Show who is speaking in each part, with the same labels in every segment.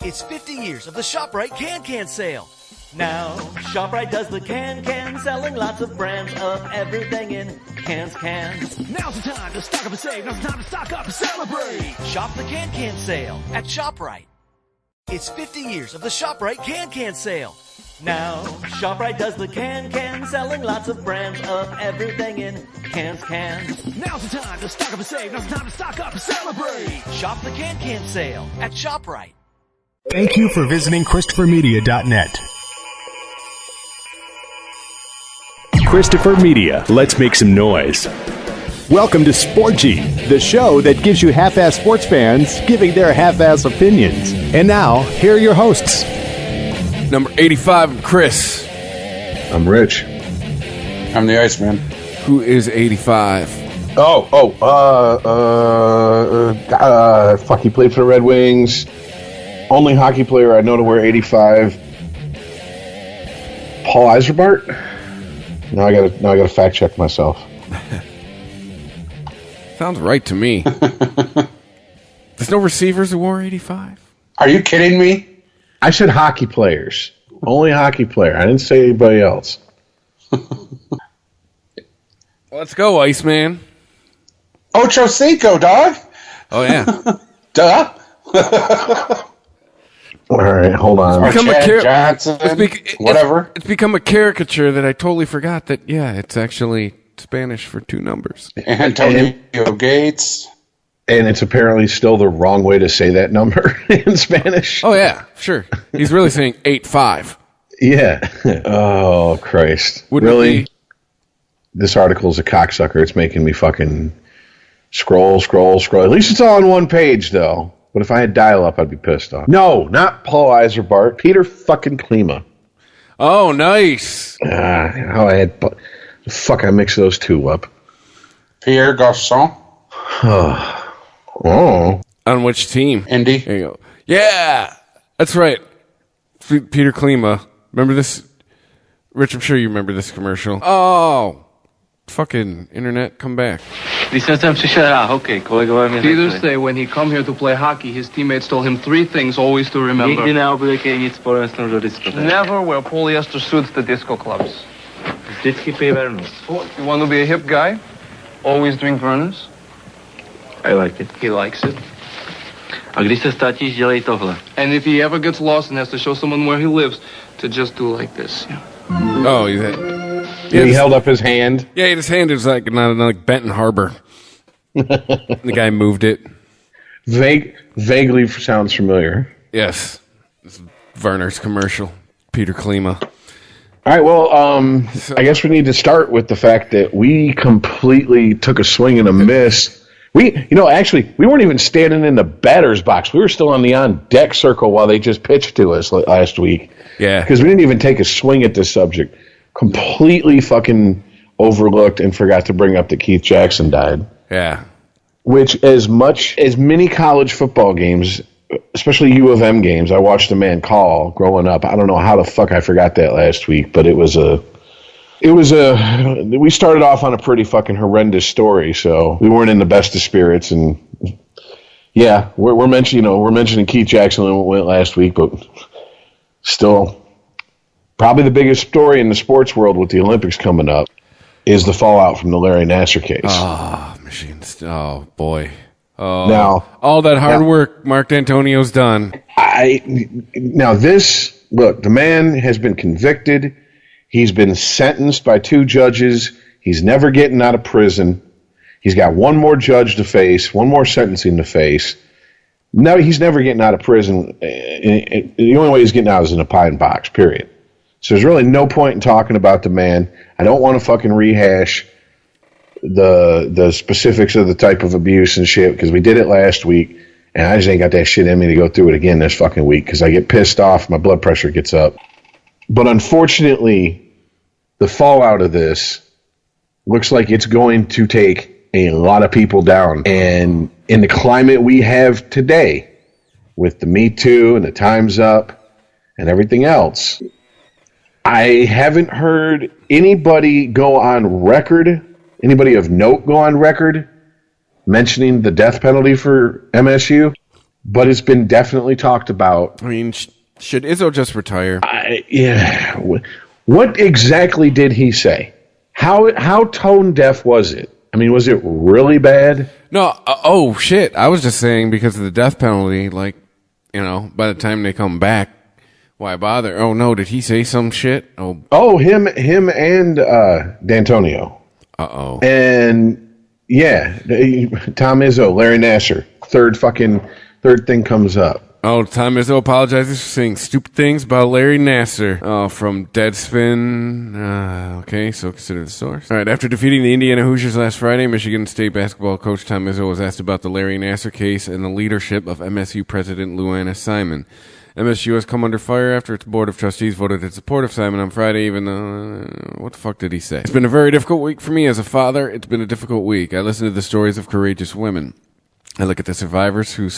Speaker 1: It's 50 years of the ShopRite Can sale. Now, ShopRite does the can, selling lots of brands of everything in cans. Now's the time to stock up and save. Now's the time to stock up and celebrate. Shop the can sale at ShopRite. It's 50 years of the ShopRite Can sale. Now, ShopRite does the can, selling lots of brands of everything in cans. Now's the time to stock up and save. Now's the time to stock up and celebrate. Shop the can sale at ShopRite.
Speaker 2: Thank you for visiting ChristopherMedia.net. Christopher Media. Let's make some noise. Welcome to Sporgy, the show that gives you half-ass sports fans giving their half-ass opinions. And now, here are your hosts.
Speaker 3: Number 85, I'm Chris.
Speaker 4: I'm Rich.
Speaker 5: I'm the Iceman.
Speaker 3: Who is 85?
Speaker 4: Fuck, he played for the Red Wings. Only hockey player I know to wear 85. Paul Eiserbart? Now I gotta fact check myself.
Speaker 3: Sounds right to me. There's no receivers who wore 85?
Speaker 5: Are you kidding me?
Speaker 4: I said hockey players. Only hockey player. I didn't say anybody else.
Speaker 3: Let's go, Iceman.
Speaker 5: Ocho Cinco, dog.
Speaker 3: Oh, yeah.
Speaker 5: Duh.
Speaker 4: All right, hold on.
Speaker 5: Or Chad Johnson, whatever.
Speaker 3: It's become a caricature that I totally forgot that, yeah, it's actually Spanish for two numbers.
Speaker 5: Antonio Gates.
Speaker 4: And it's apparently still the wrong way to say that number in Spanish.
Speaker 3: Oh, yeah, sure. He's really saying 85.
Speaker 4: Yeah. Oh, Christ.
Speaker 3: Wouldn't
Speaker 4: really? This article's a cocksucker. It's making me fucking scroll. At least it's all on one page, though. But if I had dial-up, I'd be pissed off. No, not Paul Eiserbart. Peter fucking Klima.
Speaker 3: Oh, nice.
Speaker 4: I mixed those two up.
Speaker 5: Pierre Garçon.
Speaker 4: Oh.
Speaker 3: On which team?
Speaker 5: Indy.
Speaker 3: There you go. Yeah, that's right. Peter Klima. Remember this? Rich, I'm sure you remember this commercial. Oh, fucking internet, come back.
Speaker 6: Peter say when he come here to play hockey, his teammates told him three things always to remember. Never wear polyester suits to disco clubs. You want to be a hip guy? Always drink Vernors.
Speaker 7: I like it.
Speaker 6: He likes it.
Speaker 7: A když se ztratíš, dělej tohle.
Speaker 6: And if he ever gets lost and has to show someone where he lives, to just do like this.
Speaker 3: Oh,
Speaker 4: he held up his hand.
Speaker 3: Yeah, his hand was like Benton Harbor. The guy moved it.
Speaker 4: Vaguely sounds familiar.
Speaker 3: Yes. It's Werner's commercial. Peter Klima.
Speaker 4: All right, well, I guess we need to start with the fact that we completely took a swing and a miss. We weren't even standing in the batter's box. We were still on the on-deck circle while they just pitched to us last week.
Speaker 3: Yeah.
Speaker 4: Because we didn't even take a swing at this subject. Completely fucking overlooked and forgot to bring up that Keith Jackson died.
Speaker 3: Yeah.
Speaker 4: Which, as many college football games, especially U of M games, I watched a man call growing up. I don't know how the fuck I forgot that last week, but we started off on a pretty fucking horrendous story, so we weren't in the best of spirits. And yeah, we're mentioning Keith Jackson went last week, but still, probably the biggest story in the sports world with the Olympics coming up is the fallout from the Larry Nassar case.
Speaker 3: Machines. Oh, boy. Oh,
Speaker 4: now,
Speaker 3: all that hard work Mark D'Antonio's done.
Speaker 4: The man has been convicted. He's been sentenced by two judges. He's never getting out of prison. He's got one more judge to face, one more sentencing to face. No, he's never getting out of prison. The only way he's getting out is in a pine box, period. So there's really no point in talking about the man. I don't want to fucking rehash the specifics of the type of abuse and shit because we did it last week, and I just ain't got that shit in me to go through it again this fucking week because I get pissed off, my blood pressure gets up. But unfortunately, the fallout of this looks like it's going to take a lot of people down. And in the climate we have today, with the Me Too and the Time's Up and everything else, I haven't heard anybody of note go on record mentioning the death penalty for MSU. but it's been definitely talked about.
Speaker 3: I mean, should Izzo just retire?
Speaker 4: Yeah. What exactly did he say? How tone deaf was it? I mean, was it really bad?
Speaker 3: No. Oh shit! I was just saying because of the death penalty. Like, by the time they come back, why bother? Oh no! Did he say some shit?
Speaker 4: Oh, him and D'Antonio.
Speaker 3: Uh-oh.
Speaker 4: And yeah, Tom Izzo, Larry Nassar, third thing comes up.
Speaker 3: Oh, Tom Izzo apologizes for saying stupid things about Larry Nassar. Oh, from Deadspin. Okay, so consider the source. All right, after defeating the Indiana Hoosiers last Friday, Michigan State basketball coach Tom Izzo was asked about the Larry Nassar case and the leadership of MSU President Lou Anna Simon. MSU has come under fire after its board of trustees voted in support of Simon on Friday, even though... what the fuck did he say? It's been a very difficult week for me as a father. It's been a difficult week. I listen to the stories of courageous women. I look at the survivors who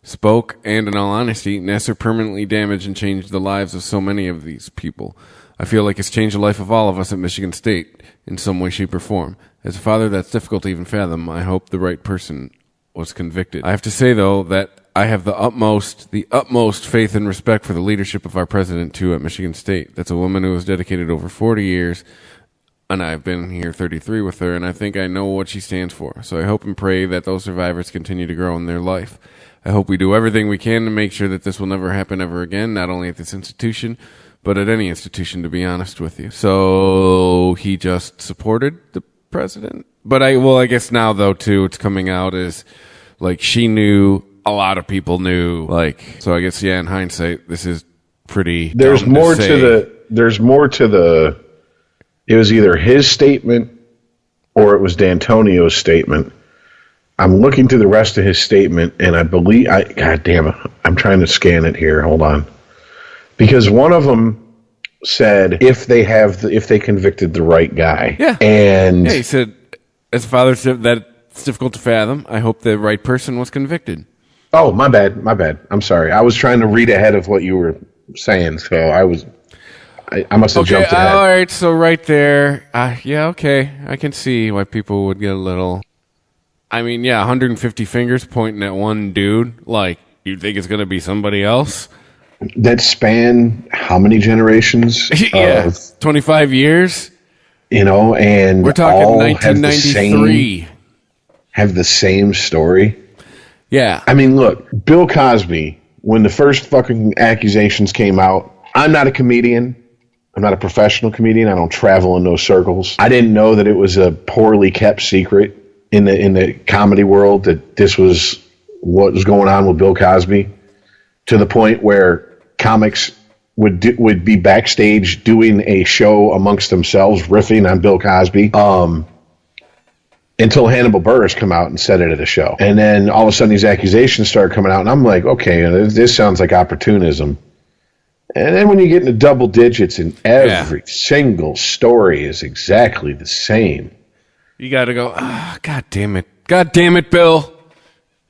Speaker 3: spoke, and in all honesty, Nassar permanently damaged and changed the lives of so many of these people. I feel like it's changed the life of all of us at Michigan State in some way, shape, or form. As a father, that's difficult to even fathom. I hope the right person was convicted. I have to say, though, that I have the utmost faith and respect for the leadership of our president, too, at Michigan State. That's a woman who has dedicated over 40 years, and I've been here 33 with her, and I think I know what she stands for. So I hope and pray that those survivors continue to grow in their life. I hope we do everything we can to make sure that this will never happen ever again, not only at this institution, but at any institution, to be honest with you. So he just supported the president? But I guess now, though, too, it's coming out as, like, she knew... a lot of people knew, so I guess, yeah, in hindsight, this is pretty
Speaker 4: There's
Speaker 3: dumb
Speaker 4: more
Speaker 3: to say.
Speaker 4: It was either his statement or it was D'Antonio's statement. I'm looking through the rest of his statement, and I believe, God damn it, I'm trying to scan it here, hold on. Because one of them said, if they convicted the right guy.
Speaker 3: Yeah.
Speaker 4: And
Speaker 3: yeah, he said, as a father, that's difficult to fathom. I hope the right person was convicted.
Speaker 4: Oh, my bad. I'm sorry. I was trying to read ahead of what you were saying, so I must have jumped ahead.
Speaker 3: All right, so right there, yeah, okay. I can see why people would get a little... I mean, yeah, 150 fingers pointing at one dude, like, you think it's going to be somebody else?
Speaker 4: That span how many generations?
Speaker 3: Yeah, 25 years?
Speaker 4: And
Speaker 3: we're talking
Speaker 4: all
Speaker 3: 1993.
Speaker 4: Have the same story?
Speaker 3: Yeah.
Speaker 4: I mean, look, Bill Cosby, when the first fucking accusations came out, I'm not a comedian. I'm not a professional comedian. I don't travel in those circles. I didn't know that it was a poorly kept secret in the comedy world that this was what was going on with Bill Cosby, to the point where comics would be backstage doing a show amongst themselves, riffing on Bill Cosby. Until Hannibal Buress come out and said it at a show. And then all of a sudden these accusations started coming out, and I'm like, okay, this sounds like opportunism. And then when you get into double digits and every single story is exactly the same.
Speaker 3: You got to go, God damn it. God damn it, Bill.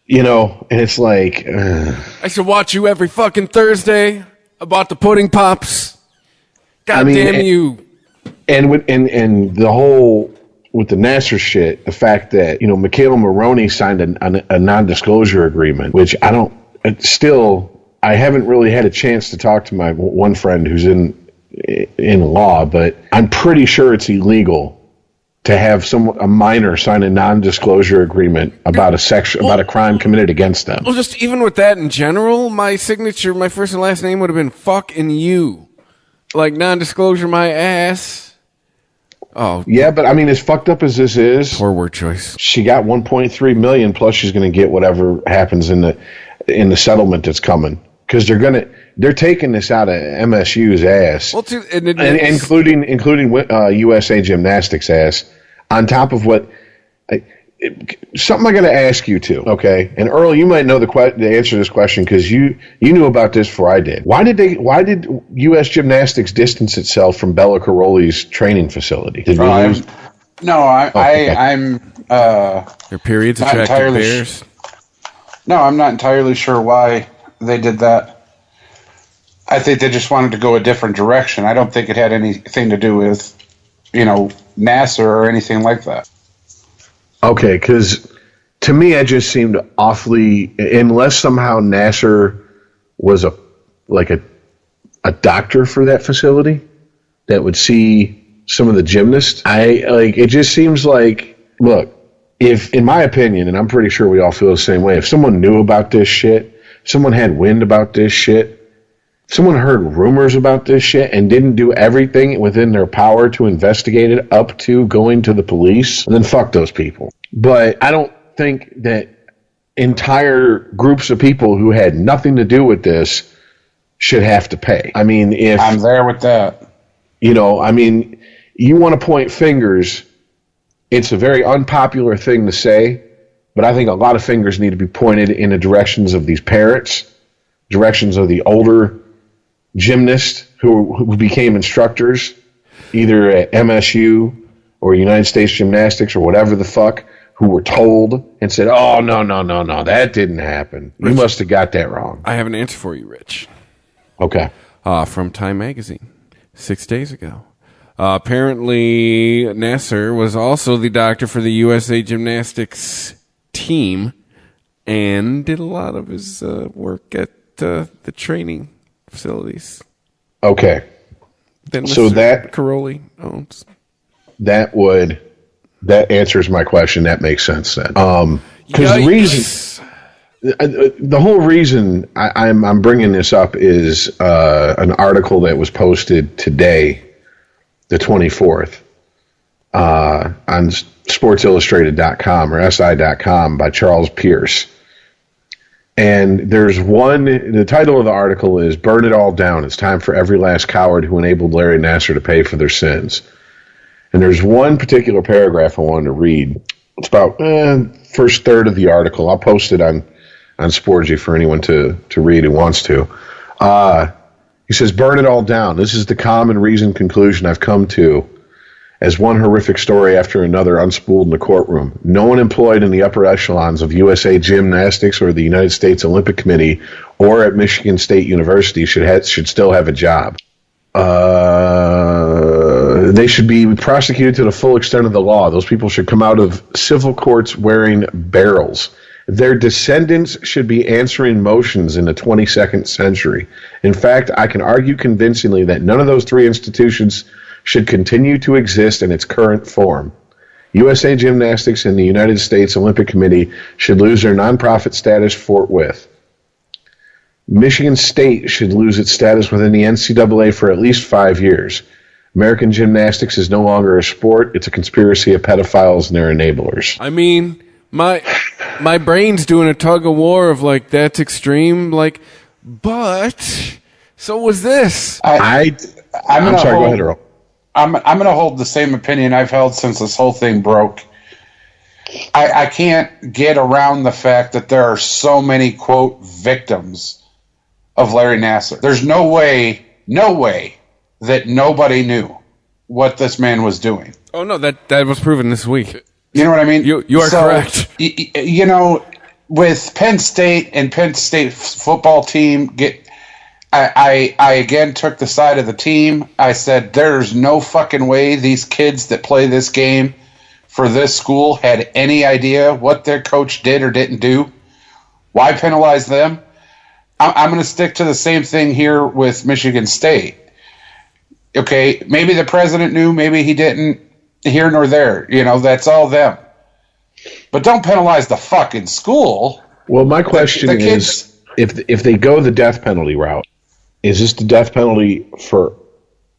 Speaker 4: And it's like...
Speaker 3: I should watch you every fucking Thursday about the pudding pops. God damn you.
Speaker 4: And the whole... with the Nassar shit, the fact that, Michaela Maroney signed a non-disclosure agreement, which I haven't really had a chance to talk to my one friend who's in law, but I'm pretty sure it's illegal to have a minor sign a non-disclosure agreement about about a crime committed against them.
Speaker 3: Well, just even with that in general, my signature, my first and last name would have been fucking you. Like, non-disclosure my ass. Oh
Speaker 4: yeah, but I mean, as fucked up as this is,
Speaker 3: poor word choice.
Speaker 4: She got $1.3 million, plus she's going to get whatever happens in the settlement that's coming, because they're taking this out of MSU's ass,
Speaker 3: well,
Speaker 4: including USA Gymnastics ass, on top of what. Something I got to ask you too, okay? And Earl, you might know the answer to this question because you knew about this before I did. Why did U.S. Gymnastics distance itself from Bella Caroli's training facility?
Speaker 5: I'm
Speaker 3: Your periods attracted bears.
Speaker 5: No, I'm not entirely sure why they did that. I think they just wanted to go a different direction. I don't think it had anything to do with, Nassar or anything like that.
Speaker 4: Okay, because to me, it just seemed awfully, unless somehow Nasser was a doctor for that facility that would see some of the gymnasts. It just seems like, look, if, in my opinion, and I'm pretty sure we all feel the same way, if someone knew about this shit, someone had wind about this shit, someone heard rumors about this shit and didn't do everything within their power to investigate it up to going to the police, then fuck those people. But I don't think that entire groups of people who had nothing to do with this should have to pay. I mean, if
Speaker 5: I'm there with that.
Speaker 4: You know, I mean, you want to point fingers, it's a very unpopular thing to say, but I think a lot of fingers need to be pointed in the directions of these parents, directions of the older gymnasts who became instructors, either at MSU or United States Gymnastics or whatever the fuck, who were told and said, oh, no, that didn't happen. You must have got that wrong.
Speaker 3: I have an answer for you, Rich.
Speaker 4: Okay.
Speaker 3: From Time Magazine, 6 days ago. Apparently, Nasser was also the doctor for the USA Gymnastics team and did a lot of his work at the training facilities.
Speaker 4: Okay.
Speaker 3: Then
Speaker 4: so that
Speaker 3: Caroli owns.
Speaker 4: That answers my question. That makes sense then. Because the whole reason I'm bringing this up is an article that was posted today, the 24th, on SportsIllustrated.com or SI.com by Charles Pierce. And there's the title of the article is "Burn It All Down. It's time for every last coward who enabled Larry Nasser to pay for their sins." And there's one particular paragraph I wanted to read. It's about first third of the article. I'll post it on Sporgy for anyone to read who wants to. He says, "Burn it all down. This is the calm and reasoned conclusion I've come to as one horrific story after another unspooled in the courtroom. No one employed in the upper echelons of USA Gymnastics or the United States Olympic Committee or at Michigan State University should still have a job. They should be prosecuted to the full extent of the law. Those people should come out of civil courts wearing barrels. Their descendants should be answering motions in the 22nd century. In fact, I can argue convincingly that none of those three institutions should continue to exist in its current form. USA Gymnastics and the United States Olympic Committee should lose their nonprofit status forthwith. Michigan State should lose its status within the NCAA for at least 5 years. American gymnastics is no longer a sport. It's a conspiracy of pedophiles and their enablers."
Speaker 3: I mean, my brain's doing a tug of war of like, that's extreme, like, but so was this.
Speaker 4: I'm sorry, go ahead, Earl.
Speaker 5: I'm going to hold the same opinion I've held since this whole thing broke. I can't get around the fact that there are so many, quote, victims of Larry Nasser. There's no way that nobody knew what this man was doing.
Speaker 3: Oh, no, that was proven this week.
Speaker 5: You know what I mean?
Speaker 3: You are correct.
Speaker 5: You know, with Penn State and Penn State football team, I again took the side of the team. I said, there's no fucking way these kids that play this game for this school had any idea what their coach did or didn't do. Why penalize them? I'm going to stick to the same thing here with Michigan State. Okay, maybe the president knew, maybe he didn't, here nor there. You know, that's all them. But don't penalize the fucking school.
Speaker 4: Well, my question is, if they go the death penalty route, is this the death penalty for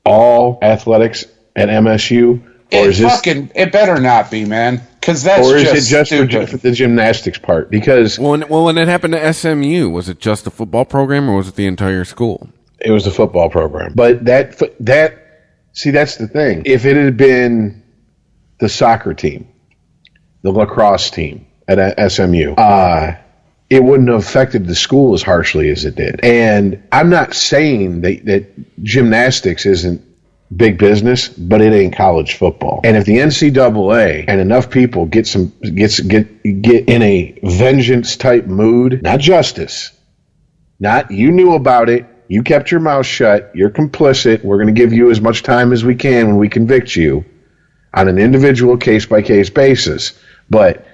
Speaker 4: all athletics at MSU? Or
Speaker 5: it better not be, man. Because that's
Speaker 4: or is it just for the gymnastics part? Because
Speaker 3: when it happened to SMU, was it just the football program or was it the entire school?
Speaker 4: It was the football program. But that's the thing. If it had been the soccer team, the lacrosse team at SMU, it wouldn't have affected the school as harshly as it did. And I'm not saying that gymnastics isn't big business, but it ain't college football. And if the NCAA and enough people get in a vengeance type mood, not justice, not you knew about it, you kept your mouth shut, you're complicit, we're going to give you as much time as we can when we convict you on an individual case by case basis. But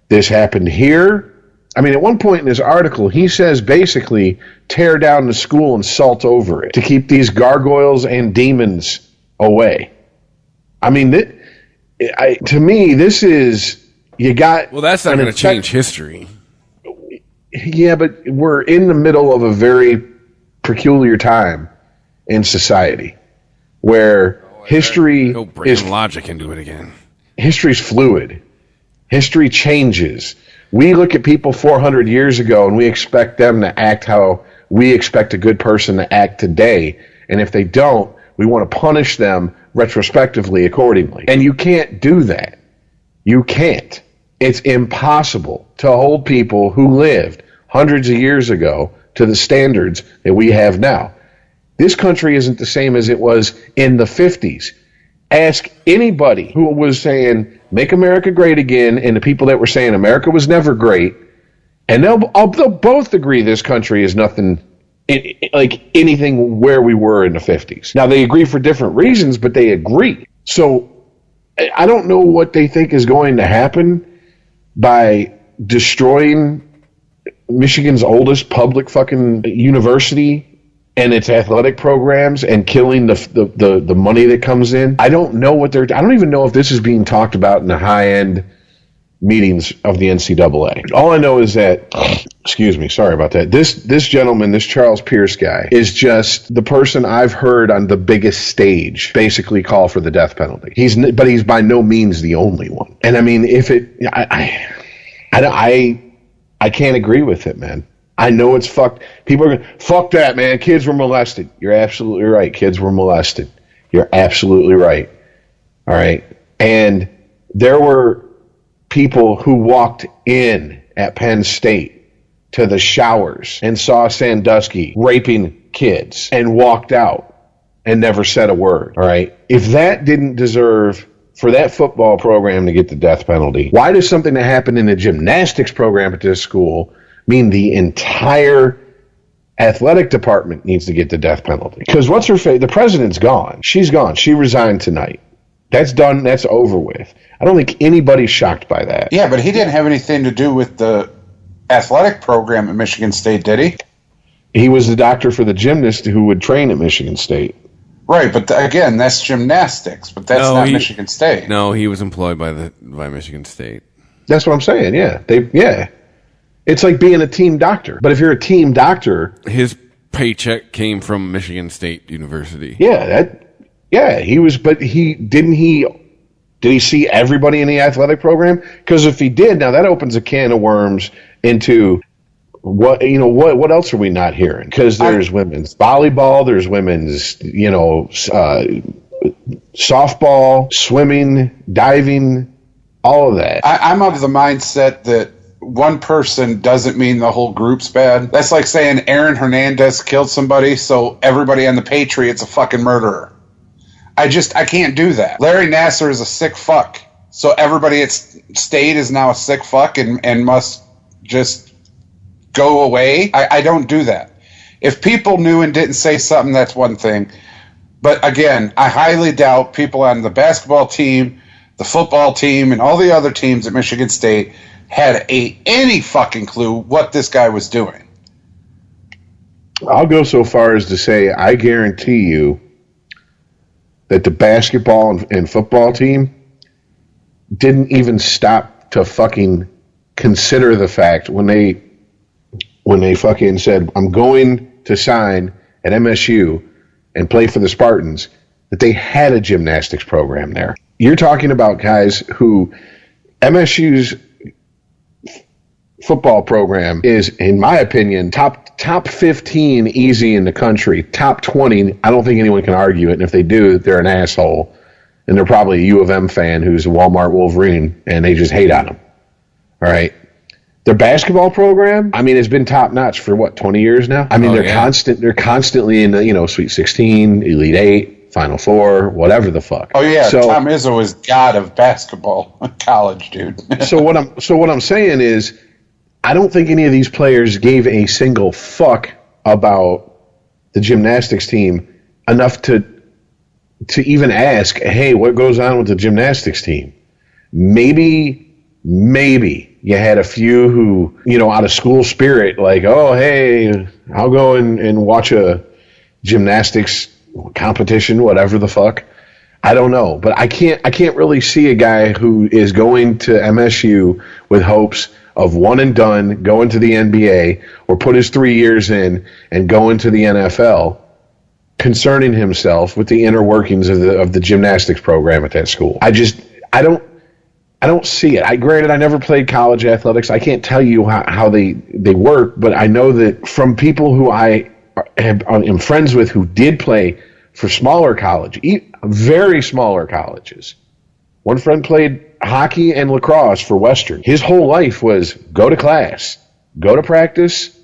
Speaker 4: This happened here. I mean, at one point in his article, he says basically tear down the school and salt over it to keep these gargoyles and demons away. I mean, to me, this is, you got...
Speaker 3: Well, that's not going to change history.
Speaker 4: Yeah, but we're in the middle of a very peculiar time in society where history
Speaker 3: is logic into it again.
Speaker 4: History's fluid. History changes. We look at people 400 years ago and we expect them to act how we expect a good person to act today. And if they don't, we want to punish them retrospectively accordingly. And you can't do that. You can't. It's impossible to hold people who lived hundreds of years ago to the standards that we have now. This country isn't the same as it was in the 50s. Ask anybody who was saying, make America great again, and the people that were saying America was never great, and they'll both agree this country is nothing like anything where we were in the 50s. Now, they agree for different reasons, but they agree. So I don't know what they think is going to happen by destroying Michigan's oldest public fucking university and its athletic programs and killing the money that comes in. I don't know what I don't even know if this is being talked about in the high-end meetings of the NCAA. All I know is that, excuse me, sorry about that, this gentleman, this Charles Pierce guy, is just the person I've heard on the biggest stage basically call for the death penalty. But he's by no means the only one. And I mean, I can't agree with it, man. I know it's fucked. People are going, fuck that, man. Kids were molested. You're absolutely right. Kids were molested. You're absolutely right. All right. And there were people who walked in at Penn State to the showers and saw Sandusky raping kids and walked out and never said a word. All right. If that didn't deserve for that football program to get the death penalty, why does something that happened in the gymnastics program at this school mean the entire athletic department needs to get the death penalty? Because what's her face? The president's gone. She's gone. She resigned tonight. That's done. That's over with. I don't think anybody's shocked by that.
Speaker 5: Yeah, but he didn't have anything to do with the athletic program at Michigan State, did he?
Speaker 4: He was the doctor for the gymnast who would train at Michigan State.
Speaker 5: Right, but again, that's gymnastics, but that's not Michigan State.
Speaker 3: No, he was employed by Michigan State.
Speaker 4: That's what I'm saying. Yeah, it's like being a team doctor. But if you're a team doctor,
Speaker 3: his paycheck came from Michigan State University.
Speaker 4: He was. But did he see everybody in the athletic program? Because if he did, now that opens a can of worms into what else are we not hearing? Because there's women's volleyball, there's women's softball, swimming, diving, all of that.
Speaker 5: I'm of the mindset that one person doesn't mean the whole group's bad. That's like saying Aaron Hernandez killed somebody, so everybody on the Patriots a fucking murderer. I can't do that. Larry Nassar is a sick fuck, so everybody at State is now a sick fuck and must just go away. I don't do that. If people knew and didn't say something, that's one thing. But again, I highly doubt people on the basketball team, the football team, and all the other teams at Michigan State had any fucking clue what this guy was doing.
Speaker 4: I'll go so far as to say I guarantee you that the basketball and football team didn't even stop to fucking consider the fact when they fucking said, I'm going to sign at MSU and play for the Spartans, that they had a gymnastics program there. You're talking about guys who MSU's football program is, in my opinion, top 15 easy in the country. Top 20, I don't think anyone can argue it. And if they do, they're an asshole. And they're probably a U of M fan who's a Walmart Wolverine, and they just hate on them. All right. Their basketball program, I mean, it's been top notch for 20 years now. I mean, they're constantly in the, Sweet 16, Elite 8, Final Four, whatever the fuck.
Speaker 5: Oh yeah, so, Tom Izzo is god of basketball, college dude.
Speaker 4: so what I'm saying is, I don't think any of these players gave a single fuck about the gymnastics team enough to even ask, hey, what goes on with the gymnastics team? Maybe You had a few who, out of school spirit, like, oh, hey, I'll go and watch a gymnastics competition, whatever the fuck. I don't know, but I can't really see a guy who is going to MSU with hopes of one and done, going to the NBA, or put his 3 years in and go into the NFL, concerning himself with the inner workings of the gymnastics program at that school. I don't see it. Granted, I never played college athletics. I can't tell you how they work, but I know that from people who I am friends with who did play for smaller college, very smaller colleges. One friend played hockey and lacrosse for Western. His whole life was go to class, go to practice,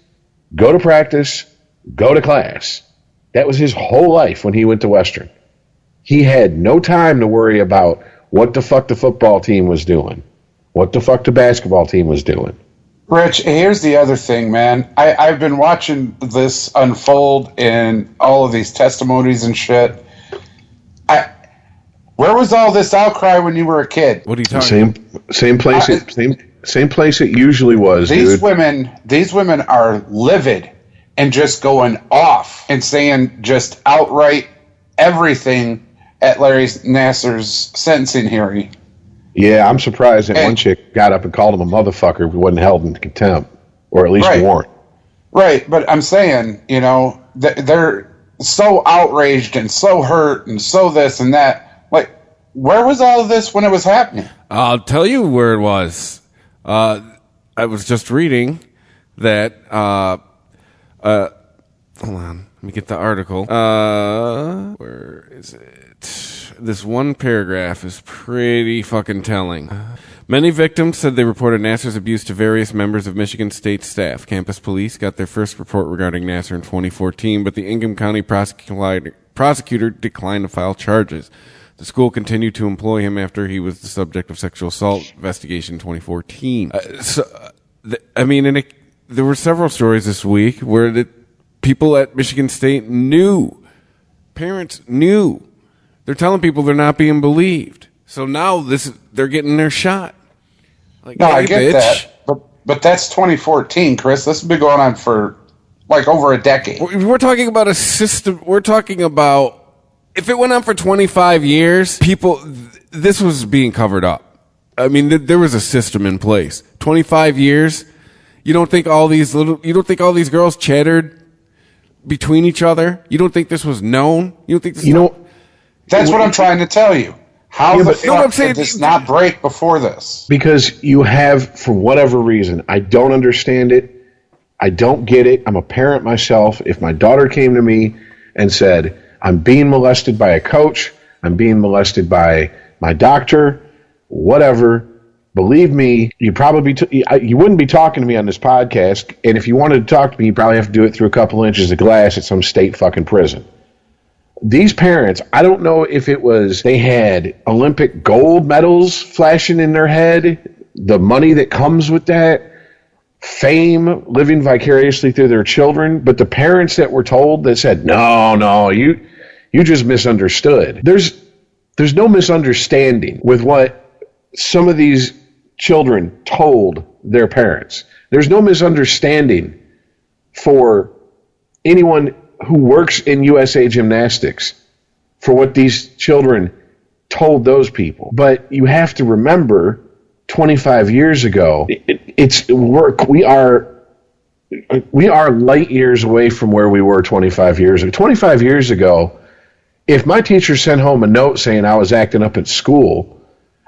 Speaker 4: go to practice, go to class. That was his whole life when he went to Western. He had no time to worry about what the fuck the football team was doing, what the fuck the basketball team was doing.
Speaker 5: Rich, here's the other thing, man. I've been watching this unfold in all of these testimonies and shit. Where was all this outcry when you were a kid?
Speaker 3: What are you talking about?
Speaker 4: Same place it usually was,
Speaker 5: these
Speaker 4: dude.
Speaker 5: These women are livid and just going off and saying just outright everything at Larry Nassar's sentencing hearing.
Speaker 4: Yeah, I'm surprised that one chick got up and called him a motherfucker who wasn't held in contempt, or at least warned.
Speaker 5: Right, but I'm saying, they're so outraged and so hurt and so this and that. Like, where was all of this when it was happening?
Speaker 3: I'll tell you where it was. I was just reading that, hold on, let me get the article. Where is it? This one paragraph is pretty fucking telling. Many victims said they reported Nassar's abuse to various members of Michigan State staff. Campus police got their first report regarding Nassar in 2014, but the Ingham County prosecutor declined to file charges. The school continued to employ him after he was the subject of sexual assault investigation in 2014. There were several stories this week where the people at Michigan State knew. Parents knew. They're telling people they're not being believed. So now they're getting their shot. Like,
Speaker 5: no,
Speaker 3: hey,
Speaker 5: I get
Speaker 3: bitch.
Speaker 5: that. But that's 2014, Chris. This has been going on for like over a decade.
Speaker 3: We're talking about a system. We're talking about if it went on for 25 years, this was being covered up. I mean, there was a system in place. 25 years. You don't think all these girls chattered between each other? You don't think this was known? You don't think this?
Speaker 5: That's what I'm trying to tell you. How the fuck did this not break before this?
Speaker 4: Because you have, for whatever reason, I don't understand it. I don't get it. I'm a parent myself. If my daughter came to me and said, I'm being molested by a coach, I'm being molested by my doctor, whatever, believe me, you wouldn't be talking to me on this podcast. And if you wanted to talk to me, you probably have to do it through a couple inches of glass at some state fucking prison. These parents, I don't know if it was they had Olympic gold medals flashing in their head, the money that comes with that, fame, living vicariously through their children, but the parents that were told that said, no, you just misunderstood. There's no misunderstanding with what some of these children told their parents. There's no misunderstanding for anyone who works in USA Gymnastics for what these children told those people. But you have to remember 25 years ago, we are light years away from where we were 25 years ago. 25 years ago, if my teacher sent home a note saying I was acting up at school,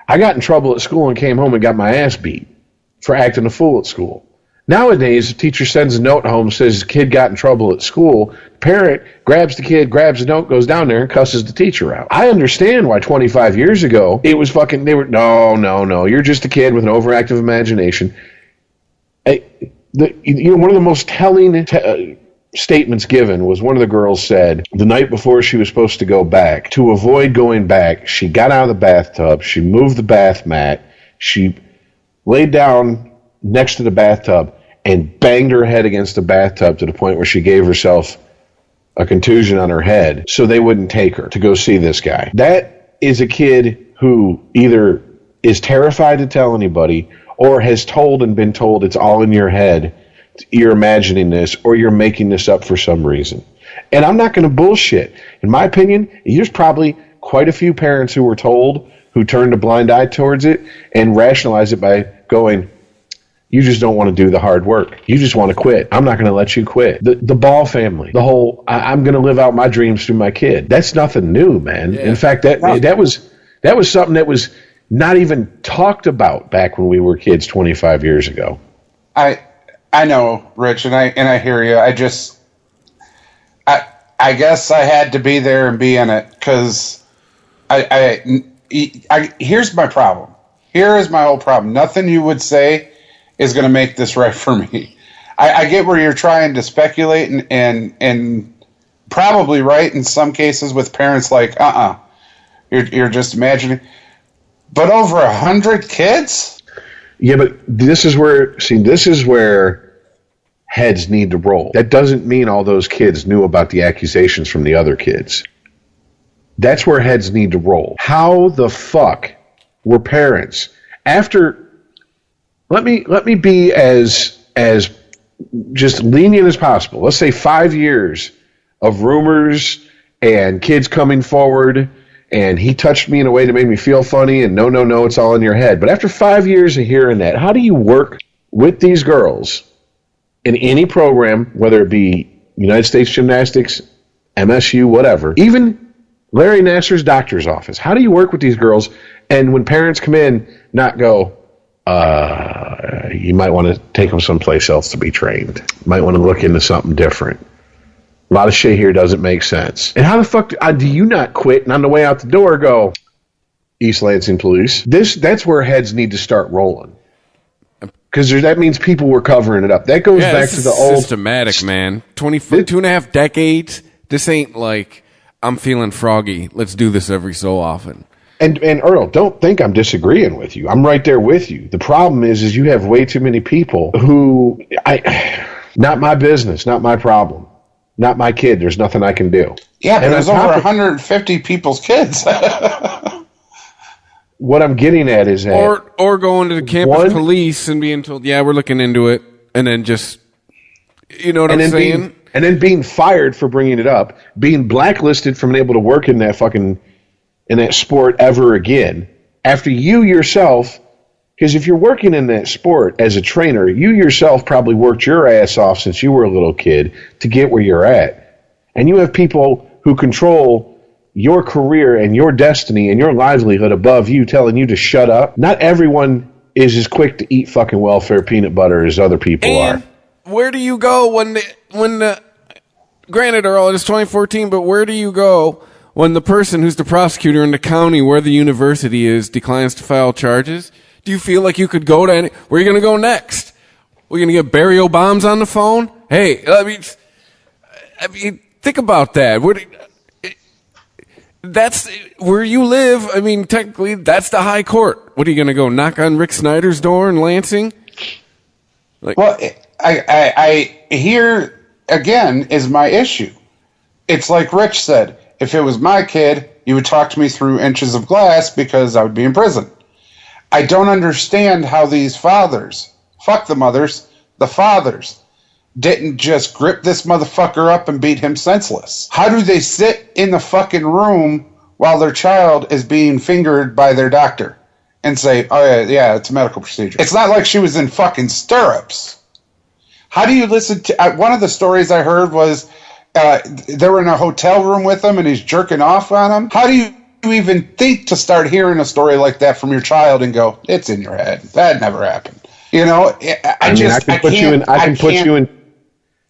Speaker 4: I got in trouble at school and came home and got my ass beat for acting a fool at school. Nowadays, the teacher sends a note home, says the kid got in trouble at school. The parent grabs the kid, grabs the note, goes down there and cusses the teacher out. I understand why 25 years ago it was fucking, no, you're just a kid with an overactive imagination. One of the most telling statements given was one of the girls said the night before she was supposed to go back, to avoid going back, she got out of the bathtub, she moved the bath mat, she laid down next to the bathtub and banged her head against the bathtub to the point where she gave herself a contusion on her head so they wouldn't take her to go see this guy. That is a kid who either is terrified to tell anybody or has told and been told it's all in your head, you're imagining this, or you're making this up for some reason. And I'm not going to bullshit. In my opinion, there's probably quite a few parents who were told who turned a blind eye towards it and rationalize it by going, you just don't want to do the hard work. You just want to quit. I'm not going to let you quit. The Ball family, the whole, I'm going to live out my dreams through my kid. That's nothing new, man. Yeah. In fact, that was something that was not even talked about back when we were kids 25 years ago.
Speaker 5: I know, Rich, and I hear you. I guess I had to be there and be in it because here's my problem. Here is my whole problem. Nothing you would say is going to make this right for me. I get where you're trying to speculate and probably right in some cases with parents like, you're just imagining. But over 100 kids?
Speaker 4: Yeah, but this is where heads need to roll. That doesn't mean all those kids knew about the accusations from the other kids. That's where heads need to roll. How the fuck were parents after? Let me be as just lenient as possible. Let's say 5 years of rumors and kids coming forward, and he touched me in a way that made me feel funny, and no, it's all in your head. But after 5 years of hearing that, how do you work with these girls in any program, whether it be United States Gymnastics, MSU, whatever, even Larry Nassar's doctor's office? How do you work with these girls? And when parents come in, not go, you might want to take them someplace else to be trained. You might want to look into something different. A lot of shit here doesn't make sense. And how the fuck do you not quit and on the way out the door go, East Lansing Police? That's where heads need to start rolling. Because that means people were covering it up. That goes back to the old...
Speaker 3: systematic, man. 2.5 decades. This ain't like, I'm feeling froggy. Let's do this every so often.
Speaker 4: And Earl, don't think I'm disagreeing with you. I'm right there with you. The problem is you have way too many people who... not my business, not my problem. Not my kid. There's nothing I can do.
Speaker 5: Yeah, but there's over 150 people's kids.
Speaker 4: What I'm getting at is that...
Speaker 3: Or going to the campus police and being told, yeah, we're looking into it, and then just... You know what I'm saying?
Speaker 4: And then being fired for bringing it up, being blacklisted from being able to work in that sport ever again, after you yourself... Because if you're working in that sport as a trainer, you yourself probably worked your ass off since you were a little kid to get where you're at. And you have people who control your career and your destiny and your livelihood above you telling you to shut up. Not everyone is as quick to eat fucking welfare peanut butter as other people are.
Speaker 3: Where do you go when granted, Earl, it's 2014, but where do you go when the person who's the prosecutor in the county where the university is declines to file charges? Do you feel like you could go to where are you going to go next? We're going to get Barry Obama's on the phone? Hey, I mean, think about that. That's where you live. I mean, technically, that's the high court. What are you going to go knock on Rick Snyder's door in Lansing?
Speaker 5: Well, I here again is my issue. It's like Rich said. If it was my kid, you would talk to me through inches of glass because I would be in prison. I don't understand how these fathers, fuck the mothers, the fathers, didn't just grip this motherfucker up and beat him senseless. How do they sit in the fucking room while their child is being fingered by their doctor and say, oh yeah, it's a medical procedure? It's not like she was in fucking stirrups. How do you listen to, one of the stories I heard was they were in a hotel room with him and he's jerking off on him. How do you even think to start hearing a story like that from your child and go, it's in your head? That never happened. You know, I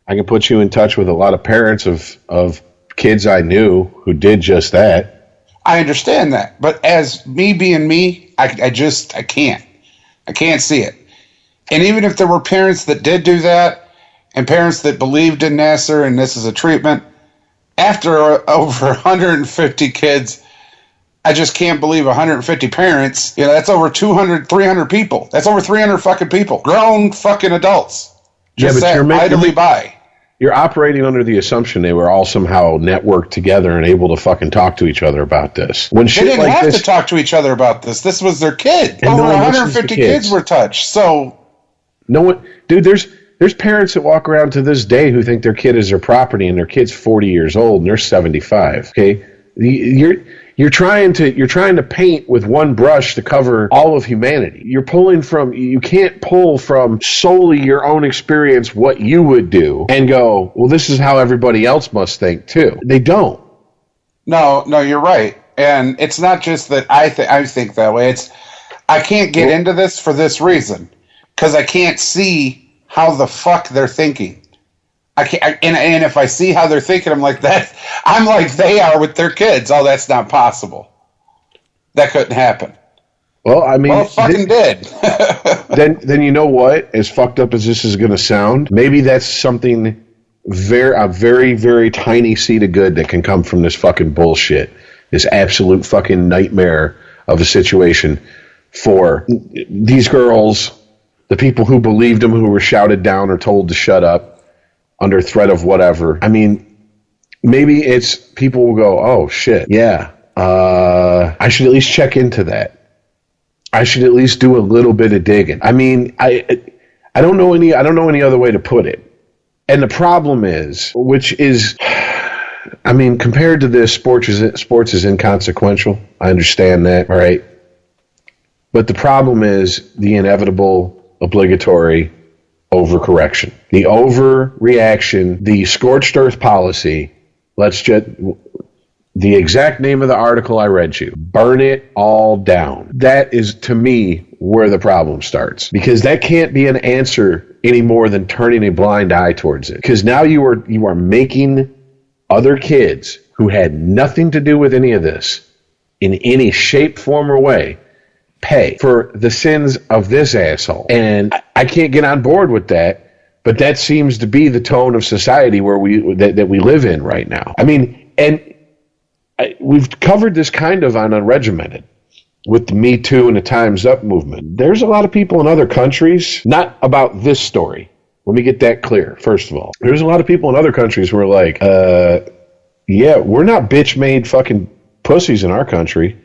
Speaker 5: can
Speaker 4: put you in touch with a lot of parents of kids I knew who did just that.
Speaker 5: I understand that, but as me being me, I can't see it. And even if there were parents that did do that, and parents that believed in Nassar and this is a treatment, after over 150 kids, I just can't believe 150 parents. You know, that's over 200, 300 people. That's over 300 fucking people. Grown fucking adults. Just sat idly by.
Speaker 4: you're operating under the assumption they were all somehow networked together and able to fucking talk to each other about this. When
Speaker 5: They
Speaker 4: shit
Speaker 5: didn't
Speaker 4: like
Speaker 5: have
Speaker 4: this,
Speaker 5: to talk to each other about this. This was their kid.
Speaker 4: And
Speaker 5: Over
Speaker 4: no one listens to
Speaker 5: 150
Speaker 4: kids.
Speaker 5: kids were touched. So
Speaker 4: no one, dude, there's parents that walk around to this day who think their kid is their property and their kid's 40 years old and they're 75. Okay, you're trying to paint with one brush to cover all of humanity. You can't pull from solely your own experience what you would do and go, well, this is how everybody else must think too. They don't.
Speaker 5: no, you're right. And it's not just that I think that way. It's I can't get into this for this reason because I can't see how the fuck they're thinking. I can't, and if I see how they're thinking, I'm like that. I'm like they are with their kids. Oh, that's not possible. That couldn't happen.
Speaker 4: Well, I mean,
Speaker 5: Well, it fucking did.
Speaker 4: then you know what? As fucked up as this is going to sound, maybe that's something a very, very tiny seed of good that can come from this fucking bullshit. This absolute fucking nightmare of a situation for these girls, the people who believed them, who were shouted down or told to shut up under threat of whatever. I mean, maybe it's people will go, oh shit, yeah, I should at least check into that. I should at least do a little bit of digging. I mean, I don't know any other way to put it. And the problem is, which is, I mean, compared to this, sports is inconsequential. I understand that, all right. But the problem is the inevitable, obligatory overcorrection, the overreaction, the scorched earth policy. The exact name of the article I read you, burn it all down. That is, to me, where the problem starts. Because that can't be an answer any more than turning a blind eye towards it. Because now you are making other kids who had nothing to do with any of this, in any shape, form, or way, pay for the sins of this asshole. And I can't get on board with that, but that seems to be the tone of society where that we live in right now. I mean, and we've covered this kind of on Unregimented with the Me Too and the Time's Up movement. There's a lot of people in other countries, not about this story. Let me get that clear, first of all. There's a lot of people in other countries who are like, yeah, we're not bitch-made fucking pussies in our country.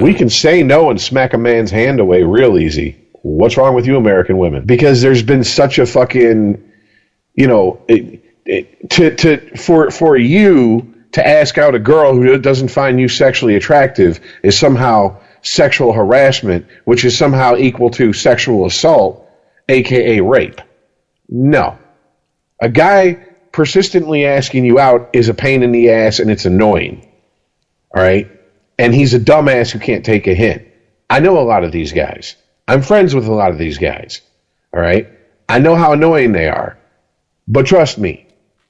Speaker 4: We can say no and smack a man's hand away real easy. What's wrong with you, American women? Because there's been such a fucking, for you to ask out a girl who doesn't find you sexually attractive is somehow sexual harassment, which is somehow equal to sexual assault, aka rape. No. A guy persistently asking you out is a pain in the ass and it's annoying. All right? And he's a dumbass who can't take a hint. I know a lot of these guys. I'm friends with a lot of these guys. All right? I know how annoying they are. But trust me,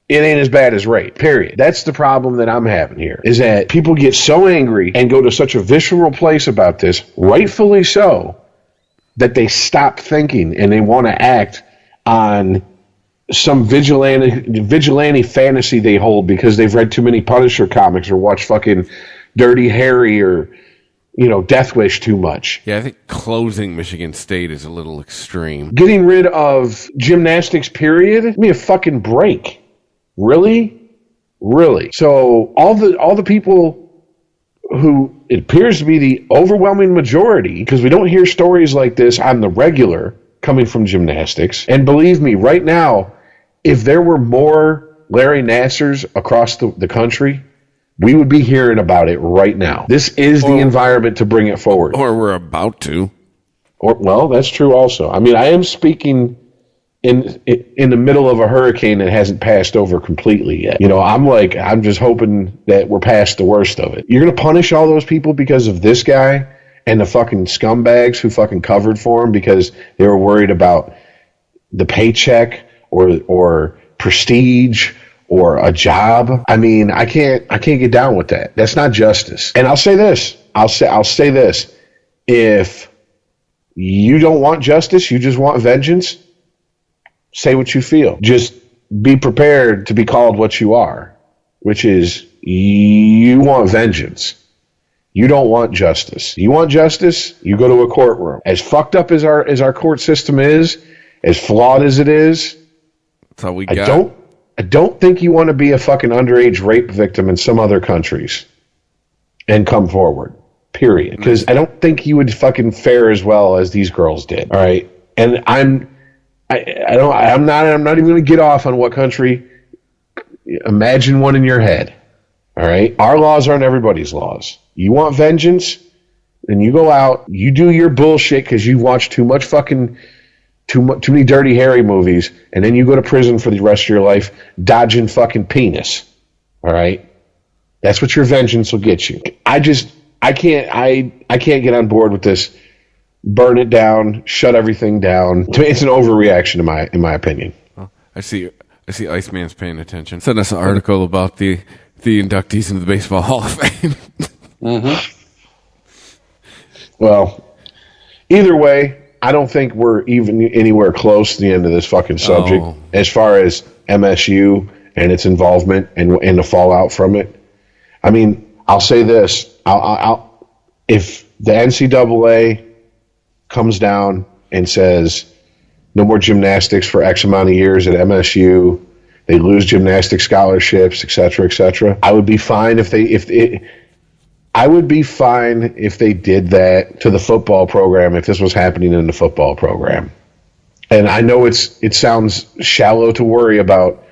Speaker 4: it ain't as bad as rape, period. That's the problem that I'm having here, is that people get so angry and go to such a visceral place about this, rightfully so, that they stop thinking and they want to act on some vigilante fantasy they hold because they've read too many Punisher comics or watched fucking Dirty Harry or, Death Wish too much.
Speaker 3: Yeah, I think closing Michigan State is a little extreme.
Speaker 4: Getting rid of gymnastics, period? Give me a fucking break. Really? Really? So all the people who it appears to be the overwhelming majority, because we don't hear stories like this on the regular coming from gymnastics. And believe me, right now, if there were more Larry Nassers across the country, we would be hearing about it right now. This is the environment to bring it forward.
Speaker 3: Or we're about to.
Speaker 4: Well, that's true also. I mean, I am speaking in the middle of a hurricane that hasn't passed over completely yet. I'm just hoping that we're past the worst of it. You're going to punish all those people because of this guy and the fucking scumbags who fucking covered for him because they were worried about the paycheck or prestige or a job. I mean, I can't get down with that. That's not justice. And I'll say this. I'll say this. If you don't want justice, you just want vengeance, say what you feel. Just be prepared to be called what you are, which is you want vengeance. You don't want justice. You want justice, you go to a courtroom. As fucked up as our court system is, as flawed as it is,
Speaker 3: That's all we
Speaker 4: I
Speaker 3: got.
Speaker 4: don't think you want to be a fucking underage rape victim in some other countries and come forward. Period. Because I don't think you would fucking fare as well as these girls did. All right. And I'm not even going to get off on what country. Imagine one in your head. All right. Our laws aren't everybody's laws. You want vengeance? Then you go out, you do your bullshit because you've watched too many Dirty Harry movies, and then you go to prison for the rest of your life dodging fucking penis. All right? That's what your vengeance will get you. I can't get on board with this. Burn it down, shut everything down. To me, it's an overreaction in my opinion.
Speaker 3: Well, I see Iceman's paying attention. Sent us an article about the inductees into the Baseball Hall of Fame.
Speaker 4: Mm-hmm. Well, either way, I don't think we're even anywhere close to the end of this fucking subject as far as MSU and its involvement and the fallout from it. I mean, I'll say this: if the NCAA comes down and says no more gymnastics for X amount of years at MSU, they lose gymnastic scholarships, et cetera, I would be fine if they did that to the football program if this was happening in the football program. And I know it sounds shallow to worry about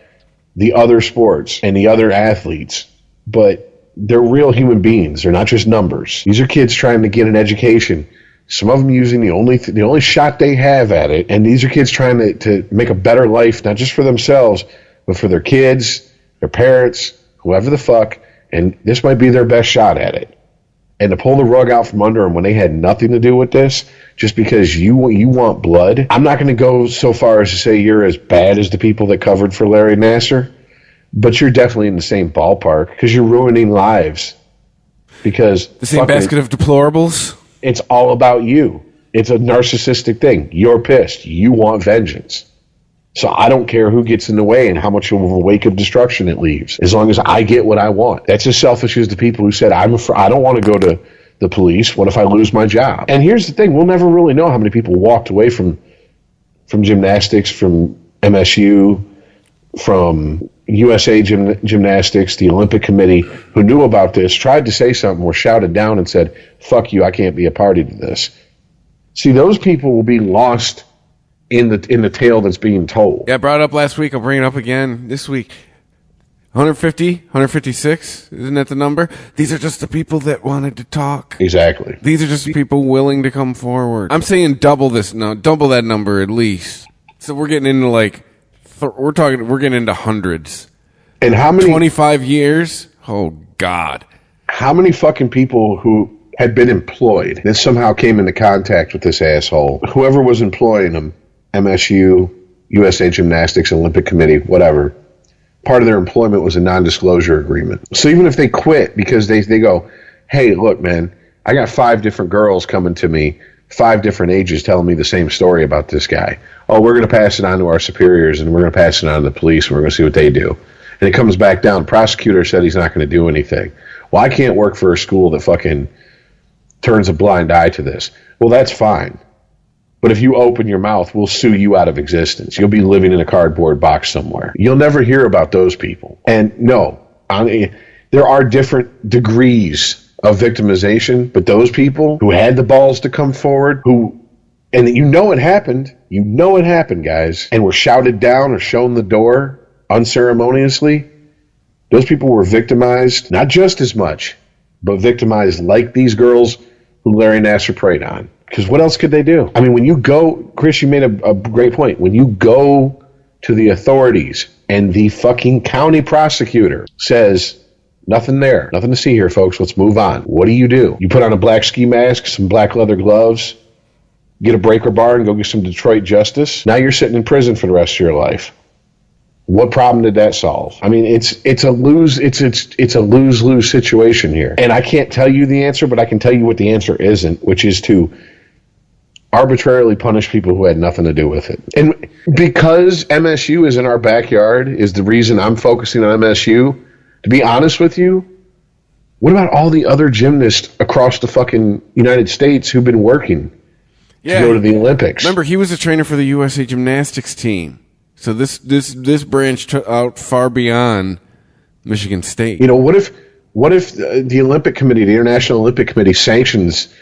Speaker 4: the other sports and the other athletes, but they're real human beings. They're not just numbers. These are kids trying to get an education. Some of them using the only shot they have at it, and these are kids trying to make a better life, not just for themselves, but for their kids, their parents, whoever the fuck, and this might be their best shot at it. And to pull the rug out from under them when they had nothing to do with this, just because you want blood, I'm not going to go so far as to say you're as bad as the people that covered for Larry Nassar, but you're definitely in the same ballpark because you're ruining lives. Because
Speaker 3: the same basket of deplorables?
Speaker 4: It's all about you. It's a narcissistic thing. You're pissed. You want vengeance. So I don't care who gets in the way and how much of a wake of destruction it leaves, as long as I get what I want. That's as selfish as the people who said, I don't want to go to the police. What if I lose my job? And here's the thing. We'll never really know how many people walked away from gymnastics, from MSU, from USA Gymnastics, the Olympic Committee, who knew about this, tried to say something, were shouted down and said, fuck you, I can't be a party to this. See, those people will be lost in the tale that's being told.
Speaker 3: Yeah, I brought it up last week. I'll bring it up again this week. 150, 156, isn't that the number? These are just the people that wanted to talk.
Speaker 4: Exactly.
Speaker 3: These are just people willing to come forward. I'm saying double that number at least. So we're getting into we're getting into hundreds.
Speaker 4: And how many?
Speaker 3: 25 years? Oh, God.
Speaker 4: How many fucking people who had been employed that somehow came into contact with this asshole? Whoever was employing them, MSU, USA Gymnastics, Olympic Committee, whatever, part of their employment was a non-disclosure agreement. So even if they quit because they go, hey, look, man, I got 5 different girls coming to me, 5 different ages telling me the same story about this guy. Oh, we're going to pass it on to our superiors, and we're going to pass it on to the police, and we're going to see what they do. And it comes back down. Prosecutor said he's not going to do anything. Well, I can't work for a school that fucking turns a blind eye to this. Well, that's fine. But if you open your mouth, we'll sue you out of existence. You'll be living in a cardboard box somewhere. You'll never hear about those people. And no, there are different degrees of victimization, but those people who had the balls to come forward, and it happened, guys, and were shouted down or shown the door unceremoniously, those people were victimized, not just as much, but victimized like these girls who Larry Nassar preyed on. Because what else could they do? I mean, when you go, Chris, you made a great point. When you go to the authorities and the fucking county prosecutor says, nothing there, nothing to see here, folks, let's move on. What do? You put on a black ski mask, some black leather gloves, get a breaker bar and go get some Detroit Justice. Now you're sitting in prison for the rest of your life. What problem did that solve? I mean, it's a lose-lose situation here. And I can't tell you the answer, but I can tell you what the answer isn't, which is to arbitrarily punish people who had nothing to do with it. And because MSU is in our backyard is the reason I'm focusing on MSU, to be honest with you, what about all the other gymnasts across the fucking United States who've been working to go to the Olympics?
Speaker 3: Remember, he was a trainer for the USA Gymnastics team. So this branched out far beyond Michigan State.
Speaker 4: You know, what if the Olympic Committee, the International Olympic Committee, sanctions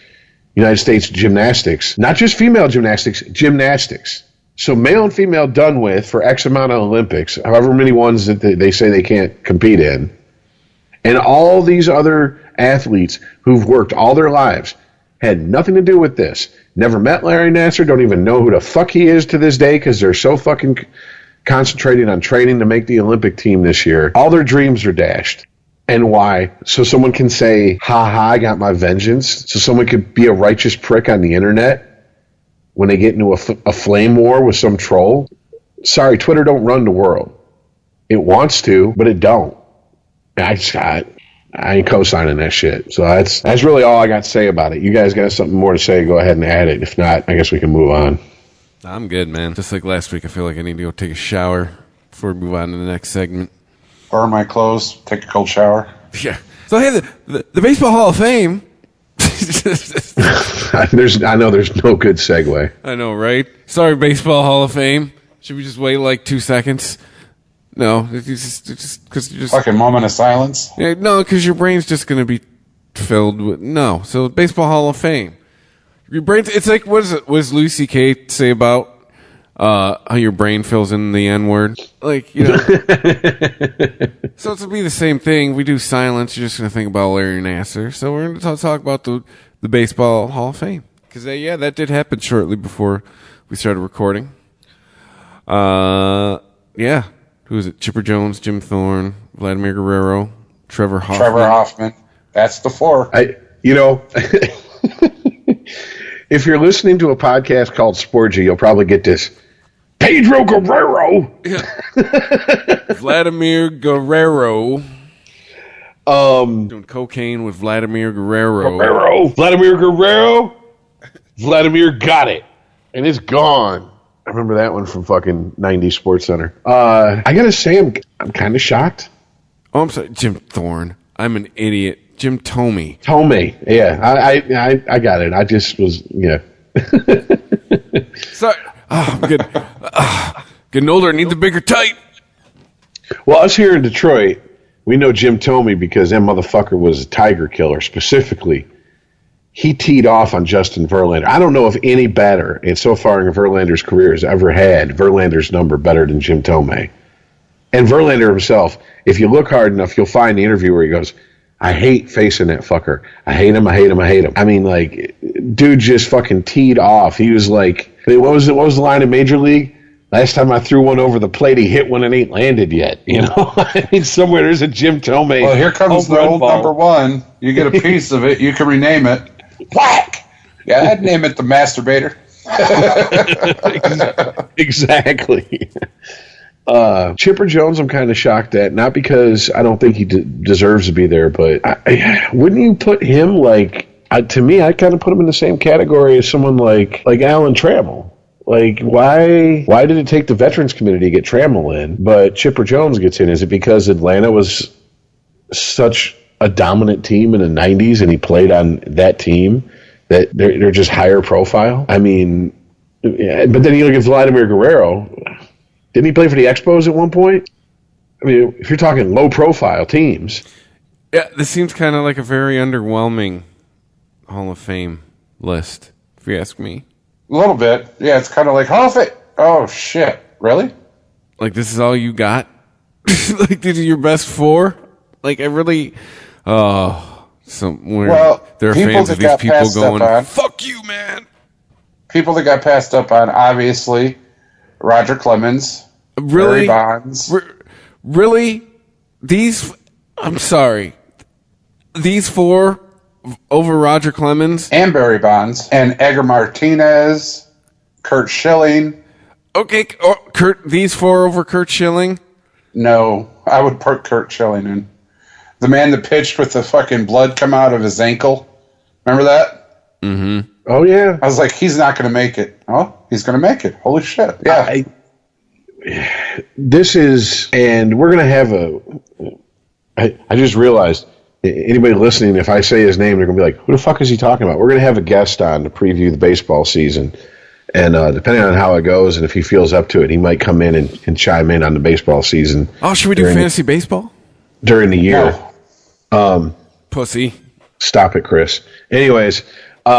Speaker 4: United States gymnastics, not just female gymnastics, gymnastics. So male and female done with for X amount of Olympics, however many ones that they say they can't compete in. And all these other athletes who've worked all their lives had nothing to do with this. Never met Larry Nassar, don't even know who the fuck he is to this day because they're so fucking concentrated on training to make the Olympic team this year. All their dreams are dashed. And why? So someone can say, ha ha, I got my vengeance. So someone could be a righteous prick on the internet when they get into a flame war with some troll. Sorry, Twitter don't run the world. It wants to, but it don't. I ain't co-signing that shit. So that's really all I got to say about it. You guys got something more to say, go ahead and add it. If not, I guess we can move on.
Speaker 3: I'm good, man. Just like last week, I feel like I need to go take a shower before we move on to the next segment.
Speaker 5: Burn my clothes, take a cold shower.
Speaker 3: Yeah. So, hey, the Baseball Hall of Fame.
Speaker 4: I know there's no good segue.
Speaker 3: I know, right? Sorry, Baseball Hall of Fame. Should we just wait like 2 seconds? No, it's just because you just
Speaker 5: fucking moment of silence.
Speaker 3: Yeah, no, because your brain's just going to be filled with no. So, Baseball Hall of Fame. Your brain. It's like what does Louis C.K. say about how your brain fills in the N-word? Like, you know. So it's to be the same thing. We do silence. You're just going to think about Larry Nassar. So we're going to talk about the Baseball Hall of Fame. Because, that did happen shortly before we started recording. Yeah. Who is it? Chipper Jones, Jim Thorne, Vladimir Guerrero, Trevor Hoffman.
Speaker 5: That's the four.
Speaker 4: If you're listening to a podcast called Sporgy, you'll probably get this. Pedro Guerrero.
Speaker 3: Yeah. Vladimir Guerrero.
Speaker 4: Doing
Speaker 3: cocaine with Vladimir Guerrero.
Speaker 4: Vladimir Guerrero. Vladimir got it. And it's gone. I remember that one from fucking 90s Sports Center. I got to say, I'm kind of shocked.
Speaker 3: Oh, I'm sorry. Jim Thorne. I'm an idiot. Jim Thome.
Speaker 4: Yeah. I got it. I just was, yeah.
Speaker 3: Sorry. Oh, I'm good. Getting older. I need the bigger type.
Speaker 4: Well, us here in Detroit, we know Jim Thome because that motherfucker was a tiger killer. Specifically, he teed off on Justin Verlander. I don't know if any batter, and so far in Verlander's career, has ever had Verlander's number better than Jim Thome. And Verlander himself, if you look hard enough, you'll find the interview where he goes, I hate facing that fucker. I hate him. I mean, like, dude just fucking teed off. He was like, what was the line in Major League? Last time I threw one over the plate, he hit one and ain't landed yet. You know, I mean, somewhere there's a Jim Thome.
Speaker 5: Well, here comes the old number one. You get a piece of it. You can rename it. Whack! Yeah, I'd name it the Masturbator.
Speaker 4: Exactly. Chipper Jones, I'm kind of shocked at. Not because I don't think he deserves to be there, but wouldn't you put him like? To me, I kind of put him in the same category as someone like Alan Trammell. Like, why did it take the Veterans Committee to get Trammell in, but Chipper Jones gets in? Is it because Atlanta was such a dominant team in the 90s and he played on that team that they're just higher profile? I mean, yeah, but then you look at Vladimir Guerrero. Didn't he play for the Expos at one point? I mean, if you're talking low-profile teams.
Speaker 3: Yeah, this seems kind of like a very underwhelming Hall of Fame list, if you ask me.
Speaker 5: A little bit. Yeah, it's kind of like, Hall of Fame. Oh, shit. Really?
Speaker 3: Like, this is all you got? Like, these are your best four? Like, I really... somewhere
Speaker 5: well,
Speaker 3: there are fans of these people going, fuck you, man!
Speaker 5: People that got passed up on, obviously, Roger Clemens,
Speaker 3: really?
Speaker 5: Barry Bonds.
Speaker 3: Really? I'm sorry. These four over Roger Clemens?
Speaker 5: And Barry Bonds. And Edgar Martinez, Curt Schilling.
Speaker 3: Okay, these four over Curt Schilling?
Speaker 5: No, I would put Curt Schilling in. The man that pitched with the fucking blood come out of his ankle. Remember that?
Speaker 3: Mm-hmm.
Speaker 4: Oh, yeah.
Speaker 5: I was like, he's not going to make it. Oh, he's going to make it. Holy shit. Yeah.
Speaker 4: This is, and we're going to have I just realized, anybody listening, if I say his name, they're going to be like, who the fuck is he talking about? We're going to have a guest on to preview the baseball season. And depending on how it goes and if he feels up to it, he might come in and chime in on the baseball season.
Speaker 3: Oh, should we do fantasy baseball?
Speaker 4: During the year.
Speaker 5: No.
Speaker 3: Pussy.
Speaker 4: Stop it, Chris. Anyways, we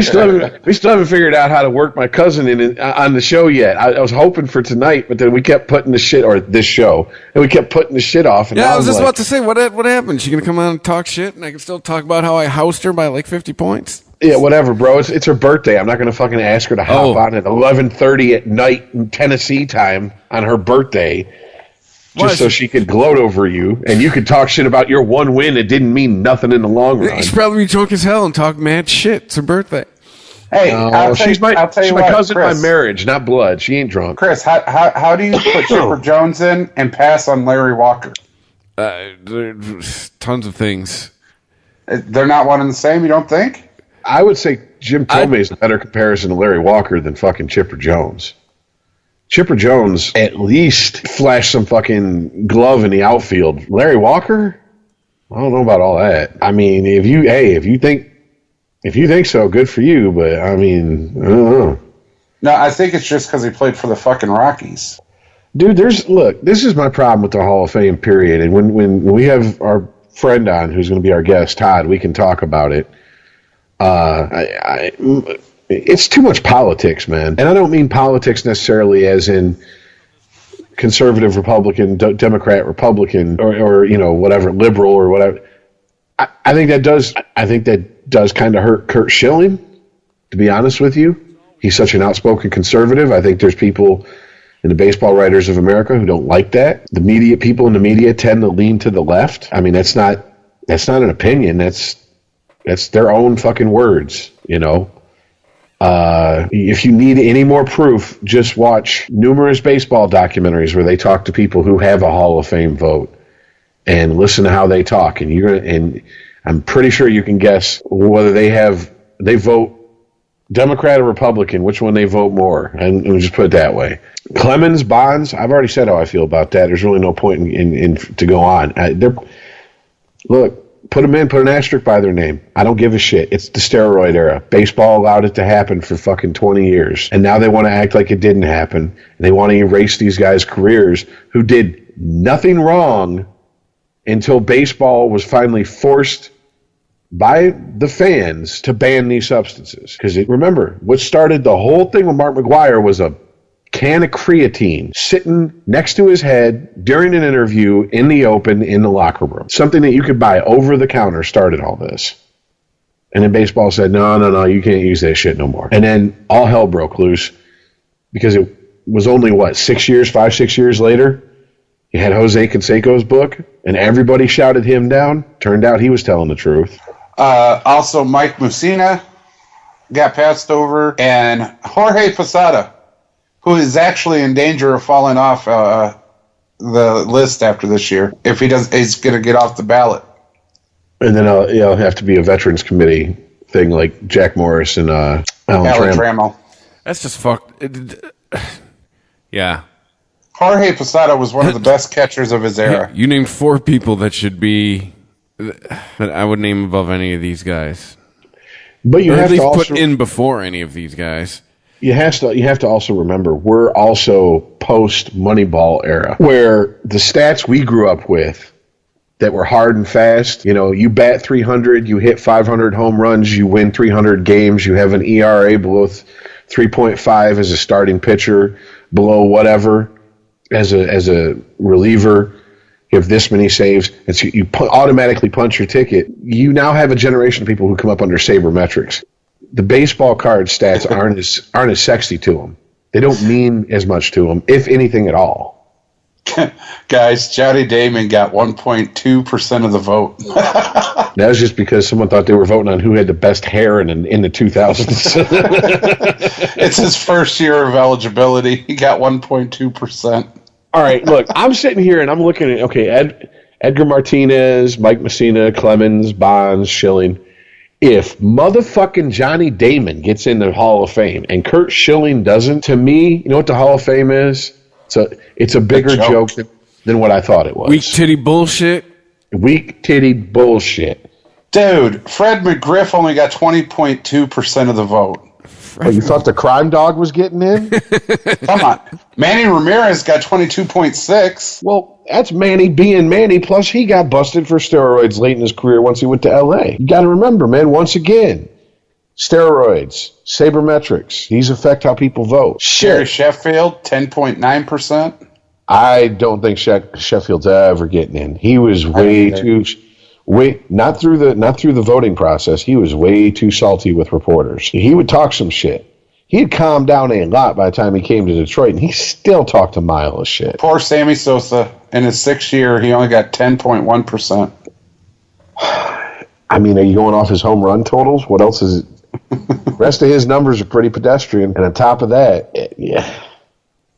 Speaker 4: still haven't figured out how to work my cousin in on the show yet. I was hoping for tonight, but then we kept putting the shit, or this show, and we kept putting the shit off. And
Speaker 3: Yeah, I was just
Speaker 4: like,
Speaker 3: about to say, what happened? She going to come on and talk shit, and I can still talk about how I housed her by like 50 points?
Speaker 4: yeah, whatever, bro. It's her birthday. I'm not going to fucking ask her to hop on at 11:30 at night in Tennessee time on her birthday. Just so she could gloat over you, and you could talk shit about your one win that didn't mean nothing in the long run.
Speaker 3: She'd probably be drunk as hell and talk mad shit. It's her birthday.
Speaker 5: Hey,
Speaker 4: she's my cousin by marriage, not blood. She ain't drunk.
Speaker 5: Chris, how do you put Chipper Jones in and pass on Larry Walker?
Speaker 3: Tons of things.
Speaker 5: They're not one and the same, you don't think?
Speaker 4: I would say Jim Thome is a better comparison to Larry Walker than fucking Chipper Jones. Chipper Jones at least flashed some fucking glove in the outfield. Larry Walker? I don't know about all that. I mean, if you think so, good for you, but I mean, I don't know.
Speaker 5: No, I think it's just because he played for the fucking Rockies.
Speaker 4: Dude, this is my problem with the Hall of Fame period. And when we have our friend on who's going to be our guest, Todd, we can talk about it. It's too much politics, man. And I don't mean politics necessarily as in conservative Republican, Democrat Republican, or you know, whatever, liberal or whatever. I think that does kind of hurt Curt Schilling, to be honest with you. He's such an outspoken conservative. I think there's people in the Baseball Writers of America who don't like that. The media, people in the media tend to lean to the left. I mean, that's not an opinion. That's their own fucking words, you know. If you need any more proof, just watch numerous baseball documentaries where they talk to people who have a Hall of Fame vote and listen to how they talk. And I'm pretty sure you can guess whether they vote Democrat or Republican, which one they vote more. And let me just put it that way. Clemens, Bonds, I've already said how I feel about that. There's really no point in to go on. Look. Put them in, put an asterisk by their name. I don't give a shit. It's the steroid era. Baseball allowed it to happen for fucking 20 years. And now they want to act like it didn't happen. And they want to erase these guys' careers who did nothing wrong until baseball was finally forced by the fans to ban these substances. Because remember, what started the whole thing with Mark McGwire was a can of creatine sitting next to his head during an interview in the open in the locker room. Something that you could buy over the counter started all this. And then baseball said, no, you can't use that shit no more. And then all hell broke loose because it was only, 5-6 years later, you had Jose Canseco's book and everybody shouted him down. Turned out he was telling the truth.
Speaker 5: Also, Mike Mussina got passed over, and Jorge Posada, who is actually in danger of falling off the list after this year. If he does, he's going to get off the ballot. And
Speaker 4: then it'll have to be a Veterans Committee thing like Jack Morris and Alan Trammell.
Speaker 3: That's just fucked. Yeah.
Speaker 5: Jorge Posada was one of the best catchers of his era.
Speaker 3: You named 4 people that should be that I would name above any of these guys.
Speaker 4: But you have to also
Speaker 3: put in before any of these guys.
Speaker 4: You have to also remember, we're also post Moneyball era, where the stats we grew up with that were hard and fast, you know, you bat 300, you hit 500 home runs, you win 300 games, you have an ERA below 3.5 as a starting pitcher, below whatever as a reliever, you have this many saves, and so you automatically punch your ticket. You now have a generation of people who come up under sabermetrics. The baseball card stats aren't as sexy to them. They don't mean as much to them, if anything at all.
Speaker 5: Guys, Johnny Damon got 1.2% of the vote.
Speaker 4: That was just because someone thought they were voting on who had the best hair in the 2000s.
Speaker 5: It's his first year of eligibility. He got 1.2%.
Speaker 4: All right, look, I'm sitting here and I'm looking at, Edgar Martinez, Mike Mussina, Clemens, Bonds, Schilling. If motherfucking Johnny Damon gets in the Hall of Fame and Curt Schilling doesn't, to me, you know what the Hall of Fame is? It's a bigger joke than what I thought it was.
Speaker 3: Weak titty bullshit.
Speaker 4: Weak titty bullshit.
Speaker 5: Dude, Fred McGriff only got 20.2% of the vote.
Speaker 4: Oh, you thought the crime dog was getting in?
Speaker 5: Come on. Manny Ramirez got 22.6.
Speaker 4: Well, that's Manny being Manny, plus he got busted for steroids late in his career once he went to L.A. You got to remember, man, once again, steroids, sabermetrics, these affect how people vote.
Speaker 5: Sherry Sheffield, 10.9%.
Speaker 4: I don't think Sheffield's ever getting in. He was not through the voting process. He was way too salty with reporters. He would talk some shit. He had calmed down a lot by the time he came to Detroit, and he still talked a mile of shit.
Speaker 5: Poor Sammy Sosa. In his 6th year, he only got 10.1%.
Speaker 4: I mean, are you going off his home run totals? What else is it? Rest of his numbers are pretty pedestrian. And on top of that,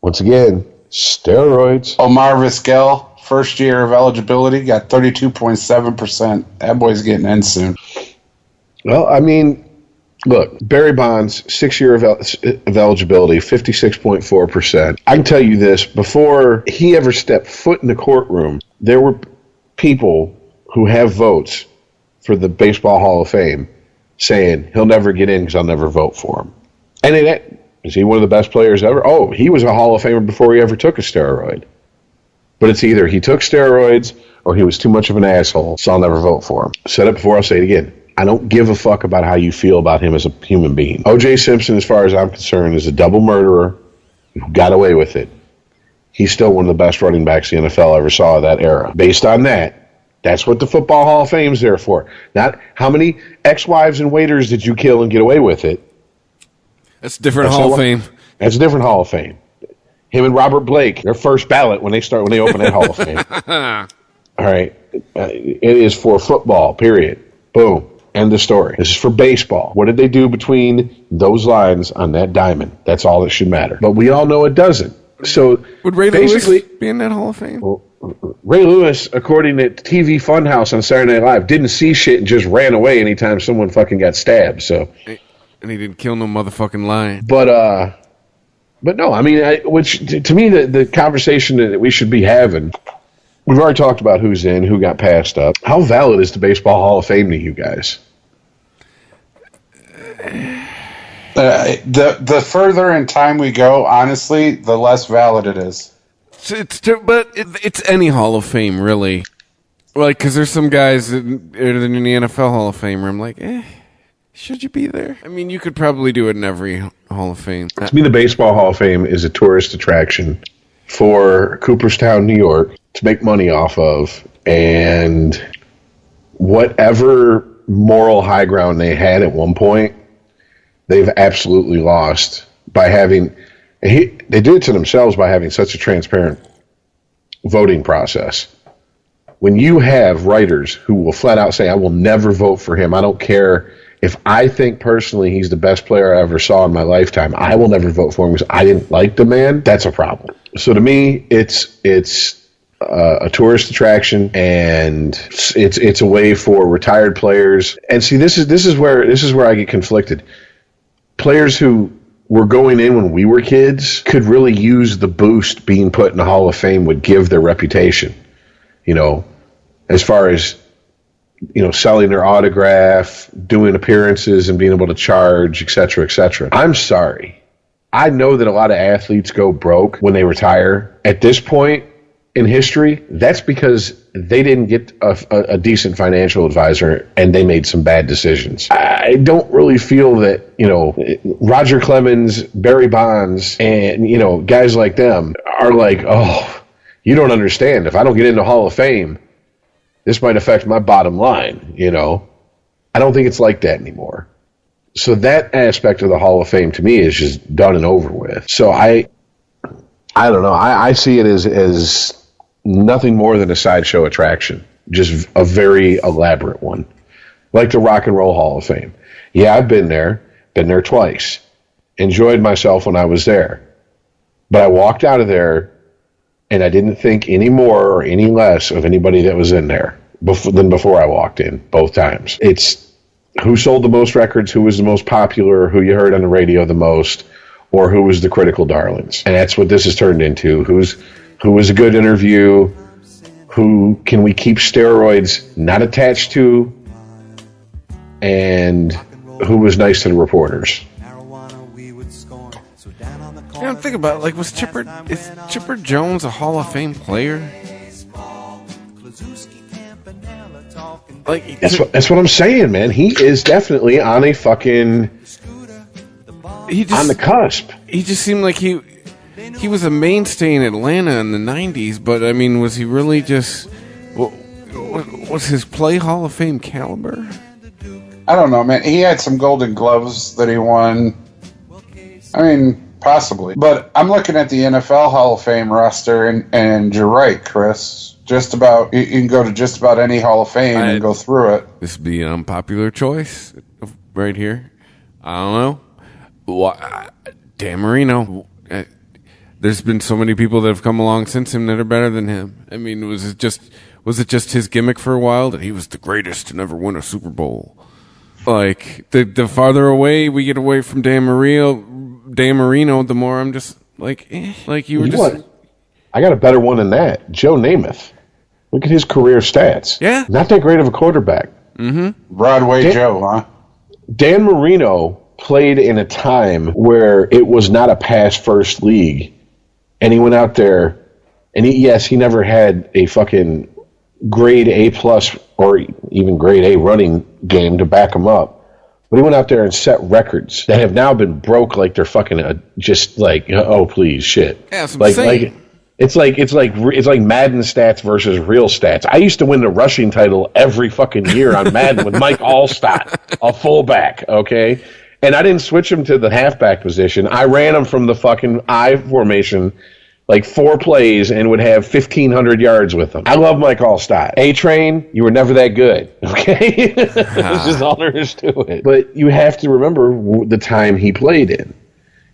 Speaker 4: once again, steroids.
Speaker 5: Omar Vizquel, first year of eligibility, got 32.7%. That boy's getting in soon.
Speaker 4: Well, I mean, look, Barry Bonds, 6-year of eligibility, 56.4%. I can tell you this, before he ever stepped foot in the courtroom, there were people who have votes for the Baseball Hall of Fame saying he'll never get in because I'll never vote for him. And is he one of the best players ever? Oh, he was a Hall of Famer before he ever took a steroid. But it's either he took steroids or he was too much of an asshole, so I'll never vote for him. Said it before, I'll say it again. I don't give a fuck about how you feel about him as a human being. O.J. Simpson, as far as I'm concerned, is a double murderer who got away with it. He's still one of the best running backs the NFL ever saw of that era. Based on that, that's what the Football Hall of Fame's there for. Not how many ex-wives and waiters did you kill and get away with it.
Speaker 3: That's a different Hall of Fame.
Speaker 4: That's a different Hall of Fame. Him and Robert Blake, their first ballot when they open that Hall of Fame. All right. It is for football, period. Boom. End of story. This is for baseball. What did they do between those lines on that diamond? That's all that should matter. But we all know it doesn't. So
Speaker 3: would Ray Lewis be in that Hall of Fame?
Speaker 4: Well, Ray Lewis, according to TV Funhouse on Saturday Night Live, didn't see shit and just ran away anytime someone fucking got stabbed. So,
Speaker 3: and he didn't kill no motherfucking lion.
Speaker 4: But no, I mean, which to me the conversation that we should be having. We've already talked about who's in, who got passed up. How valid is the Baseball Hall of Fame to you guys?
Speaker 5: The further in time we go, honestly, the less valid it is.
Speaker 3: It's any Hall of Fame, really. Like, because there's some guys in the NFL Hall of Fame where I'm like, should you be there? I mean, you could probably do it in every Hall of Fame.
Speaker 4: To me, the Baseball Hall of Fame is a tourist attraction for Cooperstown, New York, to make money off of, and whatever moral high ground they had at one point, they've absolutely lost by having. They did it to themselves by having such a transparent voting process. When you have writers who will flat out say, I will never vote for him, I don't care if I think personally he's the best player I ever saw in my lifetime, I will never vote for him because I didn't like the man, that's a problem. So to me, it's a tourist attraction, and it's a way for retired players. And see, this is where I get conflicted. Players who were going in when we were kids could really use the boost being put in the Hall of Fame would give their reputation. You know, as far as, you know, selling their autograph, doing appearances and being able to charge, et cetera, et cetera. I'm sorry. I know that a lot of athletes go broke when they retire. At this point in history, that's because they didn't get a decent financial advisor and they made some bad decisions. I don't really feel that, you know, Roger Clemens, Barry Bonds, and, you know, guys like them are like, oh, you don't understand. If I don't get into Hall of Fame, this might affect my bottom line, you know. I don't think it's like that anymore. So that aspect of the Hall of Fame to me is just done and over with. So I don't know. I see it as nothing more than a sideshow attraction, just a very elaborate one, like the Rock and Roll Hall of Fame. Yeah, I've been there twice, enjoyed myself when I was there, but I walked out of there and I didn't think any more or any less of anybody that was in there than before I walked in, both times. It's who sold the most records, who was the most popular, who you heard on the radio the most, or who was the critical darlings. And that's what this has turned into. Who was a good interview, who can we keep steroids not attached to, and who was nice to the reporters.
Speaker 3: I'm thinking about it, is Chipper Jones a Hall of Fame player?
Speaker 4: That's what I'm saying, man. He is definitely on a fucking on the cusp.
Speaker 3: He just seemed like he was a mainstay in Atlanta in the 90s, but I mean, was he really just was his play Hall of Fame caliber?
Speaker 5: I don't know, man. He had some Golden Gloves that he won. I mean, possibly. But I'm looking at the NFL Hall of Fame roster, and you're right, Chris. You can go to just about any Hall of Fame and go through it.
Speaker 3: This would be an unpopular choice right here. I don't know. Dan Marino. There's been so many people that have come along since him that are better than him. I mean, was it just his gimmick for a while that he was the greatest to never win a Super Bowl? Like, the farther away we get away from Dan Marino, the more I'm just like, like you were just.
Speaker 4: I got a better one than that. Joe Namath. Look at his career stats.
Speaker 3: Yeah.
Speaker 4: Not that great of a quarterback.
Speaker 3: Mm-hmm.
Speaker 5: Broadway Joe, huh?
Speaker 4: Dan Marino played in a time where it was not a pass-first league. And he went out there, and he never had a fucking grade A+ or even grade A running game to back him up. But he went out there and set records that have now been broke like they're fucking oh please shit.
Speaker 3: Yeah, it's insane.
Speaker 4: It's like Madden stats versus real stats. I used to win the rushing title every fucking year on Madden with Mike Allstott, a fullback, okay? And I didn't switch him to the halfback position. I ran him from the fucking I formation like 4 plays and would have 1,500 yards with him. I love Mike Allstott. A-Train, you were never that good, okay? That's just all there is to it. But you have to remember the time he played in.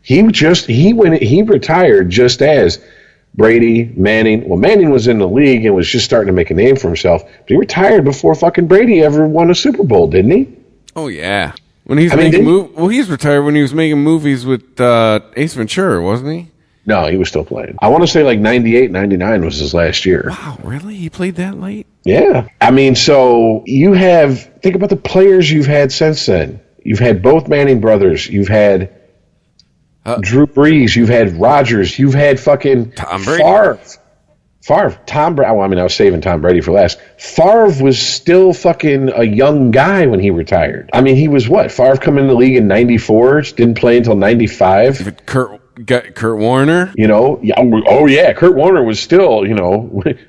Speaker 4: He retired just as Brady, Manning. Well, Manning was in the league and was just starting to make a name for himself. But he retired before fucking Brady ever won a Super Bowl, didn't he?
Speaker 3: Oh, yeah. When he's he's retired when he was making movies with Ace Ventura, wasn't he?
Speaker 4: No, he was still playing. I want to say like 98, 99 was his last year.
Speaker 3: Wow, really? He played that late?
Speaker 4: Yeah. I mean, so think about the players you've had since then. You've had both Manning brothers. You've had Drew Brees. You've had Rodgers. You've had fucking
Speaker 3: Tom Brady.
Speaker 4: Favre. Tom Brady. Well, I mean, I was saving Tom Brady for last. Favre was still fucking a young guy when he retired. I mean, he was what? Favre come in the league in 94, didn't play until 95.
Speaker 3: Kurt Warner.
Speaker 4: You know, Kurt Warner was still,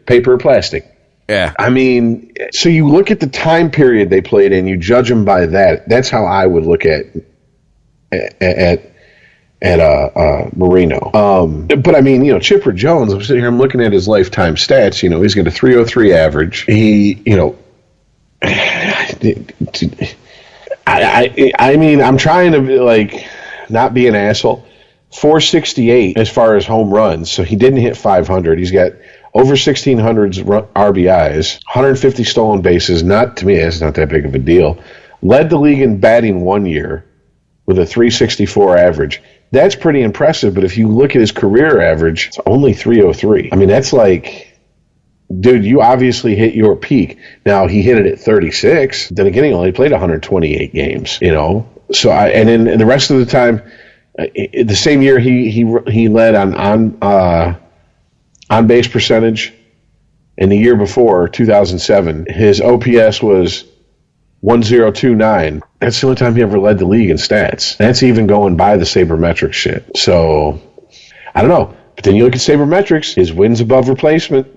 Speaker 4: paper or plastic.
Speaker 3: Yeah.
Speaker 4: I mean, so you look at the time period they played in, you judge them by that. That's how I would look at Marino. But I mean, Chipper Jones, I'm sitting here, I'm looking at his lifetime stats. He's got a 303 average. He, I mean, I'm trying to not be an asshole. 468 as far as home runs, so he didn't hit 500. He's got over 1,600 RBIs, 150 stolen bases. To me, that's not that big of a deal. Led the league in batting 1 year with a 364 average. That's pretty impressive, but if you look at his career average, it's only 303. I mean, that's like, dude, you obviously hit your peak. Now, he hit it at 36. Then again, he only played 128 games, So, and then the rest of the time, the same year he led on base percentage, and the year before, 2007, his OPS was 1029. That's the only time he ever led the league in stats. That's even going by the sabermetrics shit. So I don't know. But then you look at sabermetrics, his wins above replacement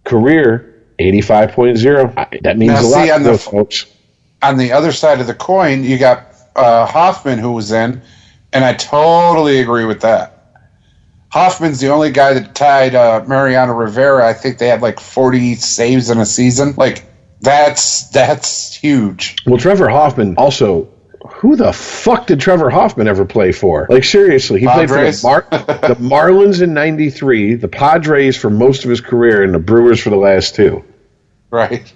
Speaker 4: career 85.0. That means a lot to those folks.
Speaker 5: On the other side of the coin, you got Hoffman, who was in. And I totally agree with that. Hoffman's the only guy that tied Mariano Rivera. I think they had 40 saves in a season. That's huge.
Speaker 4: Well, Trevor Hoffman also. Who the fuck did Trevor Hoffman ever play for? Seriously, he
Speaker 5: Padres?
Speaker 4: played for the Marlins in '93, the Padres for most of his career, and the Brewers for the last 2.
Speaker 5: Right.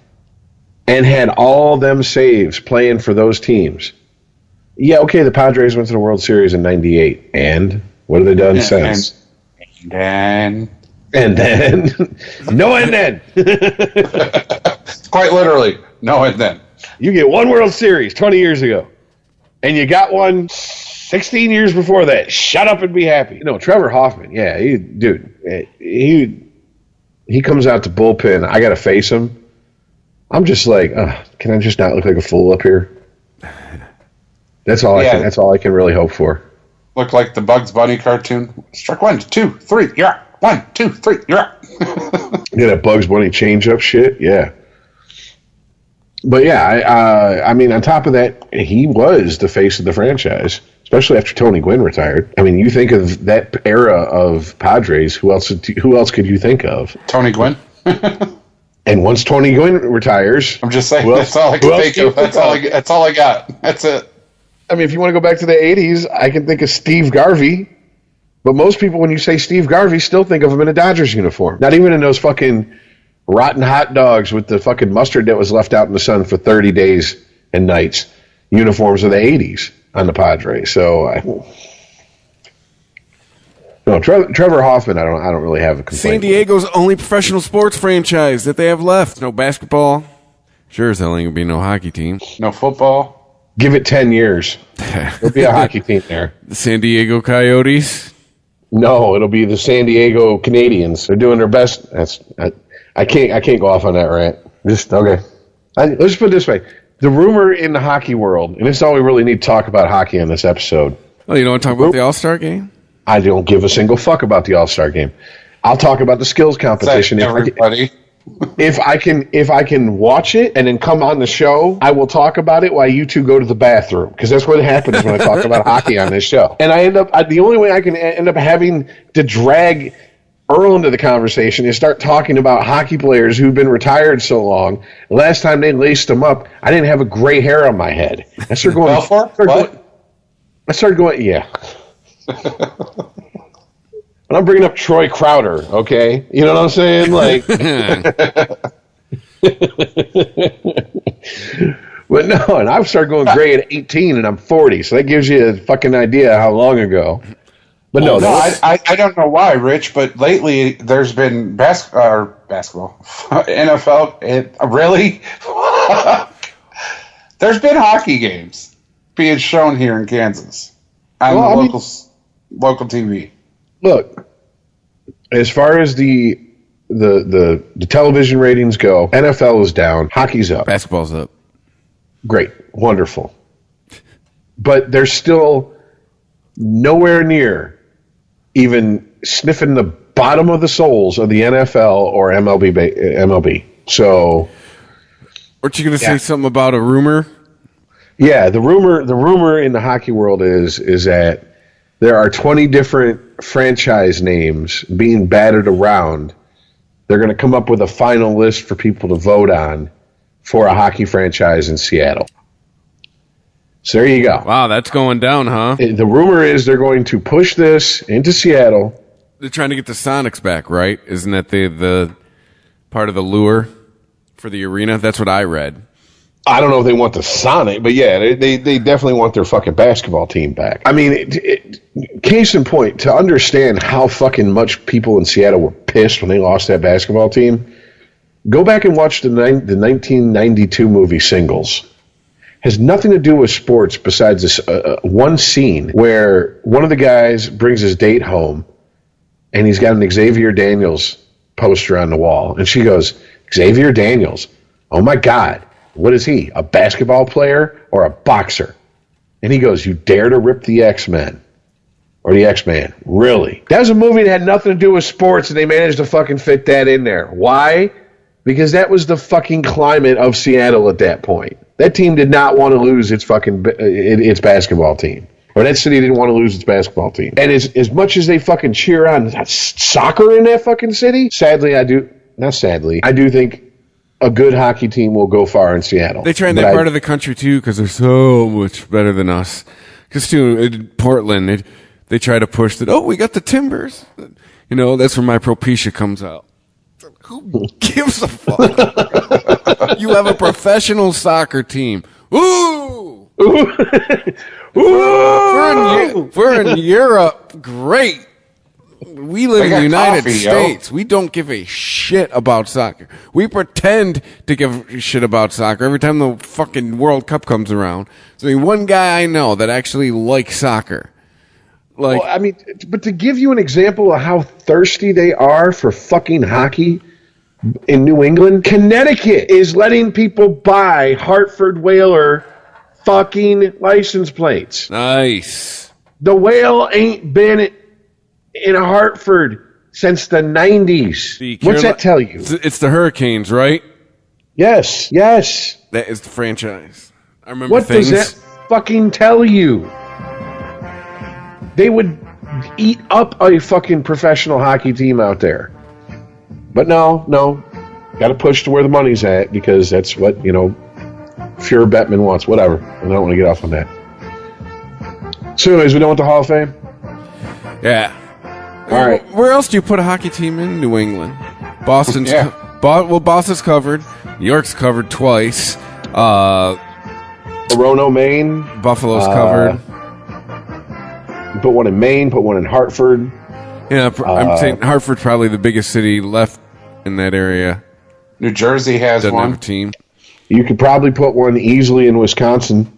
Speaker 5: And
Speaker 4: had all them saves playing for those teams. Yeah, okay, the Padres went to the World Series in '98, and what have they done since?
Speaker 5: And
Speaker 4: then. No and then.
Speaker 5: Quite literally, no and then.
Speaker 4: You get one World Series 20 years ago, and you got one 16 years before that, shut up and be happy. No, Trevor Hoffman, yeah, he comes out to bullpen. I got to face him. I'm just like, can I just not look like a fool up here? That's all I can really hope for.
Speaker 5: Look like the Bugs Bunny cartoon. Strike 1, 2, 3, you're out. 1, 2, 3, you're out.
Speaker 4: Yeah, that Bugs Bunny change-up shit, yeah. But yeah, I mean, on top of that, he was the face of the franchise, especially after Tony Gwynn retired. I mean, you think of that era of Padres, who else could you think of?
Speaker 5: Tony Gwynn.
Speaker 4: And once Tony Gwynn retires,
Speaker 5: I'm just saying, that's all I can think of. That's all I got. That's it.
Speaker 4: I mean, if you want to go back to the 80s, I can think of Steve Garvey. But most people, when you say Steve Garvey, still think of him in a Dodgers uniform. Not even in those fucking rotten hot dogs with the fucking mustard that was left out in the sun for 30 days and nights uniforms of the 80s on the Padres. So, Trevor Hoffman, I don't really have a complaint.
Speaker 3: San Diego's only professional sports franchise that they have left. No basketball. Sure as hell ain't gonna be no hockey team.
Speaker 5: No football.
Speaker 4: Give it 10 years. There'll be a hockey team there.
Speaker 3: The San Diego Coyotes?
Speaker 4: No, it'll be the San Diego Canadians. They're doing their best. I can't go off on that rant. Just okay. Let's put it this way: the rumor in the hockey world, and this is all we really need to talk about hockey on this episode.
Speaker 3: Oh, you don't want to talk about the All-Star game?
Speaker 4: I don't give a single fuck about the All-Star game. I'll talk about the skills competition.
Speaker 5: Everybody.
Speaker 4: If I can watch it and then come on the show, I will talk about it while you two go to the bathroom, because that's what happens when I talk about hockey on this show. And the only way I can end up having to drag Earl into the conversation is start talking about hockey players who've been retired so long. Last time they laced them up, I didn't have a gray hair on my head. I started going, yeah. And I'm bringing up Troy Crowder, okay? You know what I'm saying? Like, but no, and I've started going gray at 18, and I'm 40, so that gives you a fucking idea how long ago. But
Speaker 5: I don't know why, Rich, but lately there's been basketball, NFL, really? There's been hockey games being shown here in Kansas on local TV.
Speaker 4: Look, as far as the television ratings go, NFL is down, hockey's up.
Speaker 3: Basketball's up.
Speaker 4: Great, wonderful. But they're still nowhere near even sniffing the bottom of the soles of the NFL or MLB. So,
Speaker 3: weren't you going to say something about a rumor?
Speaker 4: Yeah, the rumor in the hockey world is that there are 20 different franchise names being batted around. They're going to come up with a final list for people to vote on for a hockey franchise in Seattle. So there you go.
Speaker 3: Wow, that's going down, huh?
Speaker 4: The rumor is they're going to push this into Seattle.
Speaker 3: They're trying to get the Sonics back, right? Isn't that the part of the lure for the arena? That's what I read.
Speaker 4: I don't know if they want the Sonic, but yeah, they definitely want their fucking basketball team back. I mean, case in point, to understand how fucking much people in Seattle were pissed when they lost that basketball team, go back and watch the 1992 movie Singles. Has nothing to do with sports besides this one scene where one of the guys brings his date home and he's got an Xavier Daniels poster on the wall. And she goes, Xavier Daniels, oh my God. What is he, a basketball player or a boxer? And he goes, you dare to rip the X-Men or the X-Man? Really? That was a movie that had nothing to do with sports, and they managed to fucking fit that in there. Why? Because that was the fucking climate of Seattle at that point. That team did not want to lose its basketball team. Or that city didn't want to lose its basketball team. And as much as they fucking cheer on soccer in that fucking city, I do think a good hockey team will go far in Seattle.
Speaker 3: They try in that part of the country, too, because they're so much better than us. Because, too, in Portland, they try to push that, we got the Timbers. You know, that's where my Propecia comes out. Who gives a fuck? You have a professional soccer team. Ooh! Ooh! We're in Europe. Great. We live
Speaker 5: They
Speaker 3: in
Speaker 5: got
Speaker 3: the United
Speaker 5: coffee, yo.
Speaker 3: States. We don't give a shit about soccer. We pretend to give a shit about soccer every time the fucking World Cup comes around. So, I mean, one guy I know that actually likes soccer. Like,
Speaker 4: Well, I mean, but to give you an example of how thirsty they are for fucking hockey in New England, Connecticut is letting people buy Hartford Whaler fucking license plates.
Speaker 3: nice.
Speaker 4: The Whale ain't been in Hartford since the 90s.
Speaker 3: The
Speaker 4: What's
Speaker 3: Caroli-
Speaker 4: that tell you?
Speaker 3: It's the Hurricanes, right?
Speaker 4: Yes, yes.
Speaker 3: That is the franchise. I remember
Speaker 4: What
Speaker 3: things.
Speaker 4: does that fucking tell you? They would eat up a fucking professional hockey team out there. But no. Got to push to where the money's at because that's what, Fuhrer Bettman wants. Whatever. I don't want to get off on that. So anyways, we done with the Hall of Fame?
Speaker 3: Yeah.
Speaker 4: All right.
Speaker 3: Where else do you put a hockey team in New England? Boston's
Speaker 5: Yeah.
Speaker 3: Boston's covered. New York's covered twice.
Speaker 4: Orono, Maine.
Speaker 3: Buffalo's covered.
Speaker 4: You put one in Maine, put one in Hartford.
Speaker 3: Yeah, I'm saying Hartford's probably the biggest city left in that area.
Speaker 5: New Jersey has
Speaker 3: Doesn't have
Speaker 5: one.
Speaker 3: a team.
Speaker 4: You could probably put one easily in Wisconsin.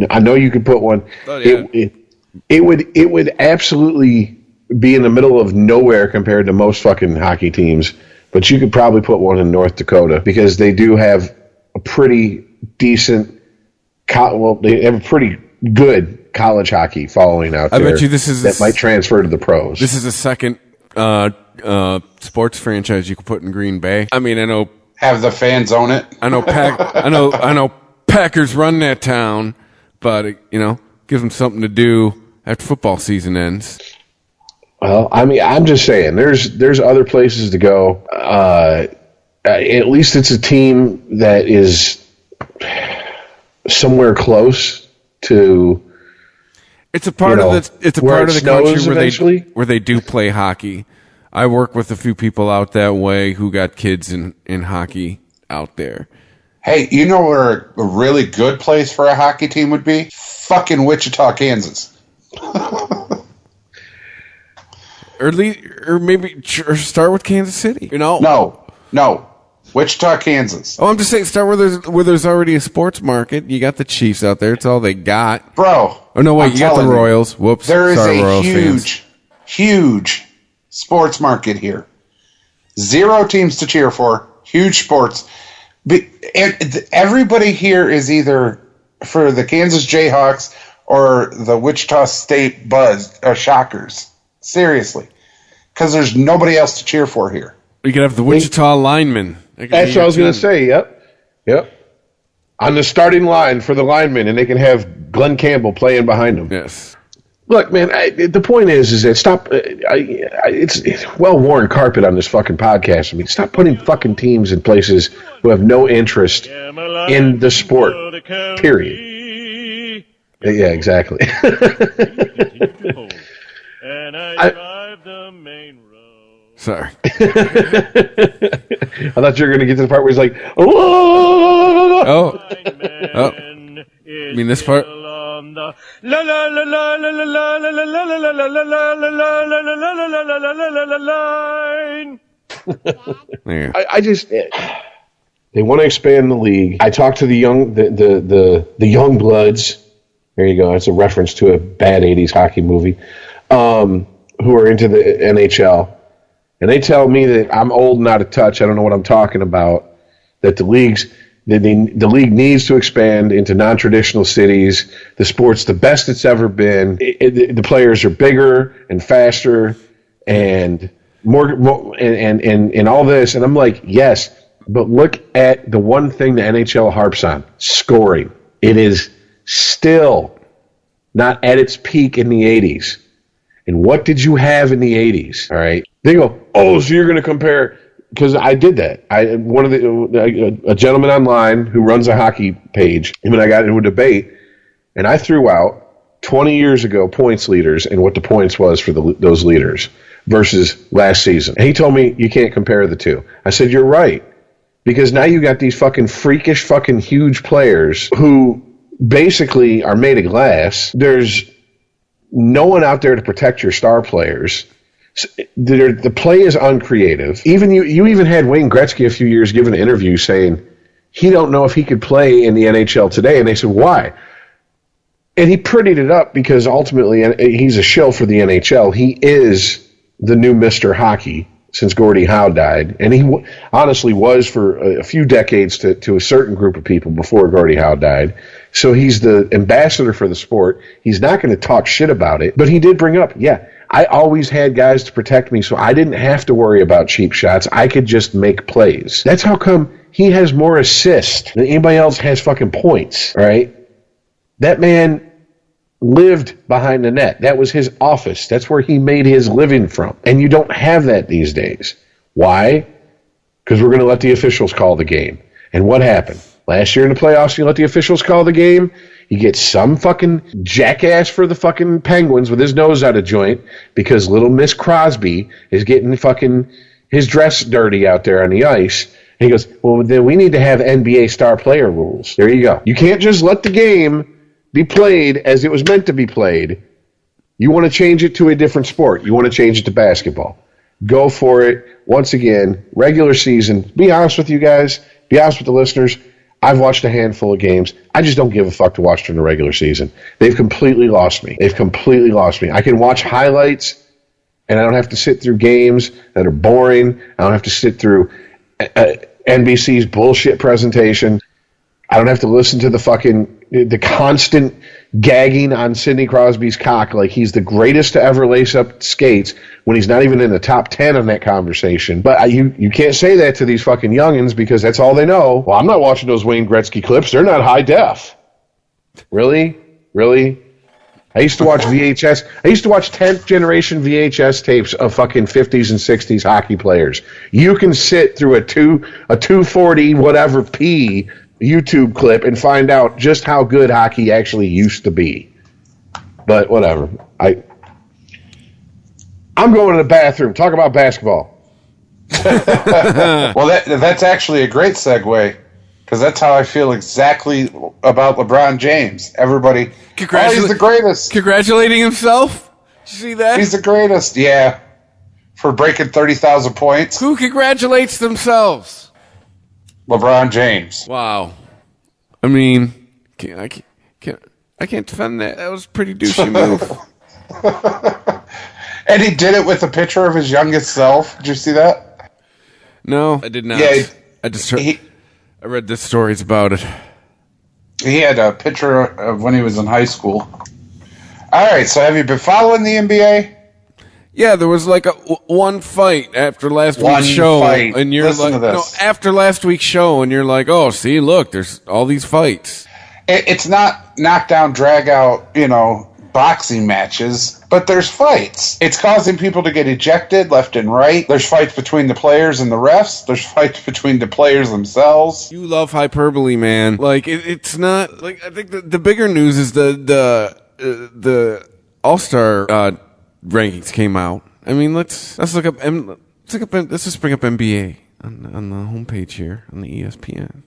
Speaker 4: I know you could put one.
Speaker 3: Oh, yeah.
Speaker 4: It would absolutely be in the middle of nowhere compared to most fucking hockey teams. But you could probably put one in North Dakota because they do have a pretty decent, they have a pretty good college hockey following out
Speaker 3: I
Speaker 4: there.
Speaker 3: bet you this is
Speaker 4: that might transfer to the pros.
Speaker 3: This is the second sports franchise you could put in Green Bay. I mean, I know
Speaker 5: Have the fans own it.
Speaker 3: I know Packers run that town, but it, gives them something to do after football season ends.
Speaker 4: Well, I mean, I'm just saying, there's other places to go. At least it's a team that is somewhere close to.
Speaker 3: It's a part of the
Speaker 4: where
Speaker 3: part
Speaker 4: it
Speaker 3: of the country
Speaker 4: snows eventually.
Speaker 3: where they do play hockey. I work with a few people out that way who got kids in hockey out there.
Speaker 5: Hey, you know where a really good place for a hockey team would be? Fucking Wichita, Kansas.
Speaker 3: Or maybe start with Kansas City.
Speaker 5: No. Wichita, Kansas.
Speaker 3: Oh, I'm just saying, start where there's already a sports market. You got the Chiefs out there. It's all they got.
Speaker 5: Bro.
Speaker 3: Oh no, wait,
Speaker 5: I'm
Speaker 3: you got the
Speaker 5: telling you,
Speaker 3: Royals. Whoops.
Speaker 5: There is
Speaker 3: Sorry,
Speaker 5: a
Speaker 3: Royals fans.
Speaker 5: huge sports market here. 0 teams to cheer for. Huge sports. Everybody here is either for the Kansas Jayhawks or the Wichita State Buzz or Shockers. Seriously. Because there's nobody else to cheer for here.
Speaker 3: You could have the Wichita linemen.
Speaker 4: That's what I was going to say. Yep. On the starting line for the linemen, and they can have Glenn Campbell playing behind them.
Speaker 3: Yes.
Speaker 4: Look, man, the point is that stop. It's well-worn carpet on this fucking podcast. I mean, stop putting fucking teams in places who have no interest in the sport. Period. Yeah, exactly.
Speaker 3: Sorry.
Speaker 4: I thought you were going to get to the part where he's like, "Oh,
Speaker 3: Oh. You mean this part? There.
Speaker 4: I just they want to expand the league. I talked to the young bloods. There you go. That's a reference to a bad '80s hockey movie. Who are into the NHL, and they tell me that I'm old and out of touch. I don't know what I'm talking about. That the league needs to expand into non-traditional cities. The sport's the best it's ever been. The players are bigger and faster and more and all this. And I'm like, yes, but look at the one thing the NHL harps on: scoring. It is still not at its peak in the 80s. And what did you have in the 80s? All right. They go, oh, so you're going to compare. Because I did that. A gentleman online who runs a hockey page, him and I got into a debate, and I threw out 20 years ago points leaders and what the points was for those leaders versus last season. And he told me you can't compare the two. I said, you're right. Because now you got these fucking freakish fucking huge players who basically are made of glass. There's no one out there to protect your star players. The play is uncreative. Even you even had Wayne Gretzky a few years give an interview saying he don't know if he could play in the NHL today, and they said why. And he prettied it up because ultimately he's a shill for the NHL. He is the new Mr. Hockey since Gordie Howe died. And he honestly was for a few decades to a certain group of people before Gordie Howe died. So he's the ambassador for the sport. He's not going to talk shit about it. But he did bring up, I always had guys to protect me, so I didn't have to worry about cheap shots. I could just make plays. That's how come he has more assists than anybody else has fucking points, all right? That man lived behind the net. That was his office. That's where he made his living from. And you don't have that these days. Why? Because we're going to let the officials call the game. And what happened? Last year in the playoffs, you let the officials call the game. You get some fucking jackass for the fucking Penguins with his nose out of joint because little Miss Crosby is getting fucking his dress dirty out there on the ice. And he goes, well, then we need to have NBA star player rules. There you go. You can't just let the game be played as it was meant to be played. You want to change it to a different sport. You want to change it to basketball. Go for it. Once again, regular season. Be honest with you guys. Be honest with the listeners. I've watched a handful of games. I just don't give a fuck to watch during the regular season. They've completely lost me. I can watch highlights, and I don't have to sit through games that are boring. I don't have to sit through NBC's bullshit presentation. I don't have to listen to the constant gagging on Sidney Crosby's cock like he's the greatest to ever lace up skates when he's not even in the top 10 on that conversation. But you can't say that to these fucking youngins because that's all they know. Well, I'm not watching those Wayne Gretzky clips. They're not high def. Really? I used to watch VHS. I used to watch 10th generation VHS tapes of fucking 50s and 60s hockey players. You can sit through a 240 whatever P YouTube clip and find out just how good hockey actually used to be. But whatever. I'm going to the bathroom. Talk about basketball.
Speaker 5: Well, that's actually a great segue because that's how I feel exactly about LeBron James. Everybody, he's the greatest.
Speaker 3: Congratulating himself? Did you see that?
Speaker 5: He's the greatest, yeah. For breaking 30,000 points.
Speaker 3: Who congratulates themselves?
Speaker 5: LeBron James.
Speaker 3: Wow. I mean, I can't defend that. That was a pretty douchey move.
Speaker 5: And he did it with a picture of his youngest self. Did you see that?
Speaker 3: No, I did not.
Speaker 5: Yeah,
Speaker 3: I read the stories about it.
Speaker 5: He had a picture of when he was in high school. All right, so have you been following the NBA?
Speaker 3: Yeah, there was like one fight after last week's show, and you're after last week's show, and you're like, oh, see, look, there's all these fights.
Speaker 5: It's not knockdown, drag out, boxing matches, but there's fights. It's causing people to get ejected left and right. There's fights between the players and the refs. There's fights between the players themselves.
Speaker 3: You love hyperbole, man. Like it's not like I think the bigger news is the All-Star rankings came out. I mean, let's look up. Let's just bring up NBA on the homepage here on the ESPN.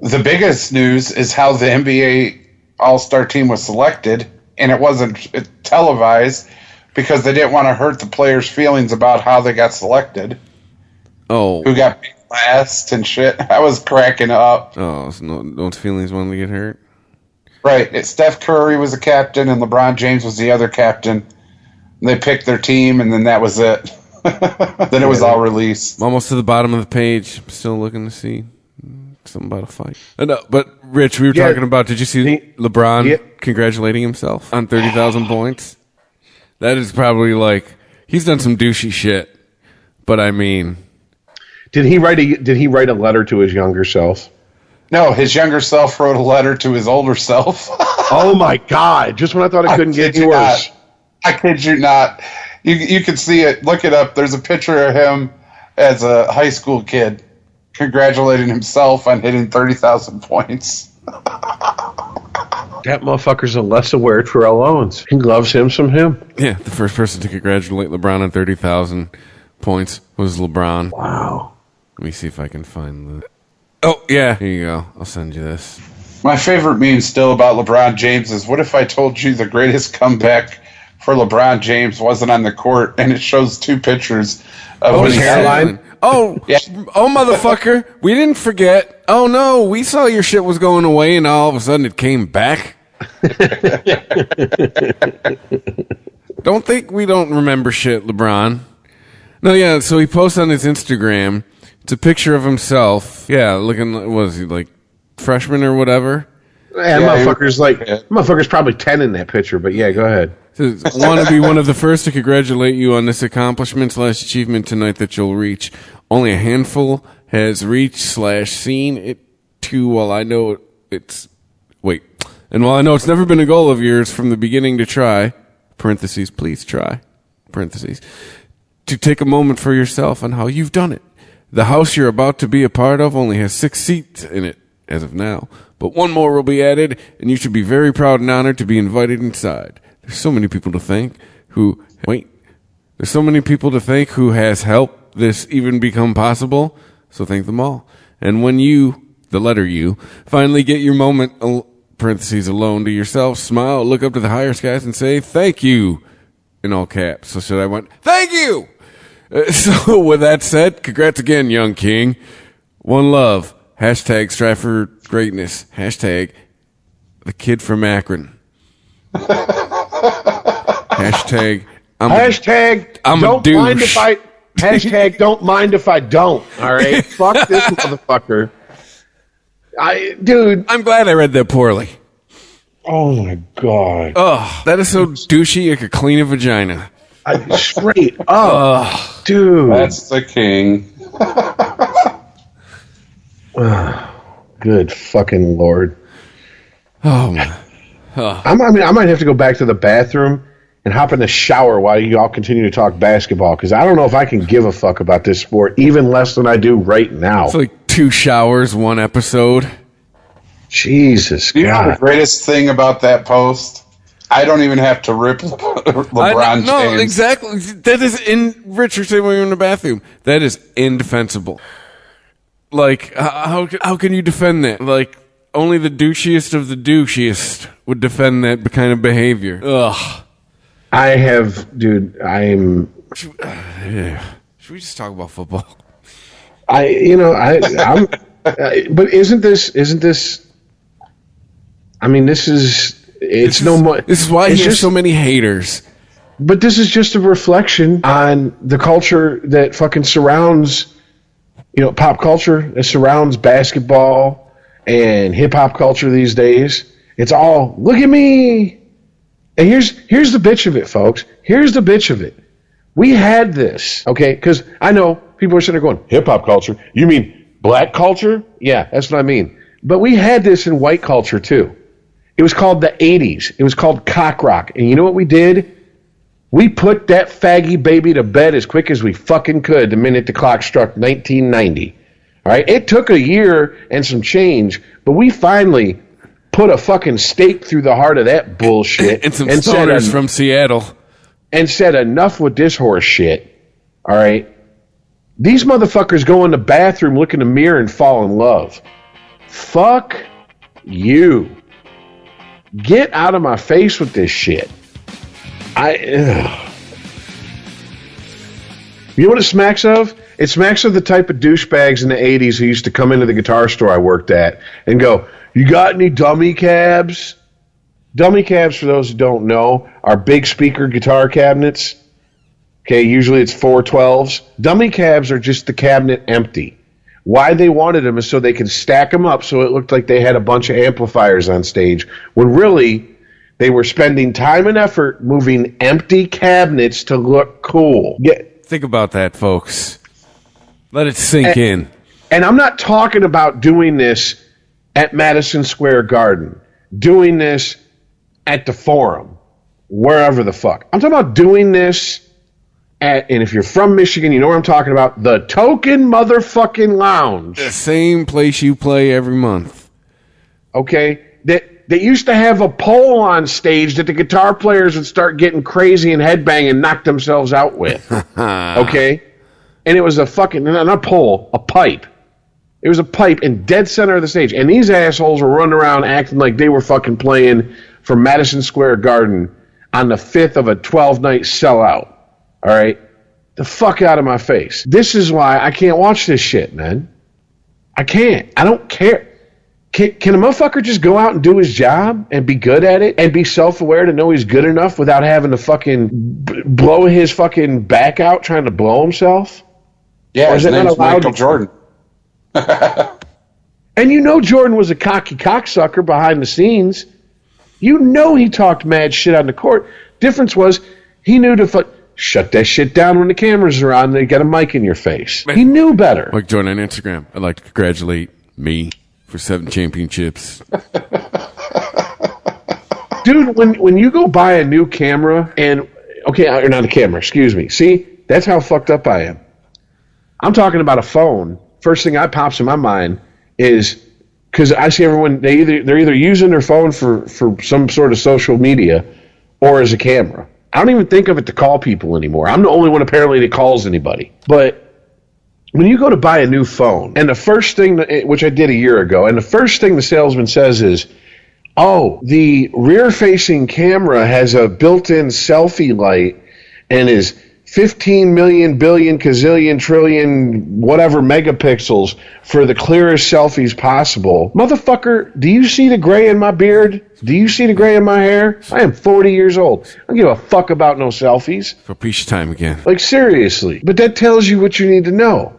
Speaker 5: The biggest news is how the NBA All-Star team was selected, and it wasn't televised because they didn't want to hurt the players' feelings about how they got selected.
Speaker 3: Oh,
Speaker 5: who got picked last and shit. I was cracking up.
Speaker 3: Oh, so no one's feelings wanted to get hurt.
Speaker 5: Right. Steph Curry was the captain and LeBron James was the other captain. They picked their team, and then that was it. Then it was all released.
Speaker 3: I'm almost to the bottom of the page. I'm still looking to see something about a fight. No, but Rich, we were talking about, did you see LeBron congratulating himself on 30,000 points? That is probably like, he's done some douchey shit. But I mean,
Speaker 4: did he write a letter to his younger self?
Speaker 5: No, his younger self wrote a letter to his older self.
Speaker 4: Oh my God! Just when I thought it couldn't get worse.
Speaker 5: I kid you not. You can see it. Look it up. There's a picture of him as a high school kid congratulating himself on hitting 30,000 points.
Speaker 4: That motherfucker's a less aware Terrell Owens. He loves him some him.
Speaker 3: Yeah, the first person to congratulate LeBron on 30,000 points was LeBron.
Speaker 4: Wow.
Speaker 3: Let me see if I can find the... Oh, yeah. Here you go. I'll send you this.
Speaker 5: My favorite meme still about LeBron James is, what if I told you the greatest comeback for LeBron James wasn't on the court, and it shows 2 pictures of when
Speaker 4: his
Speaker 5: he
Speaker 4: hairline?
Speaker 3: Oh,
Speaker 5: Yeah.
Speaker 3: oh, motherfucker. We didn't forget. Oh, no. We saw your shit was going away, and all of a sudden it came back. Don't think we don't remember shit, LeBron. No, yeah, so he posts on his Instagram. It's a picture of himself. Yeah, looking, what was he, like, freshman or whatever?
Speaker 4: Yeah, motherfucker's probably 10 in that picture, but yeah, go ahead.
Speaker 3: Want to be one of the first to congratulate you on this accomplishment/achievement tonight that you'll reach. Only a handful has reached/seen it too. While I know it's never been a goal of yours from the beginning to try (parentheses, please try) (parentheses) to take a moment for yourself on how you've done it. The house you're about to be a part of only has 6 seats in it as of now, but 1 more will be added, and you should be very proud and honored to be invited inside. There's so many people to thank who has helped this even become possible, so thank them all. And when you, the letter U, finally get your moment, (parentheses alone to yourself), smile, look up to the higher skies and say, thank you, in all caps. So should I want, thank you! So with that said, congrats again, young king. One love. Hashtag strive for greatness. Hashtag the kid from Akron. Hashtag I'm a douche.
Speaker 4: Hashtag don't mind if I don't. All right, fuck this motherfucker. Dude,
Speaker 3: I'm glad I read that poorly.
Speaker 4: oh my god,
Speaker 3: Oh, that is so douchey it could clean a vagina.
Speaker 4: straight up, dude.
Speaker 5: That's the king.
Speaker 4: Good fucking lord.
Speaker 3: Oh my.
Speaker 4: I might have to go back to the bathroom and hop in the shower while you all continue to talk basketball, because I don't know if I can give a fuck about this sport, even less than I do right now.
Speaker 3: It's like 2 showers, 1 episode.
Speaker 4: Jesus
Speaker 5: You know
Speaker 4: God.
Speaker 5: the greatest thing about that post? I don't even have to rip LeBron James.
Speaker 3: No, exactly. That is Richard said when we were in the bathroom. That is indefensible. Like, how can you defend that? Like, only the douchiest of the douchiest would defend that kind of behavior. Ugh.
Speaker 4: Should
Speaker 3: we just talk about football?
Speaker 4: but isn't this? I mean, this is
Speaker 3: why he has so many haters.
Speaker 4: But this is just a reflection on the culture that fucking surrounds, pop culture that surrounds basketball and hip hop culture these days. It's all, look at me. And here's the bitch of it, folks. Here's the bitch of it. We had this, okay? Because I know people are sitting there going, hip hop culture? You mean black culture? Yeah, that's what I mean. But we had this in white culture too. It was called the 80s. It was called cock rock. And you know what we did? We put that faggy baby to bed as quick as we fucking could the minute the clock struck 1990. All right? It took a year and some change, but we finally put a fucking stake through the heart of that bullshit.
Speaker 3: And some stoners from Seattle.
Speaker 4: And said, enough with this horse shit. All right? These motherfuckers go in the bathroom, look in the mirror, and fall in love. Fuck you. Get out of my face with this shit. You know what it smacks of? It smacks of the type of douchebags in the 80s who used to come into the guitar store I worked at and go, you got any dummy cabs? Dummy cabs, for those who don't know, are big speaker guitar cabinets. Okay, usually it's 412s. Dummy cabs are just the cabinet empty. Why they wanted them is so they could stack them up so it looked like they had a bunch of amplifiers on stage, when really they were spending time and effort moving empty cabinets to look cool.
Speaker 3: Think about that, folks. Let it sink in.
Speaker 4: And I'm not talking about doing this at Madison Square Garden, doing this at the Forum, wherever the fuck. I'm talking about doing this and if you're from Michigan, you know what I'm talking about, the Token Motherfucking Lounge.
Speaker 3: The same place you play every month.
Speaker 4: Okay? That used to have a pole on stage that the guitar players would start getting crazy and headbang and knock themselves out with. Okay? And it was a fucking, not a pole, a pipe. It was a pipe in dead center of the stage. And these assholes were running around acting like they were fucking playing from Madison Square Garden on the 5th of a 12-night sellout. All right? The fuck out of my face. This is why I can't watch this shit, man. I can't. I don't care. Can a motherfucker just go out and do his job and be good at it and be self-aware to know he's good enough without having to fucking blow his fucking back out trying to blow himself?
Speaker 5: Yeah, his name's Michael Jordan.
Speaker 4: And you know Jordan was a cocky cocksucker behind the scenes. You know he talked mad shit on the court. Difference was he knew to shut that shit down when the cameras are on and they got a mic in your face. He knew better.
Speaker 3: Like Jordan on Instagram, I'd like to congratulate me for 7 championships.
Speaker 4: Dude, when you go buy a new camera or not a camera, excuse me. See, that's how fucked up I am. I'm talking about a phone. First thing that pops in my mind is because I see everyone, they're either using their phone for some sort of social media or as a camera. I don't even think of it to call people anymore. I'm the only one apparently that calls anybody. But when you go to buy a new phone, and the first thing, which I did a year ago, and the first thing the salesman says is, oh, the rear-facing camera has a built-in selfie light and is 15 million, billion, gazillion, trillion, whatever megapixels for the clearest selfies possible. Motherfucker, do you see the gray in my beard? Do you see the gray in my hair? I am 40 years old. I don't give a fuck about no selfies.
Speaker 3: For peace time again.
Speaker 4: Like, seriously. But that tells you what you need to know.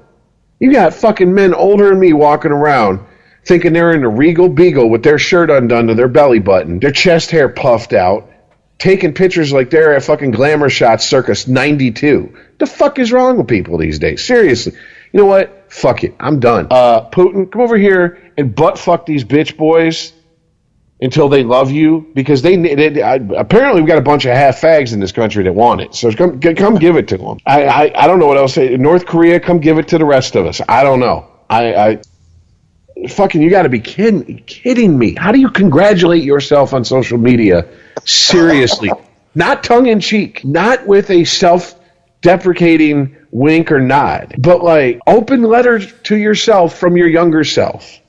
Speaker 4: You got fucking men older than me walking around thinking they're in a Regal Beagle with their shirt undone to their belly button, their chest hair puffed out, taking pictures like they're at fucking Glamour Shots Circus 92. The fuck is wrong with people these days? Seriously. You know what? Fuck it. I'm done. Putin, come over here and butt fuck these bitch boys until they love you, because apparently we've got a bunch of half fags in this country that want it. So come give it to them. I don't know what else. North Korea, come give it to the rest of us. I don't know. Fucking, you got to be kidding me. How do you congratulate yourself on social media? Seriously. Not tongue in cheek, not with a self-deprecating wink or nod, but like open letter to yourself from your younger self.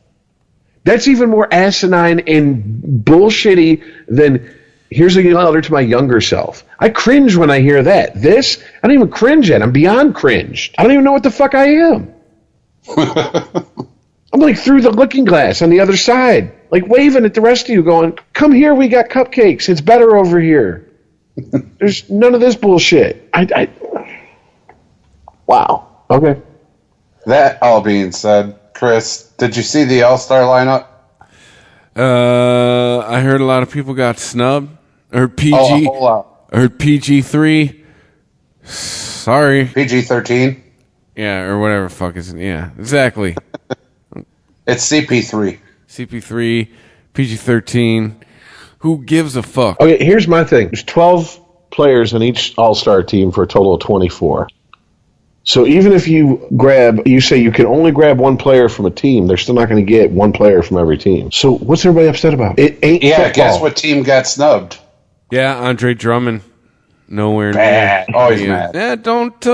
Speaker 4: That's even more asinine and bullshitty than here's a letter to my younger self. I cringe when I hear that. This, I don't even cringe at. I'm beyond cringed. I don't even know what the fuck I am. I'm like through the looking glass on the other side, like waving at the rest of you going, come here, we got cupcakes. It's better over here. There's none of this bullshit. Wow. Okay.
Speaker 5: That all being said, Chris, did you see the All-Star lineup?
Speaker 3: I heard a lot of people got snubbed. Or PG.
Speaker 5: Oh, a whole lot.
Speaker 3: Or PG-3. Sorry.
Speaker 5: PG-13.
Speaker 3: Yeah, or whatever fuck is it. Yeah, exactly.
Speaker 5: It's CP3.
Speaker 3: CP3, PG-13. Who gives a fuck?
Speaker 4: Okay, here's my thing. There's 12 players on each All-Star team for a total of 24. So even if you say you can only grab one player from a team, they're still not going to get one player from every team. So what's everybody upset about? It ain't football.
Speaker 5: Guess what team got snubbed?
Speaker 3: Yeah, Andre Drummond. Nowhere
Speaker 5: Bad.
Speaker 3: near.
Speaker 5: Always mad.
Speaker 3: Yeah, don't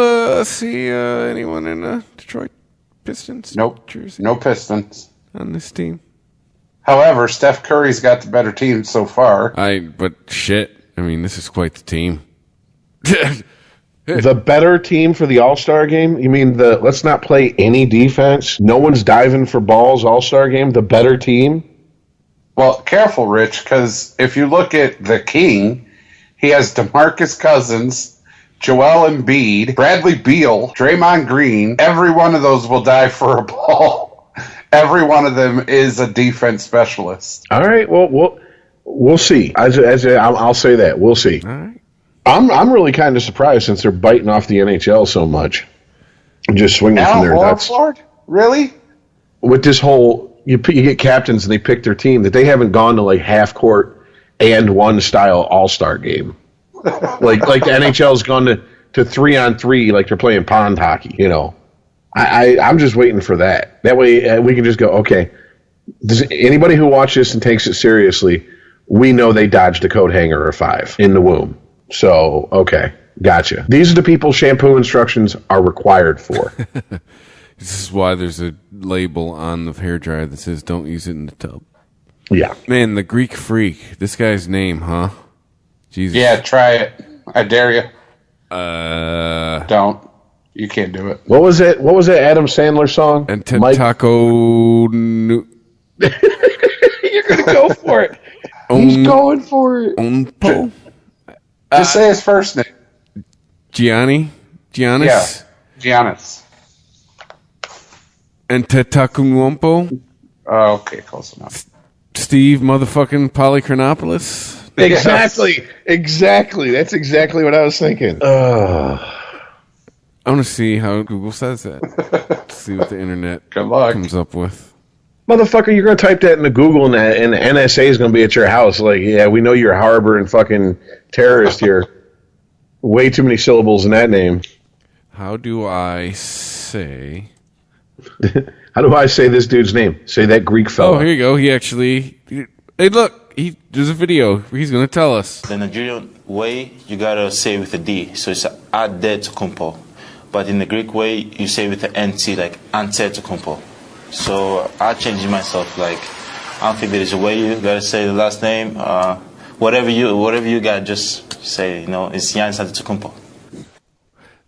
Speaker 3: see anyone in Detroit Pistons.
Speaker 5: Nope.
Speaker 3: Jersey
Speaker 5: no Pistons
Speaker 3: on this team.
Speaker 5: However, Steph Curry's got the better team so far.
Speaker 3: But shit. I mean, this is quite the team.
Speaker 4: The better team for the All-Star game? You mean the let's not play any defense? No one's diving for balls All-Star game? The better team?
Speaker 5: Well, careful, Rich, because if you look at the King, he has DeMarcus Cousins, Joel Embiid, Bradley Beal, Draymond Green. Every one of those will dive for a ball. Every one of them is a defense specialist.
Speaker 4: All right, well, we'll see. I'll say that. We'll see.
Speaker 3: All right.
Speaker 4: I'm really kind of surprised since they're biting off the NHL so much and just swinging from their nuts.
Speaker 5: Really?
Speaker 4: With this whole, you get captains and they pick their team, that they haven't gone to like half court and one style All-Star game. like the NHL's gone to 3-on-3 like they're playing pond hockey, you know. I'm just waiting for that. That way we can just go, okay, does anybody who watches this and takes it seriously, we know they dodged a coat hanger or 5 in the womb. So, okay, gotcha. These are the people shampoo instructions are required for.
Speaker 3: This is why there's a label on the hairdryer that says don't use it in the tub.
Speaker 4: Yeah.
Speaker 3: Man, the Greek Freak. This guy's name, huh? Jesus.
Speaker 5: Yeah, try it. I dare you.
Speaker 3: Uh,
Speaker 5: Don't. You can't do it.
Speaker 4: What was it? What was that Adam Sandler song?
Speaker 3: and
Speaker 4: Mike-
Speaker 3: Taco.
Speaker 4: You're gonna go for it. He's going for it.
Speaker 3: Onpo?
Speaker 5: Just say his first name.
Speaker 3: Giannis?
Speaker 5: Yeah. Giannis.
Speaker 3: And Tetakumwompo?
Speaker 5: Oh, okay, close enough.
Speaker 3: Steve motherfucking Polychronopoulos?
Speaker 4: Exactly. Exactly. That's exactly what I was thinking.
Speaker 3: I want to see how Google says that. Let's see what the internet
Speaker 5: Good luck.
Speaker 3: comes up with.
Speaker 4: Motherfucker, you're going to type that into Google and the NSA is going to be at your house. Like, yeah, we know you're harboring fucking terrorist here. Way too many syllables in that name.
Speaker 3: How do I say...
Speaker 4: How do I say this dude's name? Say that Greek fella.
Speaker 3: Oh, here you go. He actually... Hey, look. There's a video. He's going to tell us.
Speaker 8: The Nigerian way, you gotta say with a D, so it's Adetokounmpo. But in the Greek way, you say with the NT, like Antetokounmpo. So I changed myself. Like, I don't think there is a way you gotta say the last name. Whatever you got, just say. It's Giannis Antetokounmpo.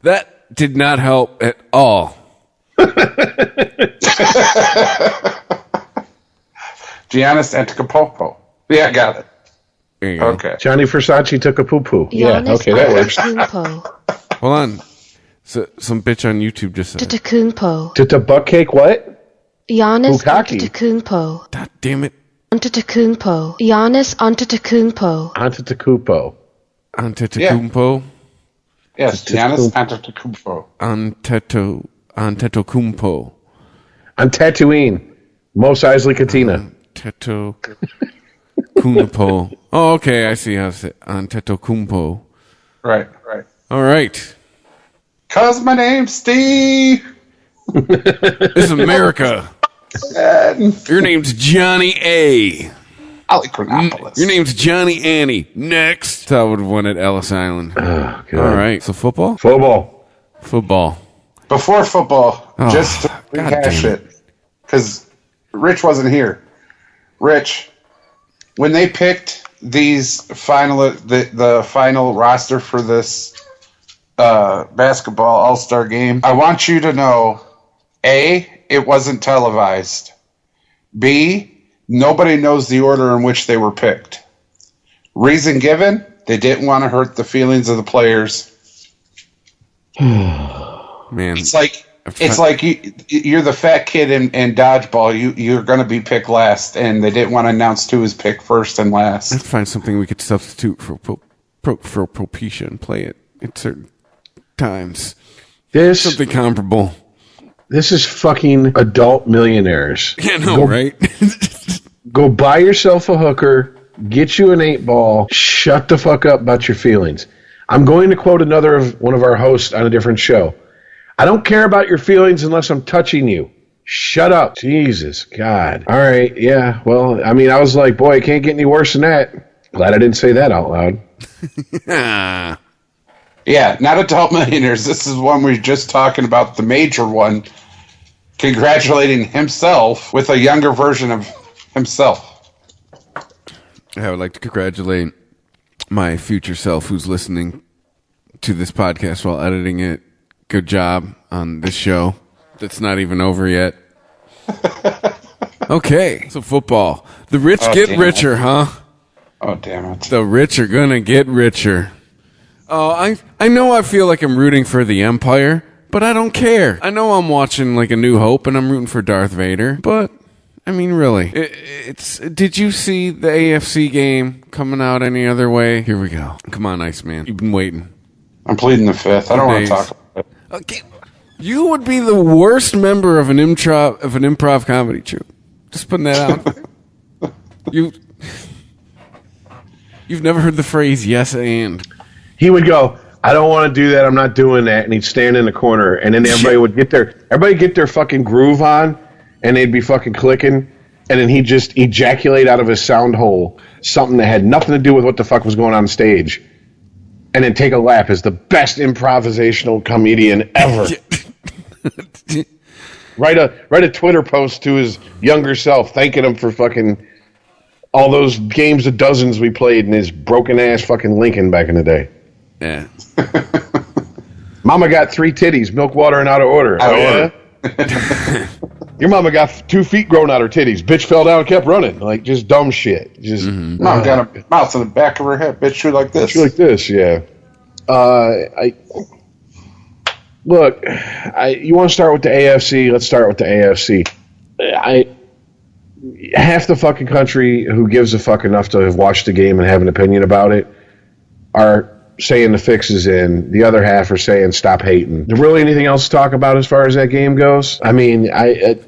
Speaker 3: That did not help at all.
Speaker 5: Giannis Antetokounmpo. Yeah, I got it.
Speaker 3: There you go.
Speaker 5: Okay.
Speaker 4: Johnny Versace took a poo-poo. Yeah,
Speaker 9: Giannis
Speaker 4: okay, that works.
Speaker 9: Antetokounmpo.
Speaker 3: Hold on. So, some bitch on YouTube just said,
Speaker 9: Antetokounmpo.
Speaker 4: Did the butt cake what?
Speaker 9: Giannis
Speaker 4: Bukaki.
Speaker 9: Antetokounmpo.
Speaker 3: God damn it.
Speaker 9: Antetokounmpo. Giannis Antetokounmpo.
Speaker 4: Antetokounmpo.
Speaker 3: Antetokounmpo.
Speaker 5: Yes, Giannis Antetokounmpo.
Speaker 3: Antetokounmpo.
Speaker 4: On Tatooine. Mos Eisley Katina.
Speaker 3: Antetokounmpo. Oh, okay. I see how it's Antetokounmpo.
Speaker 5: Right.
Speaker 3: All right.
Speaker 5: Cause my name's Steve.
Speaker 3: This is America. Your name's Johnny A.
Speaker 5: Polychronopoulos.
Speaker 3: Your name's Johnny Annie. Next. I would have won at Ellis Island.
Speaker 4: Oh, God.
Speaker 3: All right. So football?
Speaker 4: Football.
Speaker 5: Before football,
Speaker 3: Oh,
Speaker 5: just to
Speaker 3: God
Speaker 5: rehash
Speaker 3: damn
Speaker 5: it, because Rich wasn't here. Rich, when they picked these the final roster for this basketball all-star game, I want you to know, A, it wasn't televised. B, nobody knows the order in which they were picked. Reason given, they didn't want to hurt the feelings of the players.
Speaker 3: Man.
Speaker 5: It's like you're the fat kid in dodgeball. You're going to be picked last, and they didn't want to announce who was picked first and last.
Speaker 3: Let's find something we could substitute for Propecia and play it at certain times. Something comparable.
Speaker 4: This is fucking adult millionaires.
Speaker 3: Yeah, no, right?
Speaker 4: Go buy yourself a hooker, get you an 8-ball, shut the fuck up about your feelings. I'm going to quote one of our hosts on a different show. I don't care about your feelings unless I'm touching you. Shut up. Jesus, God. All right, yeah. Well, I mean, I was like, boy, it can't get any worse than that. Glad I didn't say that out loud.
Speaker 5: Yeah, not adult millionaires. This is one we're just talking about, the major one, congratulating himself with a younger version of himself.
Speaker 3: I would like to congratulate my future self who's listening to this podcast while editing it. Good job on this show that's not even over yet. Okay, so football. The rich get richer, huh?
Speaker 5: Oh, damn it.
Speaker 3: The rich are going to get richer. Oh, I know I feel like I'm rooting for the Empire, but I don't care. I know I'm watching like A New Hope and I'm rooting for Darth Vader, but I mean, really. Did you see the AFC game coming out any other way? Here we go. Come on, Iceman. You've been waiting.
Speaker 5: I'm pleading the fifth. I don't want to talk about it.
Speaker 3: Okay. You would be the worst member of an improv comedy troupe. Just putting that out. You've never heard the phrase "yes and."
Speaker 4: He would go, I don't want to do that. I'm not doing that. And he'd stand in the corner, and then everybody get their fucking groove on, and they'd be fucking clicking, and then he'd just ejaculate out of his sound hole something that had nothing to do with what the fuck was going on stage, and then take a lap as the best improvisational comedian ever. Write a Twitter post to his younger self thanking him for fucking all those games of dozens we played in his broken ass fucking Lincoln back in the day.
Speaker 3: Yeah.
Speaker 4: Mama got 3 titties, milk, water, and out of order.
Speaker 5: Out of
Speaker 4: Yeah? Your mama got 2 feet grown out her titties. Bitch fell down and kept running. Like, just dumb shit. Just
Speaker 5: Mom got a mouth in the back of her head. Bitch, you like this.
Speaker 4: like this, yeah. You want to start with the AFC? Let's start with the AFC. Half the fucking country who gives a fuck enough to have watched the game and have an opinion about it are saying the fix is in. The other half are saying stop hating. There really anything else to talk about as far as that game goes? I mean, I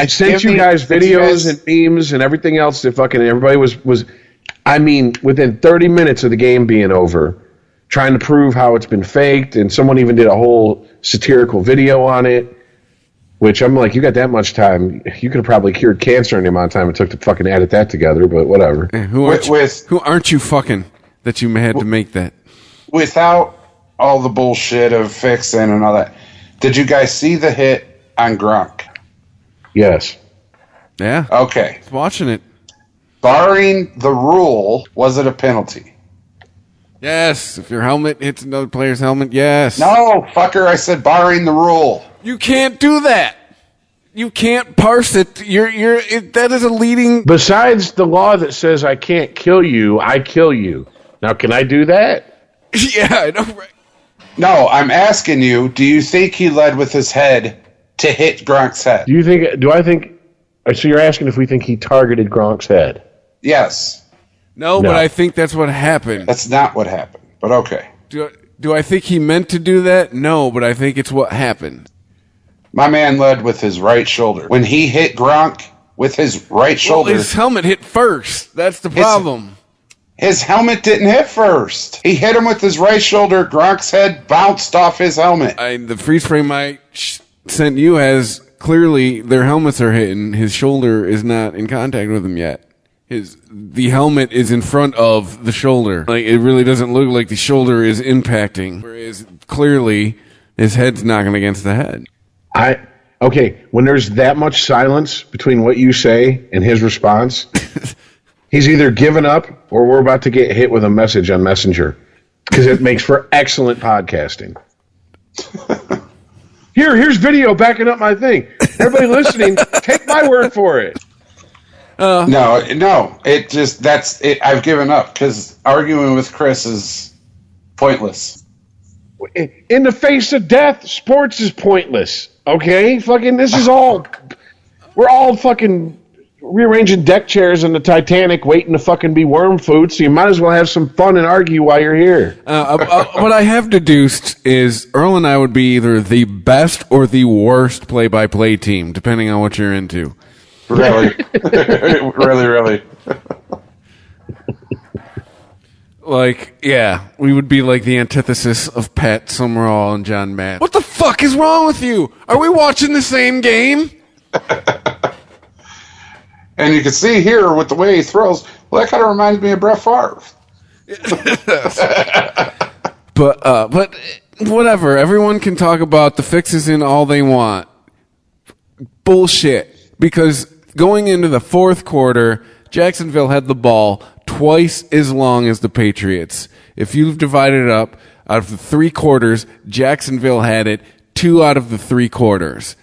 Speaker 4: sent you guys videos and memes and everything else that fucking everybody was. I mean, within 30 minutes of the game being over, trying to prove how it's been faked, and someone even did a whole satirical video on it. Which I'm like, you got that much time, you could have probably cured cancer in the amount of time it took to fucking edit that together. But whatever.
Speaker 3: Hey, who aren't you fucking that you had to make that?
Speaker 5: Without all the bullshit of fixing and all that, did you guys see the hit on Gronk?
Speaker 4: Yes.
Speaker 3: Yeah.
Speaker 5: Okay.
Speaker 3: I was watching it.
Speaker 5: Barring the rule, was it a penalty?
Speaker 3: Yes. If your helmet hits another player's helmet, yes.
Speaker 5: No, fucker, I said barring the rule.
Speaker 3: You can't do that. You can't parse it. That is a leading.
Speaker 4: Besides the law that says I can't kill you, I kill you. Now, can I do that?
Speaker 3: Yeah, I know. Right?
Speaker 5: No, I'm asking you, do you think he led with his head to hit Gronk's head?
Speaker 4: Do I think, so you're asking if we think he targeted Gronk's head?
Speaker 5: Yes.
Speaker 3: No, but I think that's what happened.
Speaker 5: That's not what happened, but okay.
Speaker 3: Do I think he meant to do that? No, but I think it's what happened.
Speaker 5: My man led with his right shoulder. When he hit Gronk with his right shoulder...
Speaker 3: Well, his helmet hit first. That's the problem.
Speaker 5: His helmet didn't hit first. He hit him with his right shoulder. Gronk's head bounced off his helmet.
Speaker 3: The freeze frame I sent you has clearly their helmets are hitting. His shoulder is not in contact with him yet. The helmet is in front of the shoulder. Like, it really doesn't look like the shoulder is impacting. Whereas clearly his head's knocking against the head.
Speaker 4: Okay, when there's that much silence between what you say and his response, he's either given up or we're about to get hit with a message on Messenger, because it makes for excellent podcasting. Here's video backing up my thing. Everybody listening, take my word for it.
Speaker 5: No, it just, that's it. I've given up because arguing with Chris is pointless.
Speaker 4: In the face of death, sports is pointless. Okay? Fucking, this is all, we're all fucking rearranging deck chairs in the Titanic waiting to fucking be worm food, so you might as well have some fun and argue while you're here.
Speaker 3: What I have deduced is Earl and I would be either the best or the worst play-by-play team, depending on what you're into.
Speaker 5: Really? really.
Speaker 3: Like, yeah, we would be like the antithesis of Pat Summerall and John Matt. What the fuck is wrong with you? Are we watching the same game?
Speaker 5: And you can see here with the way he throws, well, that kind of reminds me of Brett Favre.
Speaker 3: But whatever. Everyone can talk about the fixes in all they want. Bullshit. Because going into the fourth quarter, Jacksonville had the ball twice as long as the Patriots. If you've divided it up, out of the 3 quarters, Jacksonville had it 2 out of the 3 quarters.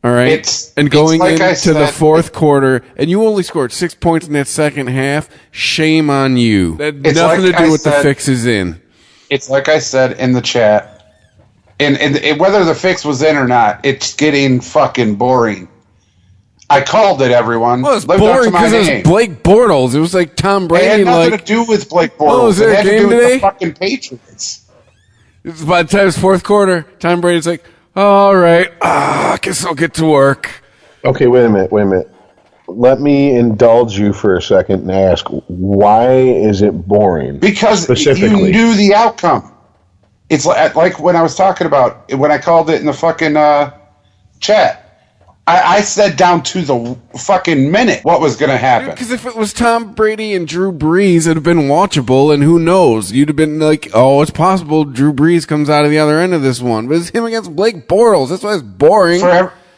Speaker 3: All right? And going
Speaker 5: like
Speaker 3: into the fourth quarter, and you only scored 6 points in that second half, shame on you. That had nothing to do with the fixes in.
Speaker 5: It's like I said in the chat, and whether the fix was in or not, it's getting fucking boring. I called it, everyone.
Speaker 3: Well, it was boring because it was Blake Bortles. It was like Tom Brady.
Speaker 5: It had nothing to do with Blake Bortles.
Speaker 3: Oh, was there a game today?
Speaker 5: With the fucking Patriots.
Speaker 3: By the time it's fourth quarter, Tom Brady's like, all right, I guess I'll get to work.
Speaker 4: Okay, wait a minute. Let me indulge you for a second and ask, why is it boring?
Speaker 5: Because you knew the outcome. It's like when I was talking about, when I called it in the fucking chat. I said down to the fucking minute what was going to happen.
Speaker 3: Because if it was Tom Brady and Drew Brees, it'd have been watchable, and who knows? You'd have been like, oh, it's possible Drew Brees comes out of the other end of this one. But it's him against Blake Bortles. That's why it's boring.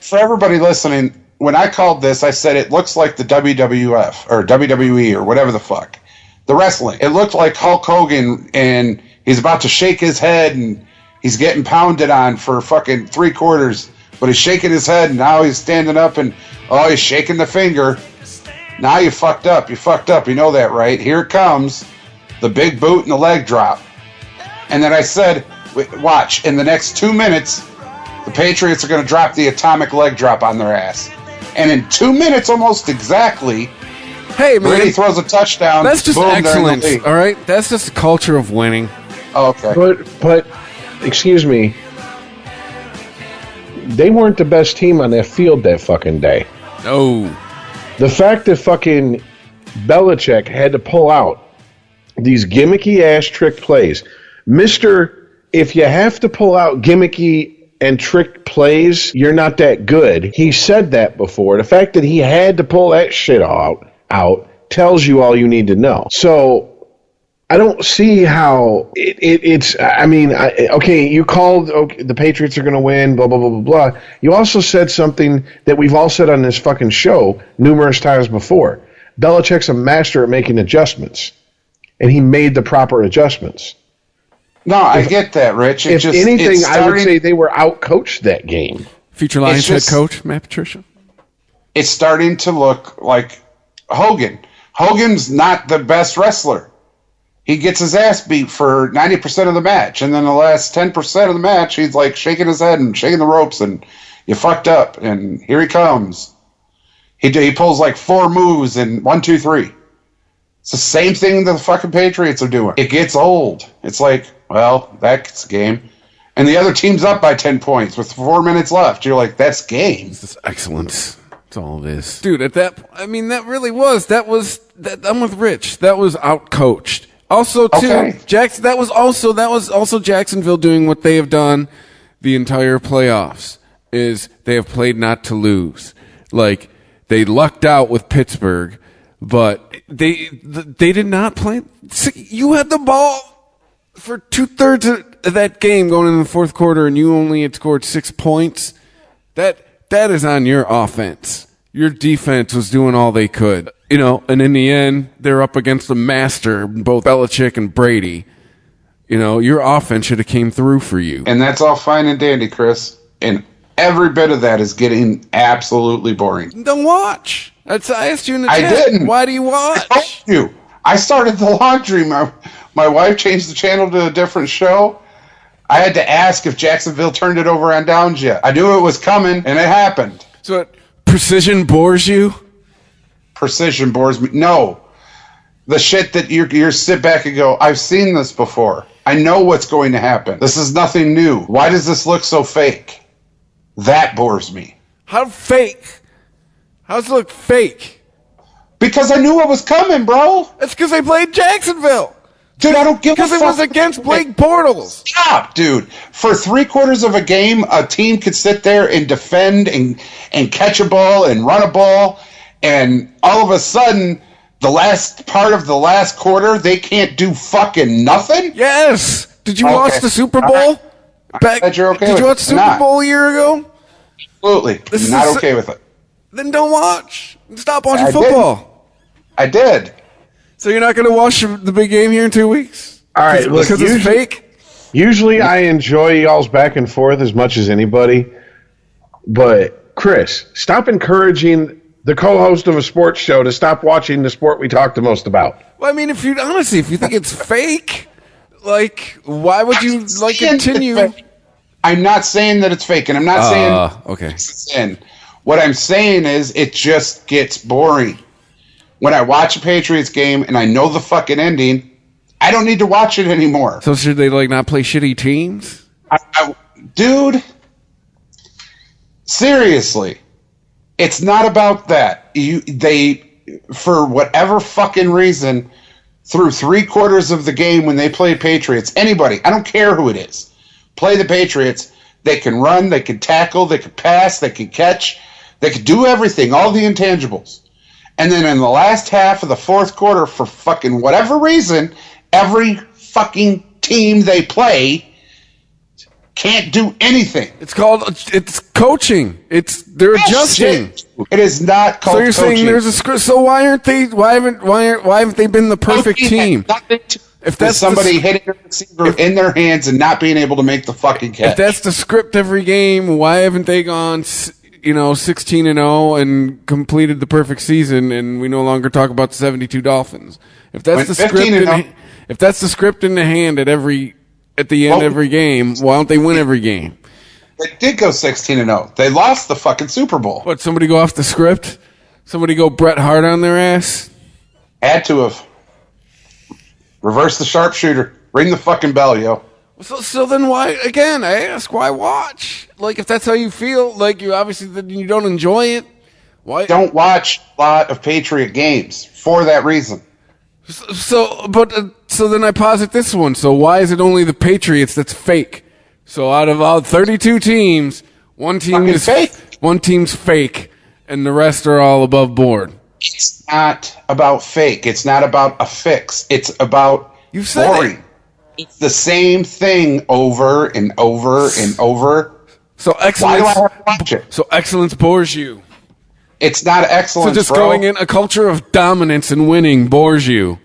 Speaker 5: For everybody listening, when I called this, I said it looks like the WWF or WWE or whatever the fuck. The wrestling. It looked like Hulk Hogan, and he's about to shake his head, and he's getting pounded on for fucking 3 quarters, but he's shaking his head, and now he's standing up, and he's shaking the finger. Now you fucked up. You fucked up. You know that, right? Here it comes. The big boot and the leg drop. And then I said, watch, in the next 2 minutes, the Patriots are going to drop the atomic leg drop on their ass. And in 2 minutes, almost exactly,
Speaker 3: hey, man,
Speaker 5: Brady throws a touchdown.
Speaker 3: That's just
Speaker 5: boom,
Speaker 3: excellence, all right? That's just a culture of winning.
Speaker 5: Oh, okay.
Speaker 4: But, excuse me, they weren't the best team on that field that fucking day.
Speaker 3: No.
Speaker 4: The fact that fucking Belichick had to pull out these gimmicky-ass trick plays. If you have to pull out gimmicky and trick plays, you're not that good. He said that before. The fact that he had to pull that shit out tells you all you need to know. So I don't see how it's. I mean, okay, you called the Patriots are going to win, blah, blah, blah, blah, blah. You also said something that we've all said on this fucking show numerous times before. Belichick's a master at making adjustments, and he made the proper adjustments.
Speaker 5: No, I get that, Rich.
Speaker 4: If anything, I would say they were out-coached that game.
Speaker 3: Future Lions head coach, Matt Patricia.
Speaker 5: It's starting to look like Hogan. Hogan's not the best wrestler. He gets his ass beat for 90% of the match, and then the last 10% of the match, he's like shaking his head and shaking the ropes, and you fucked up, and here he comes. He pulls like 4 moves and 1, 2, 3. It's the same thing that the fucking Patriots are doing. It gets old. It's like, well, that's game. And the other team's up by 10 points with 4 minutes left. You're like, that's game.
Speaker 3: This is excellence. That's all it is. Dude, that really was. I'm with Rich. That was out-coached. Also, too,
Speaker 5: okay.
Speaker 3: that was also Jacksonville doing what they have done the entire playoffs, is they have played not to lose. Like, they lucked out with Pittsburgh, but they did not play. You had the ball for 2/3 of that game going into the fourth quarter, and you only had scored 6 points. That is on your offense. Your defense was doing all they could. And in the end, they're up against the master, both Belichick and Brady. Your offense should have came through for you.
Speaker 5: And that's all fine and dandy, Chris. And every bit of that is getting absolutely boring.
Speaker 3: Don't watch. I asked you in the chat.
Speaker 5: I didn't.
Speaker 3: Why do you watch?
Speaker 5: I told you. I started the laundry. My wife changed the channel to a different show. I had to ask if Jacksonville turned it over on downs yet. I knew it was coming, and it happened.
Speaker 3: So precision bores you?
Speaker 5: Precision bores me. No. The shit that you sit back and go, I've seen this before. I know what's going to happen. This is nothing new. Why does this look so fake? That bores me.
Speaker 3: How fake? How's it look fake?
Speaker 5: Because I knew it was coming, bro.
Speaker 3: That's because they played Jacksonville.
Speaker 5: Dude, I don't give a fuck.
Speaker 3: Because it was against Blake Bortles.
Speaker 5: Stop, dude. For 3/4 of a game, a team could sit there and defend and catch a ball and run a ball, and all of a sudden, the last part of the last quarter, they can't do fucking nothing?
Speaker 3: Yes. Did you watch the Super Bowl?
Speaker 5: Did you watch
Speaker 3: the Super Bowl a year ago?
Speaker 5: Absolutely. Not okay with it.
Speaker 3: Then don't watch. Stop watching football.
Speaker 5: I did.
Speaker 3: So you're not going to watch the big game here in 2 weeks?
Speaker 4: All right.
Speaker 3: Because it's fake?
Speaker 4: Usually I enjoy y'all's back and forth as much as anybody. But, Chris, stop encouraging the co-host of a sports show to stop watching the sport we talk the most about.
Speaker 3: Well, I mean, if you think it's fake, why would you continue?
Speaker 5: I'm not saying that it's fake, and I'm not saying
Speaker 3: okay.
Speaker 5: It's in. What I'm saying is it just gets boring. When I watch a Patriots game and I know the fucking ending, I don't need to watch it anymore.
Speaker 3: So should they not play shitty teams?
Speaker 5: Dude, seriously, it's not about that. They, for whatever fucking reason, through 3/4 of the game when they play Patriots, anybody, I don't care who it is, play the Patriots, they can run, they can tackle, they can pass, they can catch, they can do everything, all the intangibles. And then in the last half of the fourth quarter, for fucking whatever reason, every fucking team they play can't do anything.
Speaker 3: It's coaching. They're adjusting.
Speaker 5: Shit. It is not called
Speaker 3: So you're
Speaker 5: coaching.
Speaker 3: saying there's a script. So why haven't they been the perfect team?
Speaker 5: If that's somebody hitting a receiver in their hands and not being able to make the fucking catch.
Speaker 3: If that's the script every game, why haven't they gone 16-0 and completed the perfect season, and we no longer talk about the 72 Dolphins? If that's the script, if that's the script in the hand at the end of every game, why don't they win every game?
Speaker 5: They did go 16-0. They lost the fucking Super Bowl.
Speaker 3: What? Somebody go off the script? Somebody go Bret Hart on their ass?
Speaker 5: Had to have. Reverse the sharpshooter. Ring the fucking bell, yo.
Speaker 3: So then why, again, I ask, why watch? Like, if that's how you feel, like, you obviously you don't enjoy it, why?
Speaker 5: Don't watch a lot of Patriot games for that reason.
Speaker 3: So then I posit this one. So why is it only the Patriots that's fake? So out of all 32 teams, one team's fake, and the rest are all above board.
Speaker 5: It's not about fake. It's not about a fix. It's about boring. It's the same thing over and over and over.
Speaker 3: So excellence.
Speaker 5: Why do I have to watch it?
Speaker 3: So excellence bores you.
Speaker 5: It's not excellence.
Speaker 3: So just
Speaker 5: bro.
Speaker 3: going in a culture of dominance and winning bores you.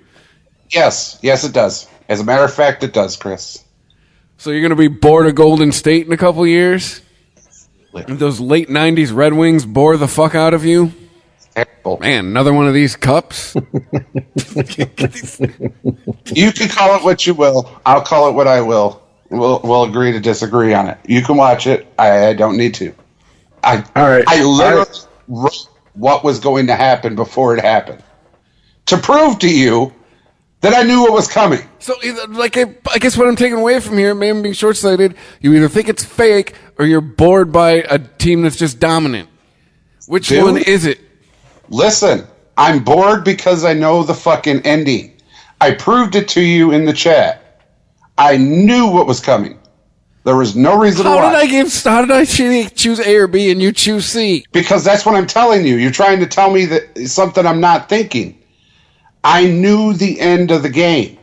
Speaker 5: Yes, it does. As a matter of fact, it does, Chris.
Speaker 3: So you're going to be bored of Golden State in a couple years? Those late 90s Red Wings bore the fuck out of you?
Speaker 5: Terrible.
Speaker 3: Man, another one of these cups?
Speaker 5: You can call it what you will. I'll call it what I will. We'll agree to disagree on it. You can watch it. I don't need to.
Speaker 4: All right.
Speaker 5: I literally wrote what was going to happen before it happened to prove to you that I knew what was coming.
Speaker 3: So, I guess what I'm taking away from here, maybe I'm being short-sighted, you either think it's fake or you're bored by a team that's just dominant. Which one is it?
Speaker 5: Listen, I'm bored because I know the fucking ending. I proved it to you in the chat. I knew what was coming. There was no reason to watch.
Speaker 3: How did I choose A or B and you choose C?
Speaker 5: Because that's what I'm telling you. You're trying to tell me that something I'm not thinking. I knew the end of the game.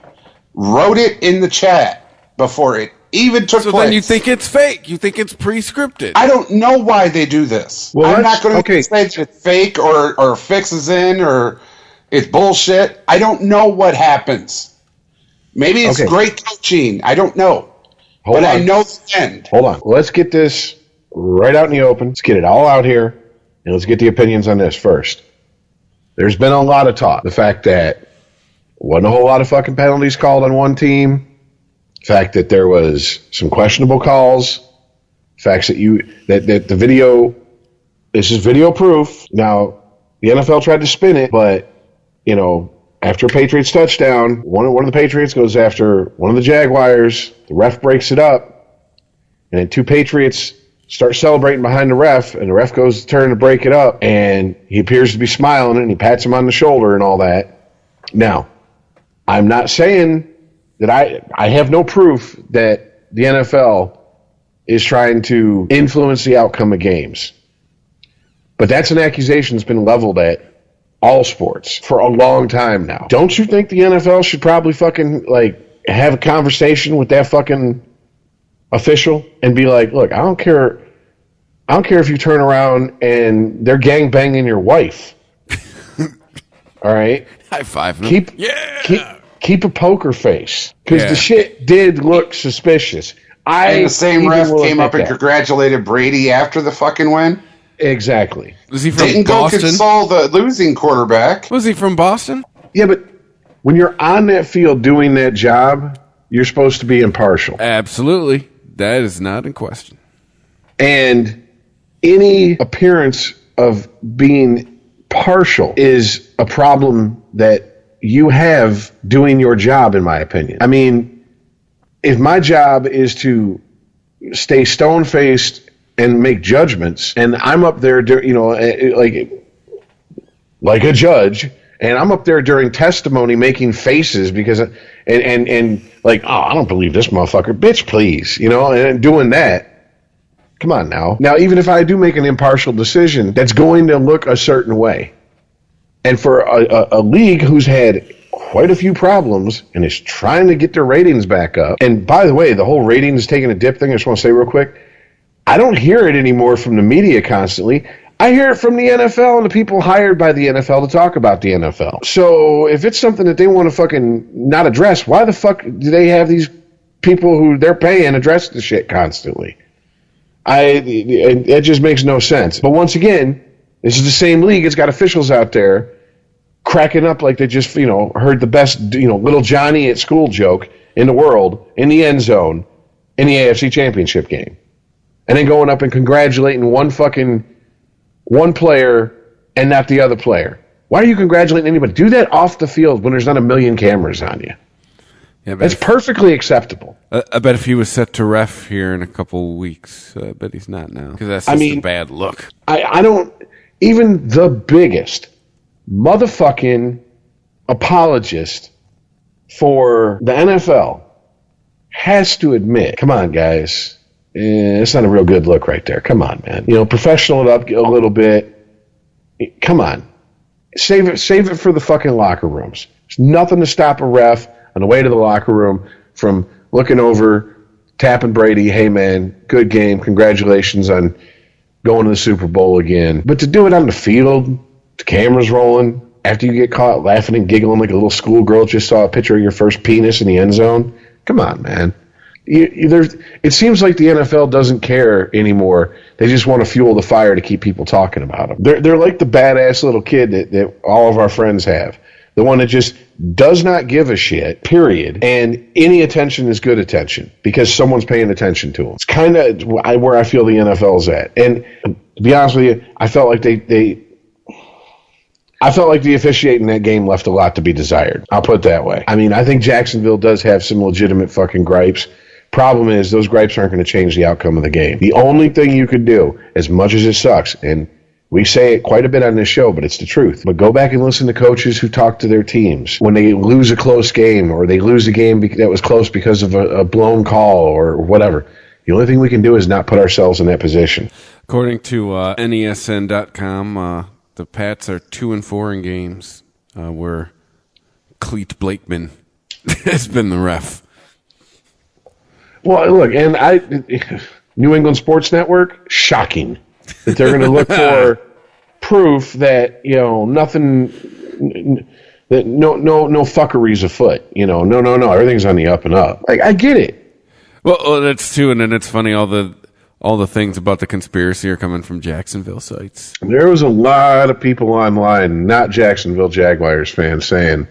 Speaker 5: Wrote it in the chat before it even took place.
Speaker 3: So then you think it's fake. You think it's pre-scripted.
Speaker 5: I don't know why they do this.
Speaker 4: Well,
Speaker 5: I'm not going to say that it's fake or fixes in or it's bullshit. I don't know what happens. Maybe it's great coaching. I don't know. I know the end.
Speaker 4: Hold on. Let's get this right out in the open. Let's get it all out here, and let's get the opinions on this first. There's been a lot of talk. The fact that wasn't a whole lot of fucking penalties called on one team. The fact that there was some questionable calls. Facts that that the video, this is video proof. Now, the NFL tried to spin it, but, after a Patriots touchdown, one of the Patriots goes after one of the Jaguars. The ref breaks it up, and then two Patriots start celebrating behind the ref, and the ref goes to turn to break it up, and he appears to be smiling, and he pats him on the shoulder and all that. Now, I'm not saying that I have no proof that the NFL is trying to influence the outcome of games. But that's an accusation that's been leveled at all sports for a long time now. Don't you think the NFL should probably fucking, have a conversation with that fucking official and be like, look, I don't care if you turn around and they're gangbanging your wife. All right?
Speaker 3: High five.
Speaker 4: Keep a poker face. Because the shit did look suspicious.
Speaker 5: And the same ref came up and congratulated Brady after the fucking win?
Speaker 4: Exactly.
Speaker 3: Was he from
Speaker 5: Didn't
Speaker 3: Boston?
Speaker 5: go console the losing quarterback.
Speaker 3: Was he from Boston?
Speaker 4: Yeah, but when you're on that field doing that job, you're supposed to be impartial.
Speaker 3: Absolutely. That is not in question.
Speaker 4: And any appearance of being partial is a problem that you have doing your job, in my opinion. I mean, if my job is to stay stone-faced and make judgments, and I'm up there, like a judge, and I'm up there during testimony making faces because, I don't believe this motherfucker, bitch, please, and doing that. Come on now. Now, even if I do make an impartial decision, that's going to look a certain way. And for a league who's had quite a few problems and is trying to get their ratings back up. And by the way, the whole ratings taking a dip thing, I just want to say real quick, I don't hear it anymore from the media constantly. I hear it from the NFL and the people hired by the NFL to talk about the NFL. So if it's something that they want to fucking not address, why the fuck do they have these people who they're paying address the shit constantly? It just makes no sense. But once again, this is the same league. It's got officials out there cracking up like they just, heard the best, little Johnny at school joke in the world in the end zone in the AFC Championship game. And then going up and congratulating one player and not the other player. Why are you congratulating anybody? Do that off the field when there's not a million cameras on you. Yeah, that's perfectly acceptable.
Speaker 3: I bet if he was set to ref here in a couple weeks, I bet he's not now. Because that's just a bad look.
Speaker 4: I don't... Even the biggest motherfucking apologist for the NFL has to admit, come on, guys, it's not a real good look right there. Come on, man. Professional it up a little bit. Come on. Save it for the fucking locker rooms. There's nothing to stop a ref on the way to the locker room from looking over, tapping Brady, hey, man, good game, congratulations on going to the Super Bowl again. But to do it on the field, the cameras rolling, after you get caught laughing and giggling like a little schoolgirl just saw a picture of your first penis in the end zone, come on, man. It seems like the NFL doesn't care anymore. They just want to fuel the fire to keep people talking about them. They're like the badass little kid that all of our friends have. The one that just does not give a shit, period. And any attention is good attention because someone's paying attention to them. It's kind of where I feel the NFL's at. And to be honest with you, I felt like I felt like the officiating in that game left a lot to be desired. I'll put it that way. I mean, I think Jacksonville does have some legitimate fucking gripes. Problem is, those gripes aren't going to change the outcome of the game. The only thing you could do, as much as it sucks, and we say it quite a bit on this show, but it's the truth. But go back and listen to coaches who talk to their teams when they lose a close game or they lose a game that was close because of a blown call or whatever. The only thing we can do is not put ourselves in that position.
Speaker 3: According to NESN.com, the Pats are 2-4 in games where Cleet Blakeman has been the ref.
Speaker 4: Well, look, and New England Sports Network, shocking that they're going to look for proof that nothing, that no fuckery's afoot. No, everything's on the up and up. Like, I get it.
Speaker 3: Well, that's too, and then it's funny all the things about the conspiracy are coming from Jacksonville sites.
Speaker 4: There was a lot of people online, not Jacksonville Jaguars fans, saying,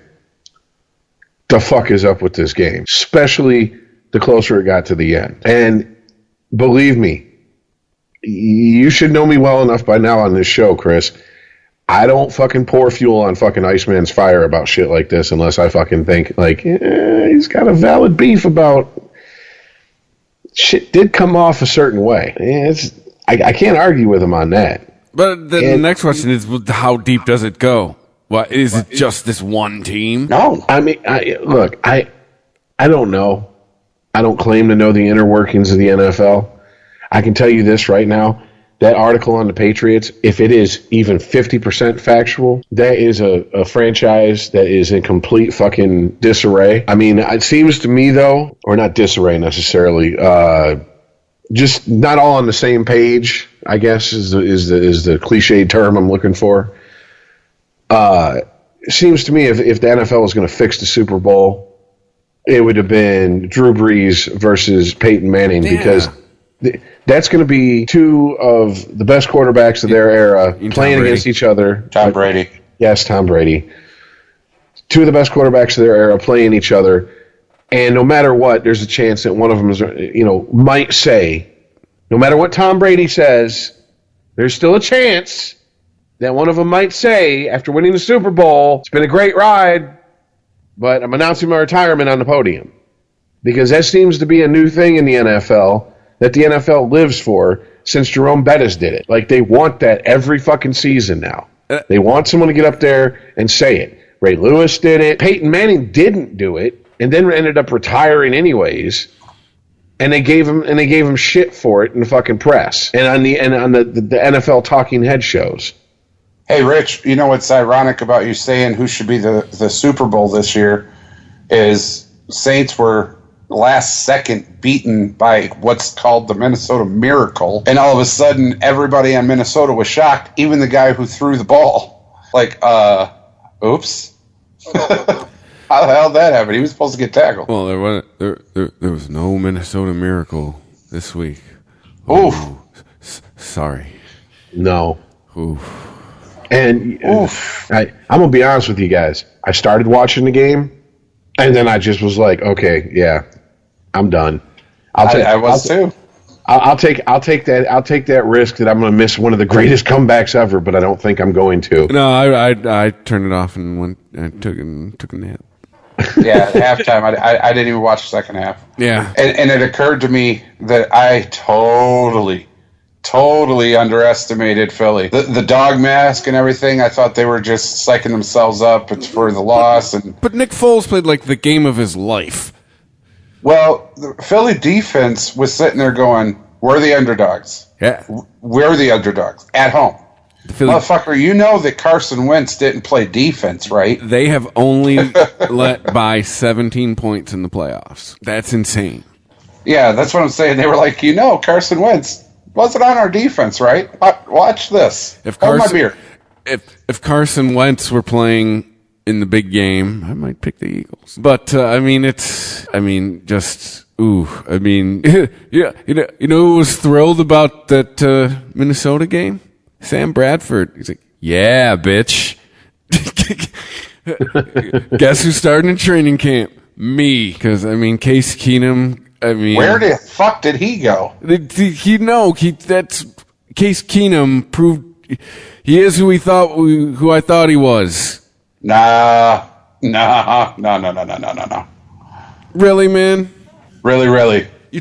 Speaker 4: the fuck is up with this game? Especially the closer it got to the end. And believe me, you should know me well enough by now on this show, Chris. I don't fucking pour fuel on fucking Iceman's fire about shit like this unless I fucking think, like, he's got a valid beef about shit did come off a certain way. I can't argue with him on that.
Speaker 3: But the next question is, how deep does it go? What, is it just this one team?
Speaker 4: No. I mean, look, I don't know. I don't claim to know the inner workings of the NFL. I can tell you this right now. That article on the Patriots, if it is even 50% factual, that is a franchise that is in complete fucking disarray. I mean, it seems to me, though, or not disarray necessarily, just not all on the same page, I guess, is the cliched term I'm looking for. It seems to me if the NFL was going to fix the Super Bowl, it would have been Drew Brees versus Peyton Manning because that's going to be two of the best quarterbacks of their era playing against each other.
Speaker 5: Tom Brady.
Speaker 4: Yes, Tom Brady. Two of the best quarterbacks of their era playing each other. And no matter what, there's a chance that one of them is, might say, no matter what Tom Brady says, there's still a chance that one of them might say, after winning the Super Bowl, it's been a great ride, but I'm announcing my retirement on the podium. Because that seems to be a new thing in the NFL that the NFL lives for since Jerome Bettis did it. Like, they want that every fucking season now. They want someone to get up there and say it. Ray Lewis did it. Peyton Manning didn't do it, and then ended up retiring anyways. And they gave him shit for it in the fucking press and on the NFL talking head shows.
Speaker 5: Hey, Rich, you know what's ironic about you saying who should be the Super Bowl this year is Saints were last second beaten by what's called the Minnesota Miracle, and all of a sudden everybody on Minnesota was shocked, even the guy who threw the ball. Like, oops. How the hell did that happen? He was supposed to get tackled.
Speaker 3: Well, there was no Minnesota Miracle this week.
Speaker 5: Oof.
Speaker 3: Sorry.
Speaker 4: No.
Speaker 3: Oof.
Speaker 4: And I'm going to be honest with you guys. I started watching the game, and then I just was like, okay, yeah, I'm done.
Speaker 5: I was too.
Speaker 4: I'll take that risk that I'm going to miss one of the greatest comebacks ever, but I don't think I'm going to.
Speaker 3: No, I turned it off and went and took a nap.
Speaker 5: Yeah, at halftime, I didn't even watch the second half.
Speaker 3: Yeah.
Speaker 5: And it occurred to me that I totally underestimated Philly. The dog mask and everything, I thought they were just psyching themselves up for the loss.
Speaker 3: But Nick Foles played like the game of his life.
Speaker 5: Well, the Philly defense was sitting there going, we're the underdogs.
Speaker 3: Yeah.
Speaker 5: We're the underdogs at home. Motherfucker, you know that Carson Wentz didn't play defense, right?
Speaker 3: They have only let by 17 points in the playoffs. That's insane.
Speaker 5: Yeah, that's what I'm saying. They were like, Carson Wentz wasn't on our defense, right? Watch this. Hold my beer.
Speaker 3: If Carson Wentz were playing in the big game, I might pick the Eagles. But yeah, who was thrilled about that Minnesota game? Sam Bradford. He's like, yeah, bitch. Guess who's starting in training camp? Me. Because, Case Keenum,
Speaker 5: where the fuck did he go?
Speaker 3: That's Case Keenum proved he is who I thought he was.
Speaker 5: No.
Speaker 3: Really, man?
Speaker 5: Really.
Speaker 3: You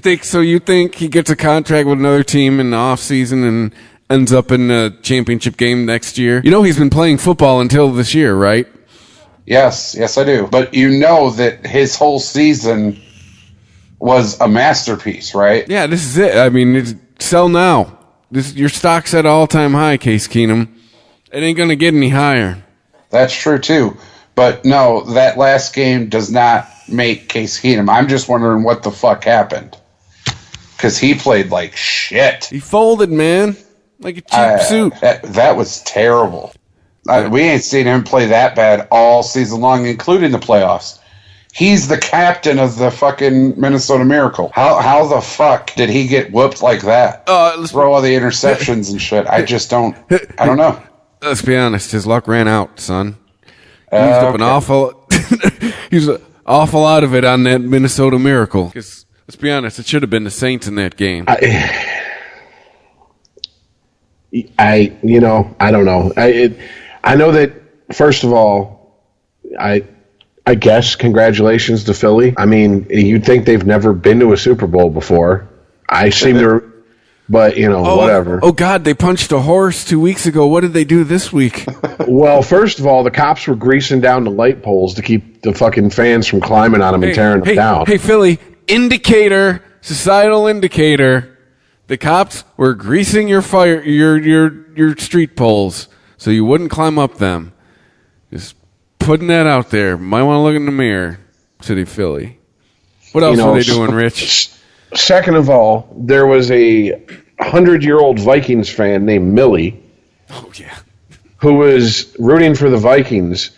Speaker 3: think he gets a contract with another team in the offseason and ends up in a championship game next year? You know he's been playing football until this year, right?
Speaker 5: Yes, I do. But you know that his whole season was a masterpiece, right?
Speaker 3: Yeah, this is it. Sell now. Your stock's at all-time high, Case Keenum. It ain't going to get any higher.
Speaker 5: That's true, too. But no, that last game does not make Case Keenum. I'm just wondering what the fuck happened. Because he played like shit.
Speaker 3: He folded, man. Like a cheap suit.
Speaker 5: That was terrible. We ain't seen him play that bad all season long, including the playoffs. He's the captain of the fucking Minnesota Miracle. How the fuck did he get whooped like that? Throw all the interceptions and shit. I don't know.
Speaker 3: Let's be honest. His luck ran out, son. He used up an awful lot of it on that Minnesota Miracle. Because let's be honest, it should have been the Saints in that game.
Speaker 4: I don't know. I know that, first of all, I guess congratulations to Philly. You'd think they've never been to a Super Bowl before. I seem to, but, whatever.
Speaker 3: Oh, God, they punched a horse 2 weeks ago. What did they do this week?
Speaker 4: Well, first of all, the cops were greasing down the light poles to keep the fucking fans from climbing on them and tearing them down.
Speaker 3: Hey, Philly, societal indicator. The cops were greasing your street poles so you wouldn't climb up them. Just putting that out there. Might want to look in the mirror, City of Philly. What else are they doing, Rich?
Speaker 4: Second of all, there was a 100-year-old Vikings fan named Millie.
Speaker 3: Oh, yeah.
Speaker 4: Who was rooting for the Vikings,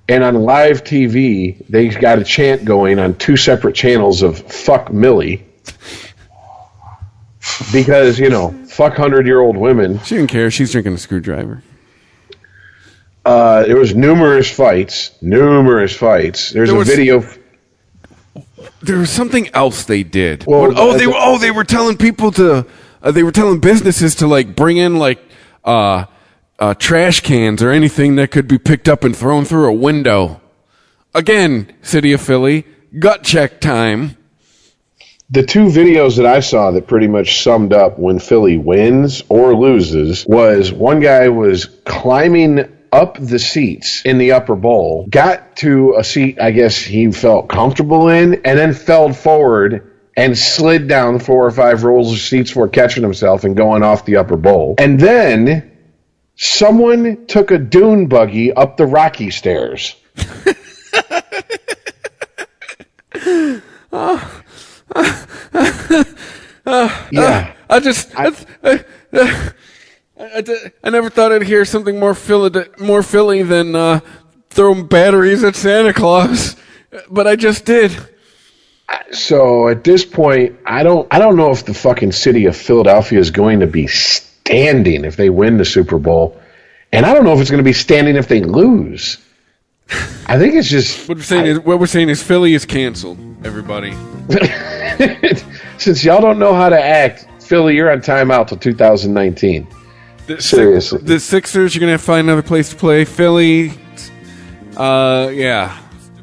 Speaker 4: and on live TV, they got a chant going on 2 separate channels of "fuck Millie," because fuck 100-year-old women.
Speaker 3: She didn't care. She's drinking a screwdriver.
Speaker 4: There was numerous fights. There's a video.
Speaker 3: There was something else they did.
Speaker 4: Well,
Speaker 3: they were telling people to. They were telling businesses to bring in trash cans or anything that could be picked up and thrown through a window. Again, City of Philly, gut check time.
Speaker 4: The 2 videos that I saw that pretty much summed up when Philly wins or loses was one guy was climbing up the seats in the upper bowl, got to a seat I guess he felt comfortable in, and then fell forward and slid down 4 or 5 rows of seats before catching himself and going off the upper bowl. And then Someone took a dune buggy up the Rocky stairs. Yeah.
Speaker 3: I never thought I'd hear something more Philly than throwing batteries at Santa Claus, but I just did.
Speaker 4: So at this point, I don't know if the fucking city of Philadelphia is going to be standing if they win the Super Bowl, and I don't know if it's going to be standing if they lose. I think it's just
Speaker 3: what we're saying is Philly is canceled. Everybody,
Speaker 4: since y'all don't know how to act, Philly, you're on timeout till 2019. Seriously,
Speaker 3: the Sixers, you're gonna have to find another place to play. Philly, yeah.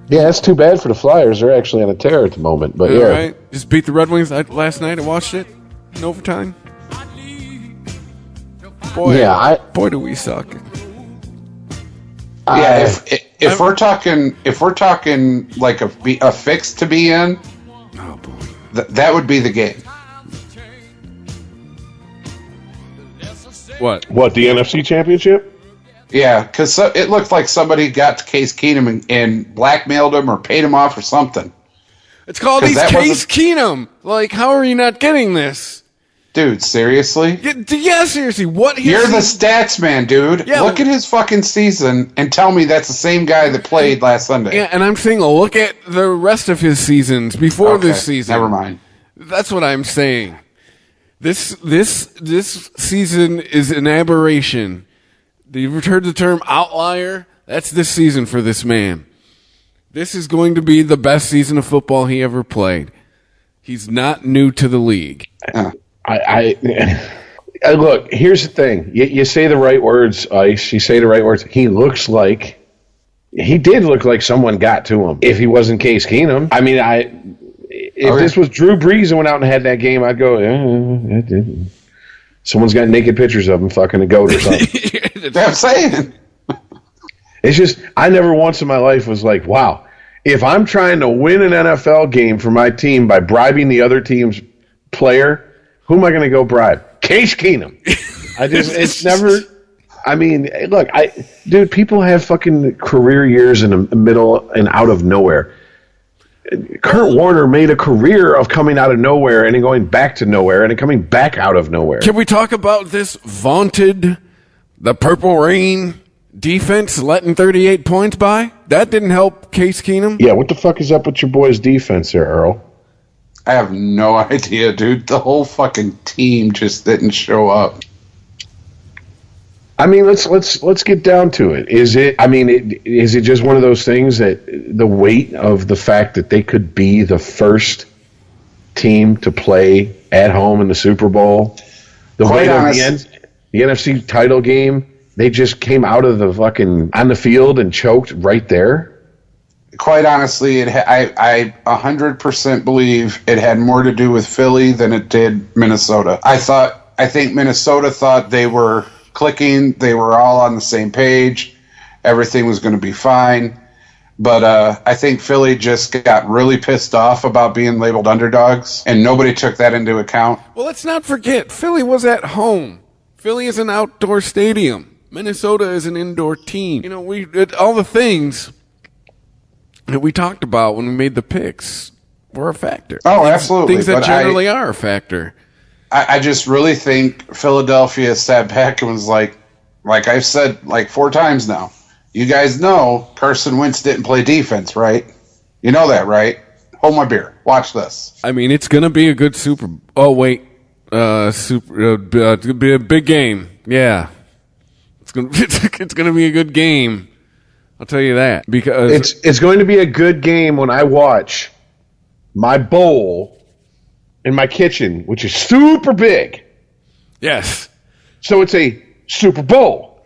Speaker 4: Yeah, that's too bad for the Flyers. They're actually on a tear at the moment. But
Speaker 3: all
Speaker 4: yeah,
Speaker 3: right. Just beat the Red Wings last night. I watched it in overtime. Boy,
Speaker 4: yeah,
Speaker 3: boy, do we suck.
Speaker 5: Yeah, if we're talking like a fix to be in,
Speaker 3: oh boy,
Speaker 5: that would be the game.
Speaker 3: What?
Speaker 4: The NFC Championship?
Speaker 5: Yeah, because it looked like somebody got to Case Keenum and blackmailed him or paid him off or something.
Speaker 3: It's called Case Keenum. Like, how are you not getting this?
Speaker 5: Dude, seriously?
Speaker 3: Yeah, seriously. What?
Speaker 5: You're the stats man, dude. Yeah, look at his fucking season and tell me that's the same guy that played last Sunday.
Speaker 3: Yeah, and I'm saying look at the rest of his seasons before this season.
Speaker 5: Never mind.
Speaker 3: That's what I'm saying. This season is an aberration. You've heard the term outlier? That's this season for this man. This is going to be the best season of football he ever played. He's not new to the league.
Speaker 4: I look, here's the thing. You say the right words, Ice. You say the right words. He did look like someone got to him. If he wasn't Case Keenum. I mean, if this was Drew Brees and went out and had that game, I'd go, someone's got naked pictures of him fucking a goat or something.
Speaker 5: That's what I'm saying.
Speaker 4: It's just, I never once in my life was like, wow, if I'm trying to win an NFL game for my team by bribing the other team's player, who am I going to go bribe? Case Keenum. It's never, I mean, look, dude, people have fucking career years in the middle and out of nowhere. Kurt Warner made a career of coming out of nowhere and then going back to nowhere and then coming back out of nowhere.
Speaker 3: Can we talk about this vaunted, the Purple Rain defense letting 38 points by? That didn't help Case Keenum.
Speaker 4: Yeah, what the fuck is up with your boys' defense there, Earl?
Speaker 5: I have no idea, dude. The whole fucking team just didn't show up.
Speaker 4: I mean, let's get down to it. Is it just one of those things that the weight of the fact that they could be the first team to play at home in the Super Bowl, the weight of the NFC title game, they just came out of the fucking on the field and choked right there?
Speaker 5: Quite honestly, I 100% believe it had more to do with Philly than it did Minnesota. I think Minnesota thought they were clicking, they were all on the same page, everything was going to be fine. But I think Philly just got really pissed off about being labeled underdogs, and nobody took that into account.
Speaker 3: Well, let's not forget, Philly was at home. Philly is an outdoor stadium. Minnesota is an indoor team. You know, all the things that we talked about when we made the picks were a factor.
Speaker 5: Oh, absolutely.
Speaker 3: Things that generally are a factor.
Speaker 5: I just really think Philadelphia sat back and was like I've said like 4 times now, you guys know Carson Wentz didn't play defense, right? You know that, right? Hold my beer. Watch this.
Speaker 3: I mean, it's going to be a good Super. Oh wait, it's going to be a big game. Yeah, it's going to be a good game. I'll tell you that, because
Speaker 4: it's going to be a good game when I watch my bowl in my kitchen, which is super big.
Speaker 3: Yes.
Speaker 4: So it's a Super Bowl.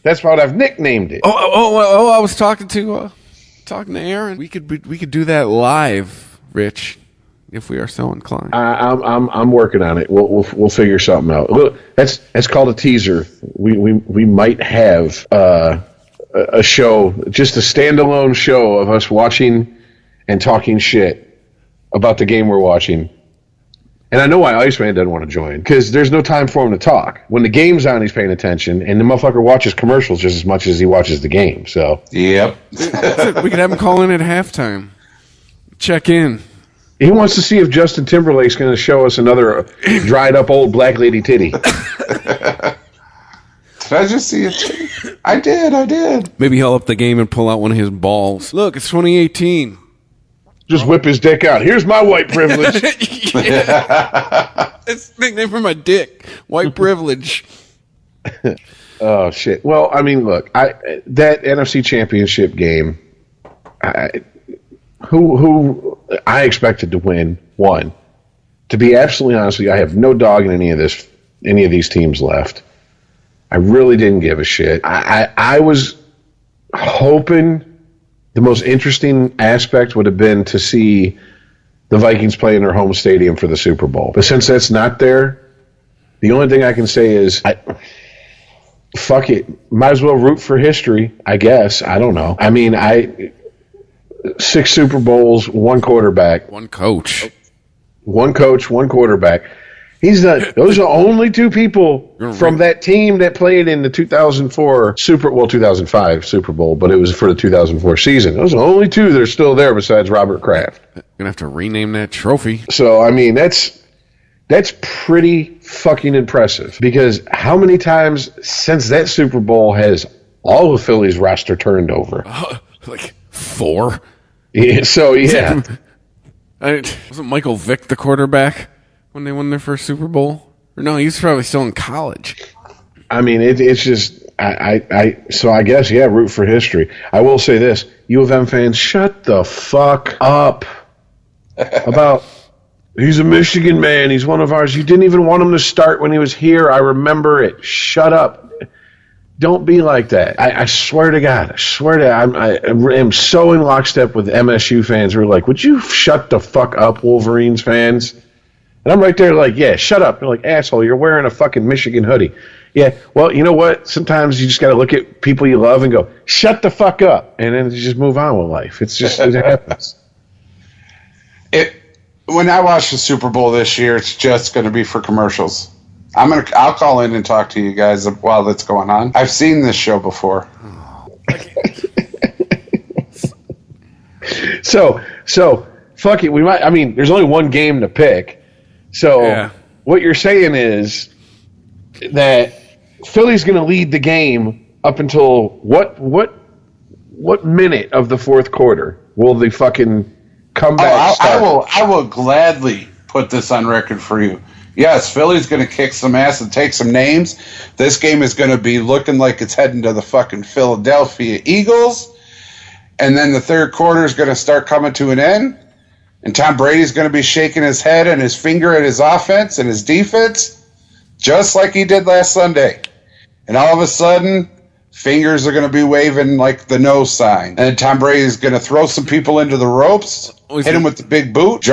Speaker 4: That's what I've nicknamed it.
Speaker 3: Oh! I was talking to Aaron. We could do that live, Rich, if we are so inclined.
Speaker 4: I'm working on it. We'll figure something out. Look, that's called a teaser. We might have a show, just a standalone show of us watching and talking shit about the game we're watching. And I know why Iceman doesn't want to join, because there's no time for him to talk. When the game's on, he's paying attention, and the motherfucker watches commercials just as much as he watches the game. So,
Speaker 5: Yep.
Speaker 3: We could have him call in at halftime. Check in.
Speaker 4: he wants to see if Justin Timberlake's going to show us another dried up old black lady titty.
Speaker 5: Did I just see it? I did.
Speaker 3: Maybe he'll up the game and pull out one of his balls. Look, it's 2018.
Speaker 4: Just whip his dick out. Here's my white privilege.
Speaker 3: It's the nickname for my dick. White privilege.
Speaker 4: Oh shit. Well, I mean, look, that NFC Championship game, who I expected to win won. To be absolutely honest with you, I have no dog in any of these teams left. I really didn't give a shit. I was hoping the most interesting aspect would have been to see the Vikings play in their home stadium for the Super Bowl. But since that's not there, the only thing I can say is, fuck it. Might as well root for history, I guess. I don't know. I mean, 6 Super Bowls, 1 quarterback.
Speaker 3: One coach.
Speaker 4: 1 coach, 1 quarterback. Those are only 2 people from that team that played in the 2005 Super Bowl, but it was for the 2004 season. Those are only 2 that are still there besides Robert Kraft.
Speaker 3: Gonna have to rename that trophy.
Speaker 4: So, I mean, that's pretty fucking impressive, because how many times since that Super Bowl has all of Philly's roster turned over?
Speaker 3: Like 4?
Speaker 4: Yeah, so, yeah.
Speaker 3: Wasn't Michael Vick the quarterback when they won their first Super Bowl? Or no, he's probably still in college.
Speaker 4: I mean, it's just, so I guess, yeah, root for history. I will say this, U of M fans, shut the fuck up about, he's a Michigan man, he's one of ours. You didn't even want him to start when he was here. I remember it. Shut up. Don't be like that. I swear to God, I am so in lockstep with MSU fans who are like, would you shut the fuck up, Wolverines fans? And I'm right there like, yeah, shut up. They're like, asshole, you're wearing a fucking Michigan hoodie. Yeah, well, you know what? Sometimes you just got to look at people you love and go, shut the fuck up. And then you just move on with life. It's just, it happens.
Speaker 5: When I watch the Super Bowl this year, it's just going to be for commercials. I'll call in and talk to you guys while that's going on. I've seen this show before.
Speaker 4: So fuck it. There's only one game to pick. So What you're saying is that Philly's going to lead the game up until what minute of the fourth quarter will the fucking comeback start?
Speaker 5: I will gladly put this on record for you. Yes, Philly's going to kick some ass and take some names. This game is going to be looking like it's heading to the fucking Philadelphia Eagles. And then the third quarter is going to start coming to an end. And Tom Brady's going to be shaking his head and his finger at his offense and his defense, just like he did last Sunday. And all of a sudden, fingers are going to be waving like the no sign. And then Tom Brady's going to throw some people into the ropes, hit him with the big boot,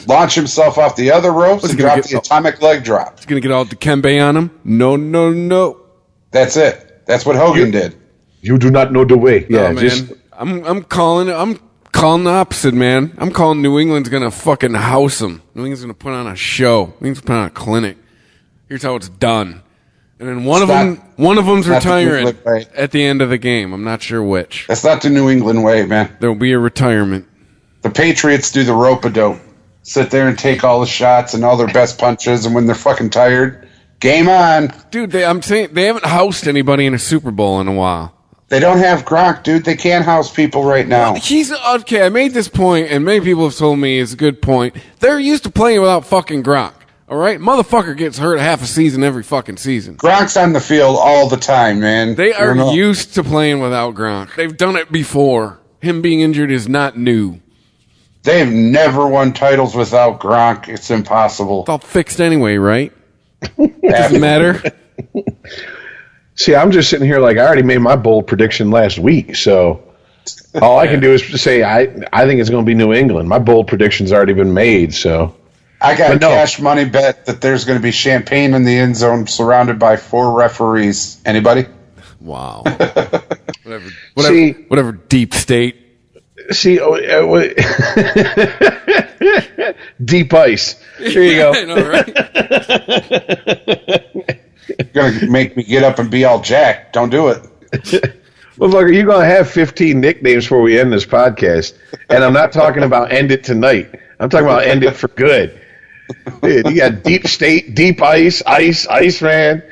Speaker 5: launch himself off the other ropes, and drop the atomic leg drop.
Speaker 3: He's going to get all Dikembe on him? No.
Speaker 5: That's it. That's what Hogan did.
Speaker 4: You do not know the way.
Speaker 3: Yeah, man. I'm calling the opposite, man. I'm calling New England's going to fucking house them. New England's going to put on a show. New England's put on a clinic. Here's how it's done. And then one of them's retiring at the end of the game. I'm not sure which.
Speaker 5: That's not the New England way, man.
Speaker 3: There will be a retirement.
Speaker 5: The Patriots do the rope-a-dope. Sit there and take all the shots and all their best punches, and when they're fucking tired, game on.
Speaker 3: Dude, I'm saying they haven't housed anybody in a Super Bowl in a while.
Speaker 5: They don't have Gronk, dude. They can't house people right now.
Speaker 3: Well, he's okay. I made this point, and many people have told me it's a good point. They're used to playing without fucking Gronk. All right? Motherfucker gets hurt half a season every fucking season.
Speaker 5: Gronk's on the field all the time, man.
Speaker 3: They are used to playing without Gronk. They've done it before. Him being injured is not new.
Speaker 5: They've never won titles without Gronk. It's impossible.
Speaker 3: It's all fixed anyway, right? Doesn't matter.
Speaker 4: See, I'm just sitting here like I already made my bold prediction last week, so all I can do is say I think it's going to be New England. My bold prediction's already been made, so...
Speaker 5: I got a cash money bet that there's going to be champagne in the end zone surrounded by 4 referees. Anybody?
Speaker 3: Wow. Whatever deep state.
Speaker 4: See, deep ice. There you go.
Speaker 3: I know, right?
Speaker 5: You're going to make me get up and be all jacked. Don't do it.
Speaker 4: Motherfucker, you're going to have 15 nicknames before we end this podcast. And I'm not talking about end it tonight. I'm talking about end it for good. Dude, you got deep state, deep ice, man.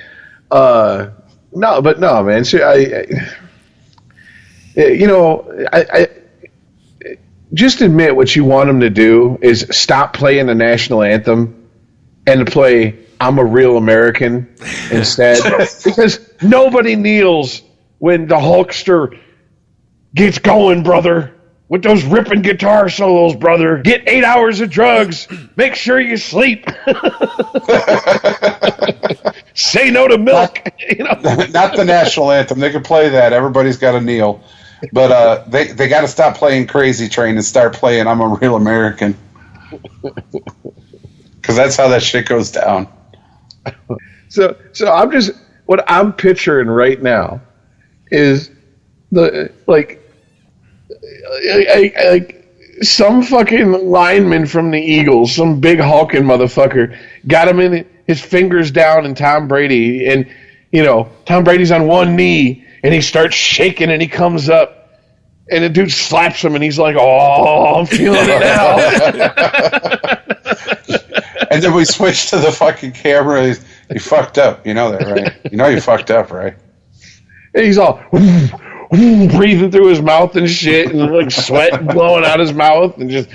Speaker 4: No, man. See, I just admit what you want them to do is stop playing the national anthem and to play I'm a Real American instead. Because nobody kneels when the Hulkster gets going, brother. With those ripping guitar solos, brother. Get 8 hours of drugs. Make sure you sleep. Say no to milk.
Speaker 5: Not the national anthem. They can play that. Everybody's got to kneel. But they got to stop playing Crazy Train and start playing I'm a Real American. Because that's how that shit goes down.
Speaker 4: So what I'm picturing right now is some fucking lineman from the Eagles, some big hulking motherfucker, got him in his fingers down, and Tom Brady, and Tom Brady's on one knee, and he starts shaking, and he comes up, and the dude slaps him, and he's like, "Oh, I'm feeling it now."
Speaker 5: And then we switch to the fucking camera. You fucked up. You know that, right? You know you fucked up, right?
Speaker 4: And he's all breathing through his mouth and shit, and like sweat blowing out his mouth, and just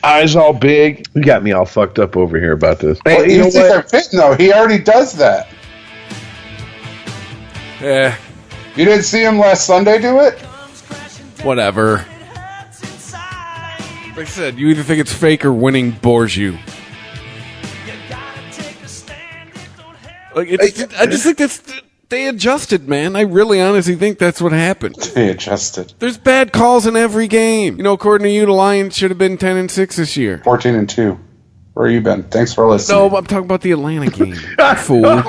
Speaker 4: eyes all big. You got me all fucked up over here about this.
Speaker 5: Well, you think they're fitting though? He already does that.
Speaker 3: Yeah.
Speaker 5: You didn't see him last Sunday do it?
Speaker 3: Whatever. Like I said, you either think it's fake or winning bores you. Like I just think they adjusted, man. I really honestly think that's what happened.
Speaker 5: They adjusted.
Speaker 3: There's bad calls in every game. According to you, the Lions should have been 10-6 this year.
Speaker 5: 14-2. Where you been? Thanks for listening.
Speaker 3: No, I'm talking about the Atlanta game. Fool.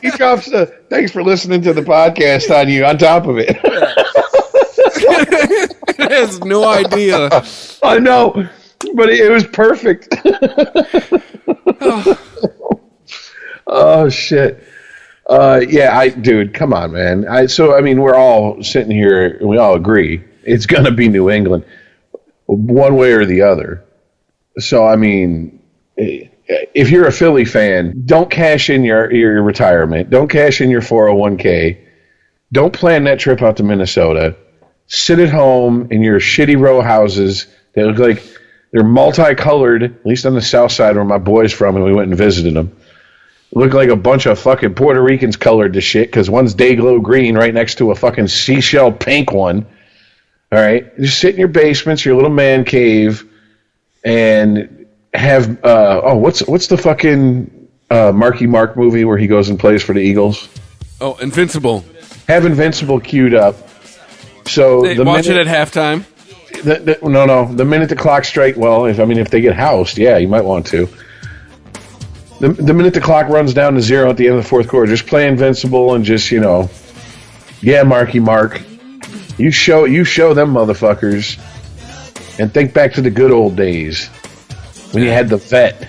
Speaker 4: He drops thanks for listening to the podcast on you on top of it.
Speaker 3: It has no idea.
Speaker 4: I know, but it was perfect. Oh shit. Dude, come on, man. We're all sitting here and we all agree it's gonna be New England, one way or the other. So if you're a Philly fan, don't cash in your retirement. Don't cash in your 401k. Don't plan that trip out to Minnesota. Sit at home in your shitty row houses. They look like they're multicolored, at least on the south side where my boy's from, and we went and visited them. Look like a bunch of fucking Puerto Ricans colored the shit because one's Dayglow green right next to a fucking seashell pink one. All right? Just sit in your basements, your little man cave, and have what's the fucking Marky Mark movie where he goes and plays for the Eagles?
Speaker 3: Oh, Invincible.
Speaker 4: Have Invincible queued up. So
Speaker 3: watch it at halftime.
Speaker 4: No. The minute the clock strikes, if they get housed, yeah, you might want to. The minute the clock runs down to 0 at the end of the fourth quarter, just play Invincible and just, Marky Mark. You show them motherfuckers and think back to the good old days when you had the vet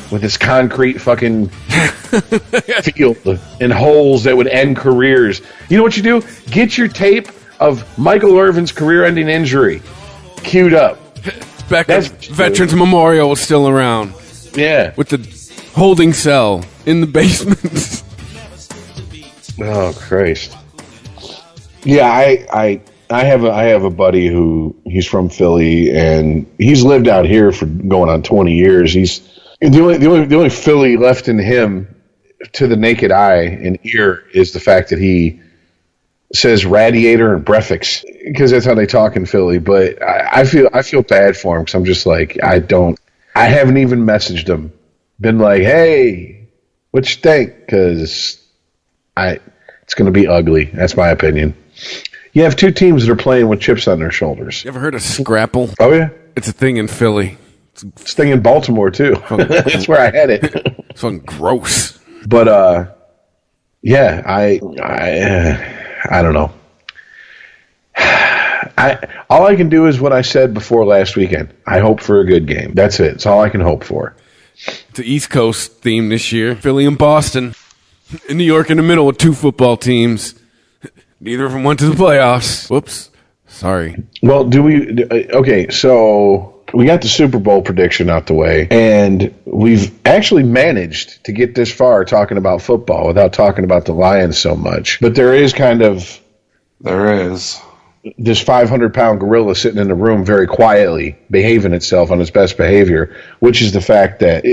Speaker 4: with his concrete fucking field and holes that would end careers. You know what you do? Get your tape of Michael Irvin's career-ending injury queued up.
Speaker 3: Back when Veterans Memorial was still around.
Speaker 4: Yeah.
Speaker 3: With the holding cell in the basement.
Speaker 4: Oh Christ! Yeah, I have a buddy who he's from Philly and he's lived out here for going on 20 years. He's the only Philly left in him to the naked eye and ear is the fact that he says radiator and breakfast because that's how they talk in Philly. But I feel bad for him because I'm just like I haven't even messaged him. Been like, hey, what you think? Because it's going to be ugly. That's my opinion. You have two teams that are playing with chips on their shoulders.
Speaker 3: You ever heard of Scrapple?
Speaker 4: Oh, yeah?
Speaker 3: It's a thing in Philly.
Speaker 4: It's a thing in Baltimore, too. That's where I had it.
Speaker 3: It's fucking gross.
Speaker 4: But, I don't know. All I can do is what I said before last weekend. I hope for a good game. That's it. It's all I can hope for.
Speaker 3: It's an East Coast theme this year. Philly and Boston. In New York in the middle with two football teams. Neither of them went to the playoffs. Whoops. Sorry.
Speaker 4: Well, okay, so we got the Super Bowl prediction out the way, and we've actually managed to get this far talking about football without talking about the Lions so much. But there is this 500-pound gorilla sitting in the room very quietly behaving itself on its best behavior, which is the fact that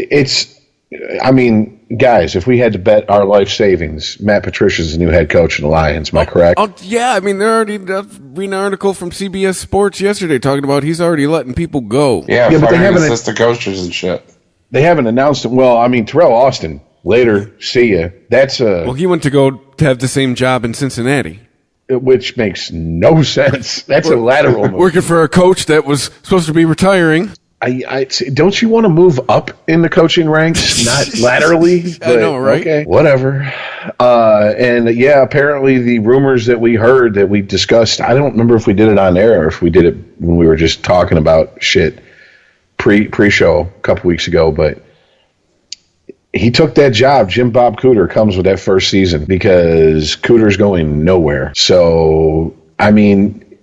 Speaker 4: guys, if we had to bet our life savings, Matt Patricia's the new head coach of the Lions. Am I correct?
Speaker 3: Yeah. I mean, they're already reading an article from CBS Sports yesterday talking about he's already letting people go.
Speaker 5: Yeah, but they haven't assistant coaches and shit.
Speaker 4: They haven't announced it. Well, I mean, Terrell Austin. Later, see ya. That's
Speaker 3: Well, he went to go to have the same job in Cincinnati,
Speaker 4: which makes no sense. That's a lateral move.
Speaker 3: Working for a coach that was supposed to be retiring.
Speaker 4: Don't you want to move up in the coaching ranks, not laterally?
Speaker 3: I know, right?
Speaker 4: Okay, whatever. And yeah, apparently the rumors that we heard that we discussed, I don't remember if we did it on air or if we did it when we were just talking about shit pre-show a couple weeks ago, but he took that job. Jim Bob Cooter comes with that first season because Cooter's going nowhere. So, I mean,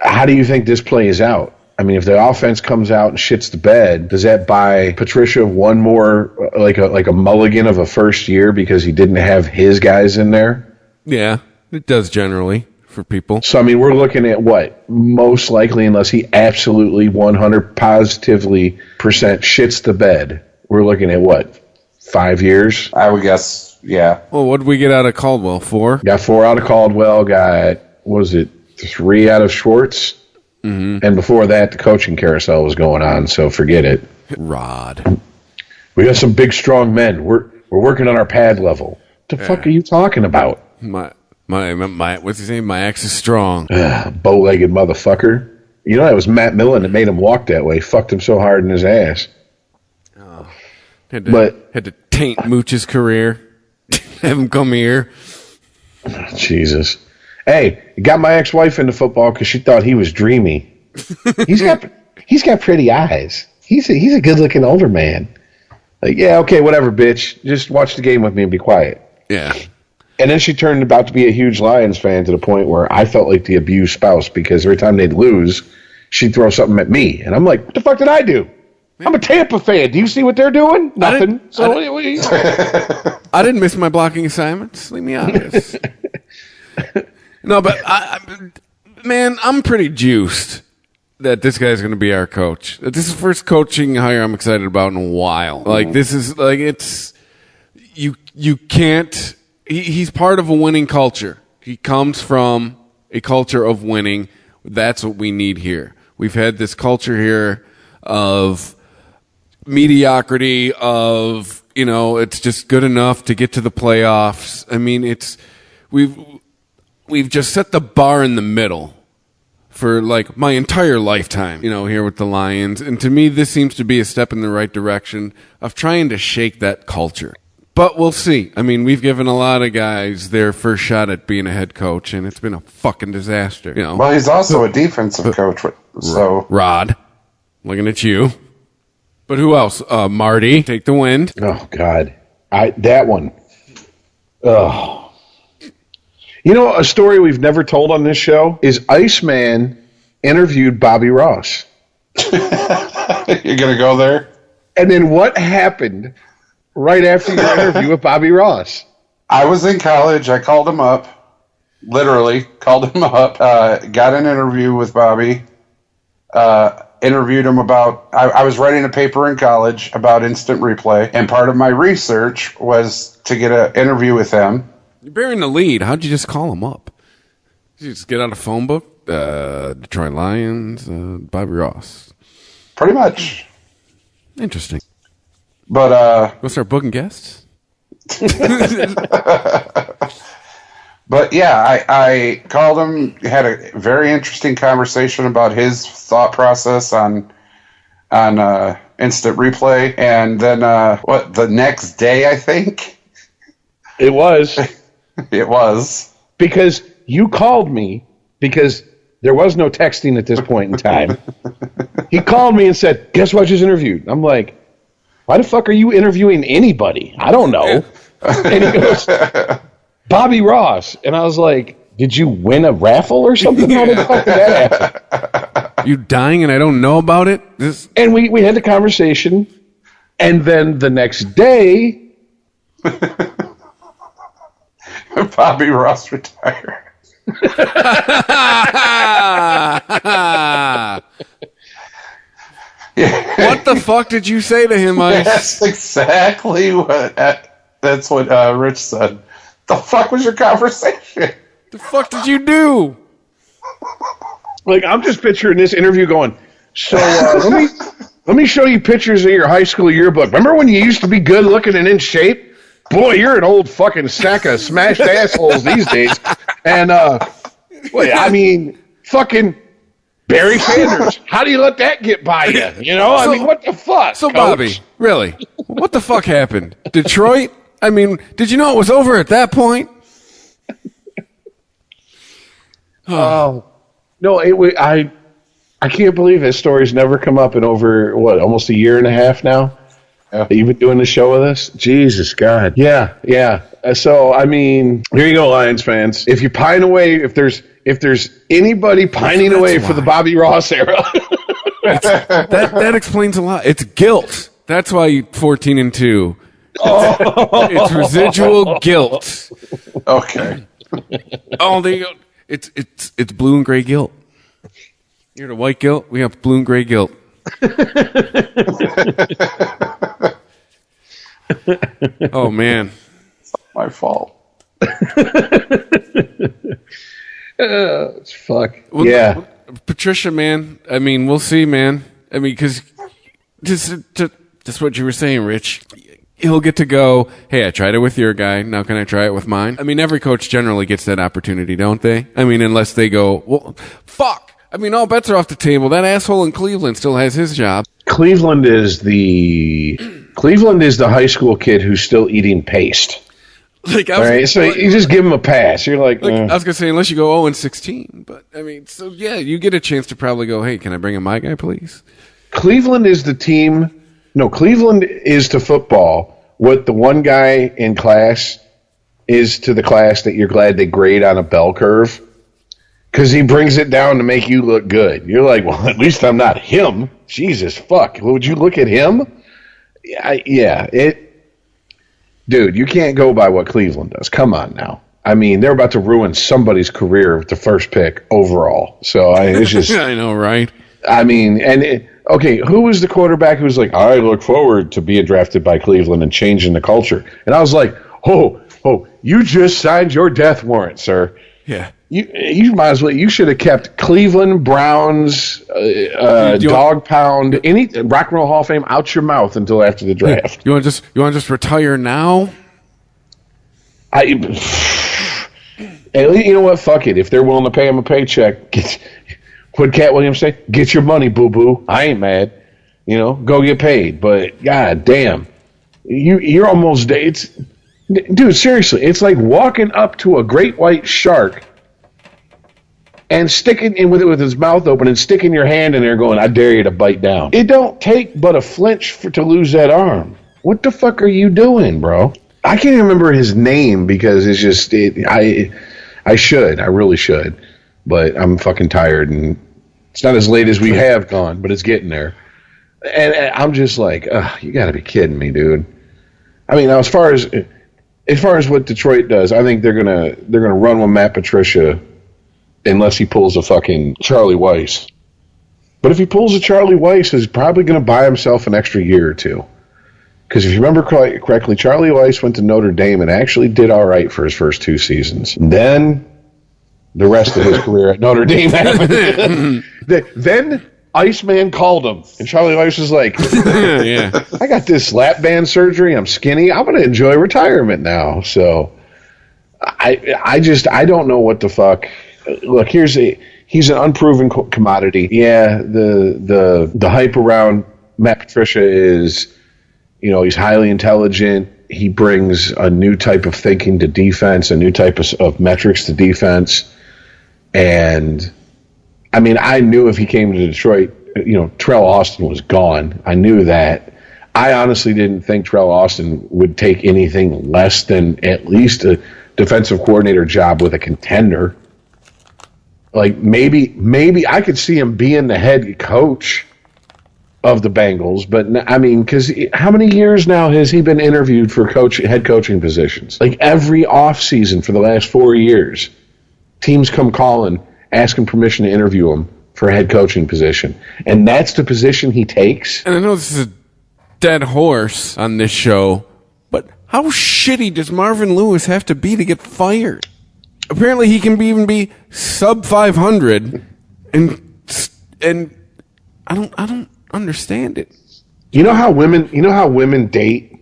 Speaker 4: how do you think this plays out? I mean, if the offense comes out and shits the bed, does that buy Patricia one more, like a mulligan of a first year because he didn't have his guys in there?
Speaker 3: Yeah, it does generally for people.
Speaker 4: So, I mean, we're looking at what? Most likely, unless he absolutely 100 positively % shits the bed, we're looking at what? 5 years?
Speaker 5: I would guess, yeah.
Speaker 3: Well, what did we get out of Caldwell? 4?
Speaker 4: Got 4 out of Caldwell. Got, 3 out of Schwartz? Mm-hmm. And before that, the coaching carousel was going on, so forget it.
Speaker 3: Rod.
Speaker 4: We got some big, strong men. We're working on our pad level. What the fuck are you talking about?
Speaker 3: My what's his name? My ex is strong.
Speaker 4: Bow-legged motherfucker. You know that was Matt Millen that made him walk that way. Fucked him so hard in his ass.
Speaker 3: Oh. Had to taint Mooch's career. Have him come here.
Speaker 4: Jesus. Hey, got my ex-wife into football because she thought he was dreamy. He's got pretty eyes. He's a good-looking older man. Like, yeah, okay, whatever, bitch. Just watch the game with me and be quiet.
Speaker 3: Yeah.
Speaker 4: And then she turned out to be a huge Lions fan to the point where I felt like the abused spouse because every time they'd lose, she'd throw something at me. And I'm like, what the fuck did I do? I'm a Tampa fan. Do you see what they're doing? Nothing.
Speaker 3: I didn't miss my blocking assignments. Leave me out of this. No, but man, I'm pretty juiced that this guy's going to be our coach. This is the first coaching hire I'm excited about in a while. Like, this is like, it's, you can't, he's part of a winning culture. He comes from a culture of winning. That's what we need here. We've had this culture here of mediocrity, of, it's just good enough to get to the playoffs. I mean, we've just set the bar in the middle for like my entire lifetime, here with the Lions. And to me, this seems to be a step in the right direction of trying to shake that culture. But we'll see. I mean, we've given a lot of guys their first shot at being a head coach, and it's been a fucking disaster.
Speaker 5: Well, he's also a defensive coach, so
Speaker 3: Rod, looking at you. But who else? Marty, take the wind.
Speaker 4: Oh God, that one. Oh. A story we've never told on this show is Iceman interviewed Bobby Ross.
Speaker 5: You're going to go there?
Speaker 4: And then what happened right after your interview with Bobby Ross?
Speaker 5: I was in college. I called him up. Literally called him up. Got an interview with Bobby. Interviewed him about... I was writing a paper in college about instant replay. And part of my research was to get an interview with him.
Speaker 3: You're bearing the lead. How'd you just call him up? Did you just get out a phone book? Detroit Lions, Bobby Ross.
Speaker 5: Pretty much.
Speaker 3: Interesting.
Speaker 5: But
Speaker 3: we'll start booking guests.
Speaker 5: But yeah, I called him. Had a very interesting conversation about his thought process on instant replay, and then the next day, I think
Speaker 4: it was.
Speaker 5: It was.
Speaker 4: Because you called me because There was no texting at this point in time. He called me and said, guess what I just interviewed? I'm like, why the fuck are you interviewing anybody? I don't know. And he goes, Bobby Ross. And I was like, did you win a raffle or something? How the fuck did that happen?
Speaker 3: You dying and I don't know about it?
Speaker 4: And we had the conversation. And then the next day,
Speaker 5: Bobby Ross retired.
Speaker 3: What the fuck did you say to him, Ice?
Speaker 5: That's exactly what Rich said. The fuck was your conversation?
Speaker 3: The fuck did you do?
Speaker 4: Like, I'm just picturing this interview going, so let me show you pictures of your high school yearbook. Remember when you used to be good looking and in shape? Boy, you're an old fucking sack of smashed assholes these days. And, I mean, fucking Barry Sanders. How do you let that get by you? You know, I mean, what the fuck?
Speaker 3: So,
Speaker 4: Coach?
Speaker 3: Bobby, really, what the fuck happened? Detroit? I mean, did you know it was over at that point?
Speaker 4: Oh, no, I can't believe this story's never come up in over, almost a year and a half now? Yeah. You've been doing the show with us? Jesus, God. Yeah. So, I mean, here you go, Lions fans. If you pine away, if there's anybody pining away for the Bobby Ross era.
Speaker 3: that explains a lot. It's guilt. That's why you 14-2. It's residual guilt.
Speaker 5: Okay.
Speaker 3: Oh, there you go. It's blue and gray guilt. You're the white guilt. We have blue and gray guilt. Oh man,
Speaker 5: it's not my fault.
Speaker 4: It's fuck.
Speaker 3: Well,
Speaker 4: yeah,
Speaker 3: Patricia, man. I mean, we'll see, man. I mean, because just what you were saying, Rich. He'll get to go, hey, I tried it with your guy. Now can I try it with mine? I mean, every coach generally gets that opportunity, don't they? I mean, unless they go, well, fuck. I mean, all bets are off the table. That asshole in Cleveland still has his job.
Speaker 4: Cleveland is the high school kid who's still eating paste.
Speaker 3: Like,
Speaker 4: so you just give him a pass. You're like
Speaker 3: I was gonna say, unless you go 0-16, but I mean, so yeah, you get a chance to probably go, hey, can I bring in my guy, please?
Speaker 4: Cleveland is the team. No, Cleveland is to football what the one guy in class is to the class that you're glad they grade on a bell curve. Because he brings it down to make you look good. You're like, well, at least I'm not him. Jesus, fuck. Would you look at him? Dude, you can't go by what Cleveland does. Come on now. I mean, they're about to ruin somebody's career with the first pick overall. So it's just...
Speaker 3: I know, right?
Speaker 4: I mean, okay, who was the quarterback who was like, I look forward to being drafted by Cleveland and changing the culture? And I was like, oh, you just signed your death warrant, sir.
Speaker 3: Yeah.
Speaker 4: You might as well. You should have kept Cleveland Browns, Dog Pound, any Rock and Roll Hall of Fame out your mouth until after the draft.
Speaker 3: You want to just retire now?
Speaker 4: You know what? Fuck it. If they're willing to pay him a paycheck, what Cat Williams say? Get your money, boo boo. I ain't mad. Go get paid. But god damn, you're almost. Dude, seriously, it's like walking up to a great white shark and sticking in with it with his mouth open and sticking your hand in there going, I dare you to bite down. It don't take but a flinch to lose that arm. What the fuck are you doing, bro? I can't even remember his name because it's just, I really should, but I'm fucking tired and it's not as late as we have gone, but it's getting there. And I'm just like, you gotta be kidding me, dude. I mean, now as far as what Detroit does, I think they're gonna run with Matt Patricia unless he pulls a fucking Charlie Weiss. But if he pulls a Charlie Weiss, he's probably going to buy himself an extra year or two. Because if you remember correctly, Charlie Weiss went to Notre Dame and actually did all right for his first 2 seasons. Then the rest of his career at Notre Dame happened. Then Iceman called him, and Charlie Weiss was like,
Speaker 3: yeah.
Speaker 4: I got this lap band surgery, I'm skinny, I'm going to enjoy retirement now. So I don't know what the fuck. Look, he's an unproven commodity. Yeah, the hype around Matt Patricia is, he's highly intelligent. He brings a new type of thinking to defense, a new type of metrics to defense, and I mean, I knew if he came to Detroit, Terrell Austin was gone. I knew that. I honestly didn't think Terrell Austin would take anything less than at least a defensive coordinator job with a contender. Like maybe I could see him being the head coach of the Bengals, but I mean, because how many years now has he been interviewed for head coaching positions? Like every offseason for the last 4 years, teams come calling, asking permission to interview him for a head coaching position, and that's the position he takes.
Speaker 3: And I know this is a dead horse on this show, but how shitty does Marvin Lewis have to be to get fired? Apparently, he can even be sub 500, and I don't understand it.
Speaker 4: You know how women date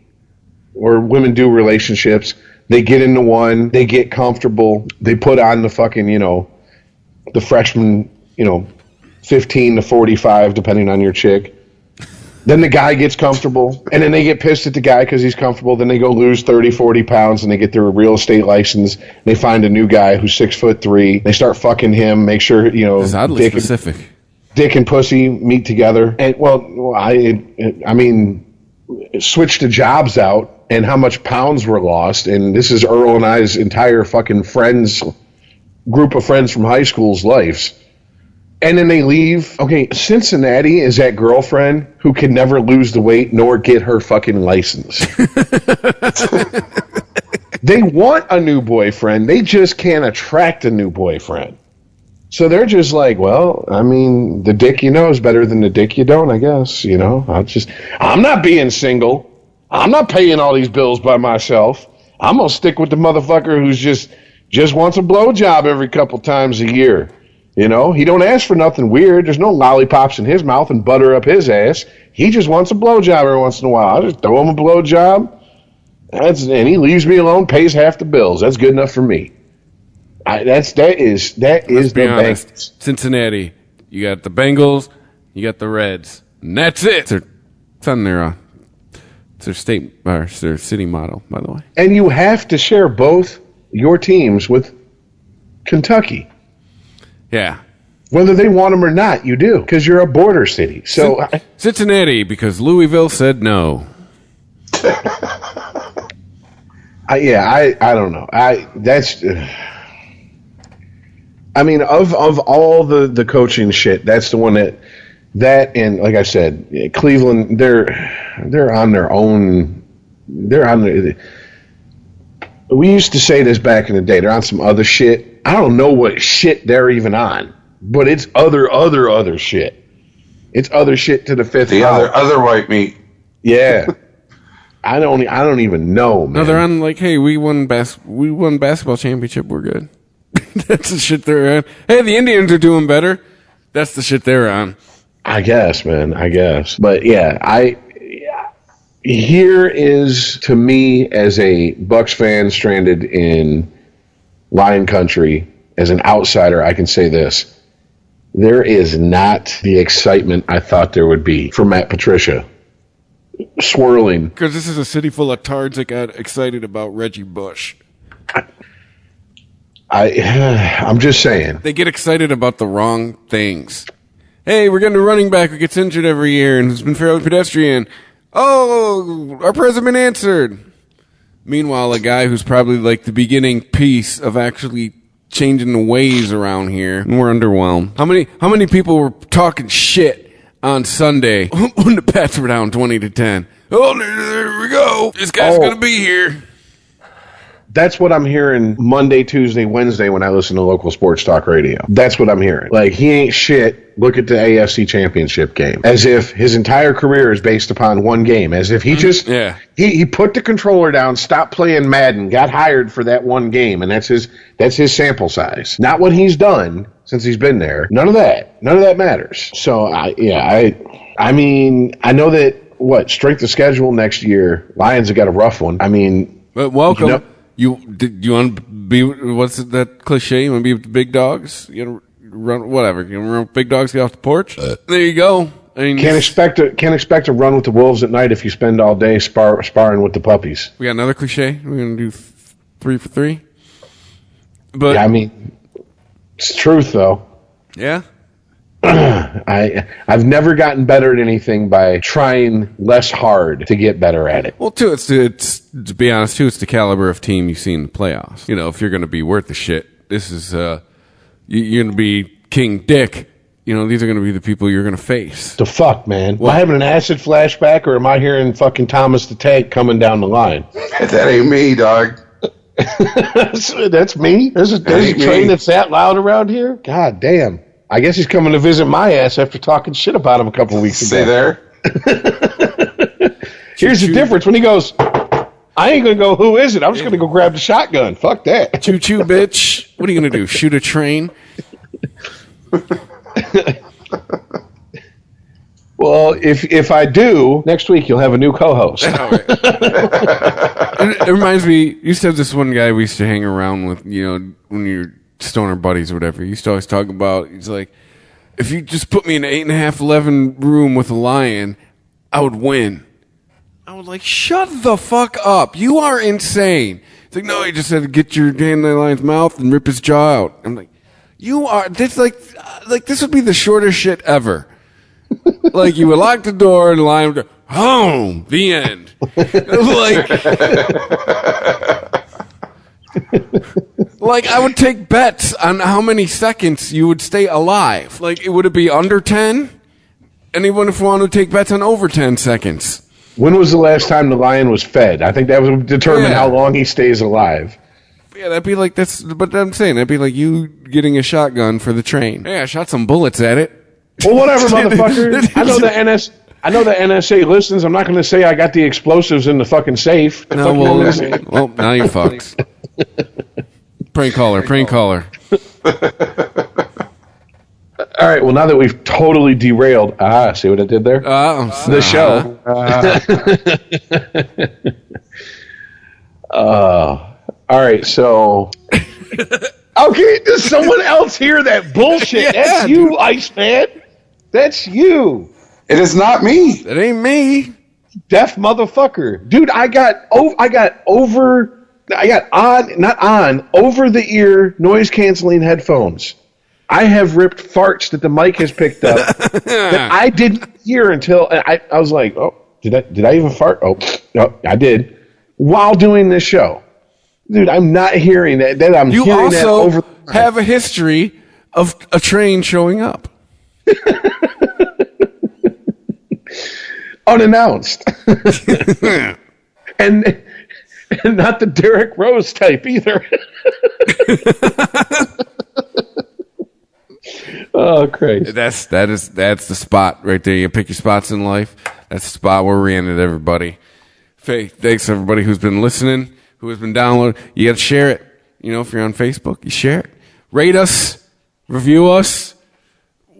Speaker 4: or women do relationships? They get into one, they get comfortable, they put on the fucking, the freshman, 15 to 45, depending on your chick. Then the guy gets comfortable, and then they get pissed at the guy because he's comfortable. Then they go lose 30, 40 pounds, and they get their real estate license. They find a new guy who's 6'3". They start fucking him, make sure,
Speaker 3: It's oddly specific.
Speaker 4: Dick and pussy meet together. And, I mean, switch the jobs out and how much pounds were lost. And this is Earl and I's entire fucking group of friends from high school's lives. And then they leave. Okay, Cincinnati is that girlfriend who can never lose the weight nor get her fucking license. They want a new boyfriend. They just can't attract a new boyfriend. So they're just like, well, I mean, the dick you know is better than the dick you don't, I guess. I'm not being single. I'm not paying all these bills by myself. I'm going to stick with the motherfucker who's just wants a blowjob every couple times a year. He don't ask for nothing weird. There's no lollipops in his mouth and butter up his ass. He just wants a blowjob every once in a while. I just throw him a blowjob, and he leaves me alone, pays half the bills. That's good enough for me. That is the Bengals.
Speaker 3: Cincinnati, you got the Bengals, you got the Reds, and that's it. It's on their state or their city motto, by the way.
Speaker 4: And you have to share both your teams with Kentucky.
Speaker 3: Yeah.
Speaker 4: Whether they want them or not, you do, because you're a border city. So
Speaker 3: Cincinnati, because Louisville said no.
Speaker 4: I don't know. I mean, of all the coaching shit, that's the one that and like I said, Cleveland, they're on their own. We used to say this back in the day. They're on some other shit. I don't know what shit they're even on, but it's other shit. It's other shit to the fifth.
Speaker 5: The other white meat.
Speaker 4: Yeah. I don't even know, man.
Speaker 3: No, they're on like, hey, we won basketball championship. We're good. That's the shit they're on. Hey, the Indians are doing better. That's the shit they're on.
Speaker 4: I guess, man. I guess. But yeah, here is, to me, as a Bucks fan stranded in Lion Country, as an outsider, I can say this. There is not the excitement I thought there would be for Matt Patricia swirling.
Speaker 3: Because this is a city full of tards that got excited about Reggie Bush.
Speaker 4: I'm just saying.
Speaker 3: They get excited about the wrong things. Hey, we're getting a running back who gets injured every year and has been fairly pedestrian. Oh, our president answered. Meanwhile, a guy who's probably like the beginning piece of actually changing the ways around here, and we're underwhelmed. How many people were talking shit on Sunday when the Pats were down 20-10? Oh, there we go. This guy's going to be here.
Speaker 4: That's what I'm hearing Monday, Tuesday, Wednesday when I listen to local sports talk radio. That's what I'm hearing. Like, he ain't shit. Look at the AFC Championship game. As if his entire career is based upon one game. As if he just he put the controller down, stopped playing Madden, got hired for that one game, and that's his sample size. Not what he's done since he's been there. None of that matters. So I mean, I know that strength of schedule next year. Lions have got a rough one. I mean,
Speaker 3: but welcome. You want to be, what's that cliche? You want to be with the big dogs? You want to run, whatever. You want to run with big dogs, get off the porch? There you go. I mean,
Speaker 4: can't expect to run with the wolves at night if you spend all day sparring with the puppies.
Speaker 3: We got another cliche. We're going to do 3 for 3. But
Speaker 4: yeah, I mean, it's truth, though.
Speaker 3: Yeah?
Speaker 4: I've never gotten better at anything by trying less hard to get better at it.
Speaker 3: Well, too, it's to be honest, too, it's the caliber of team you see in the playoffs. You know, if you're going to be worth the shit, this is you're going to be King Dick. You know, these are going to be the people you're going to face.
Speaker 4: The fuck, man? Am I having an acid flashback, or am I hearing fucking Thomas the Tank coming down the line?
Speaker 5: That ain't me, dog.
Speaker 4: That's me? There's a train that's that loud around here? God damn. I guess he's coming to visit my ass after talking shit about him a couple weeks ago.
Speaker 5: Stay there.
Speaker 4: Here's the difference. When he goes, I ain't going to go, who is it? I'm just going to go grab the shotgun. Fuck that.
Speaker 3: Choo-choo, bitch. What are you going to do, shoot a train?
Speaker 4: Well, if I do, next week you'll have a new co-host.
Speaker 3: It reminds me, you used to have this one guy we used to hang around with, you know, when you're stoner buddies or whatever. He used to always talk about, he's like, if you just put me in an 8.5, 11 room with a lion, I would win. I was like, shut the fuck up. You are insane. It's like, no, you just had to get your hand in the lion's mouth and rip his jaw out. I'm like, you are, this like this would be the shortest shit ever. Like, you would lock the door and the lion would go, home, the end. Like, I would take bets on how many seconds you would stay alive. Like, would it be under 10? Anyone if want to take bets on over 10 seconds?
Speaker 4: When was the last time the lion was fed? I think that would determine how long he stays alive.
Speaker 3: Yeah, that'd be like, but I'm saying, that'd be like you getting a shotgun for the train. Yeah, I shot some bullets at it.
Speaker 4: Well, whatever, motherfucker. I know the NSA listens. I'm not going to say I got the explosives in the fucking safe.
Speaker 3: No, well, now you're fucked. Prank caller.
Speaker 4: All right, well, now that we've totally derailed, see what I did there? The show. All right, so... Okay, does someone else hear that bullshit? Yeah, that's you, Iceman. That's you.
Speaker 5: It is not me.
Speaker 3: It ain't me.
Speaker 4: Deaf motherfucker. Dude, I got over the ear noise canceling headphones. I have ripped farts that the mic has picked up that I didn't hear until I was like, oh, did I even fart? Oh, no, I did. While doing this show. Dude, I'm not hearing that.
Speaker 3: You also have a history of a train showing up.
Speaker 4: Unannounced. and not the Derrick Rose type either. Oh, crazy.
Speaker 3: That's the spot right there. You pick your spots in life. That's the spot where we ended, everybody. Thanks everybody who's been listening, who has been downloading. You got to share it. You know, if you're on Facebook, you share it. Rate us, review us,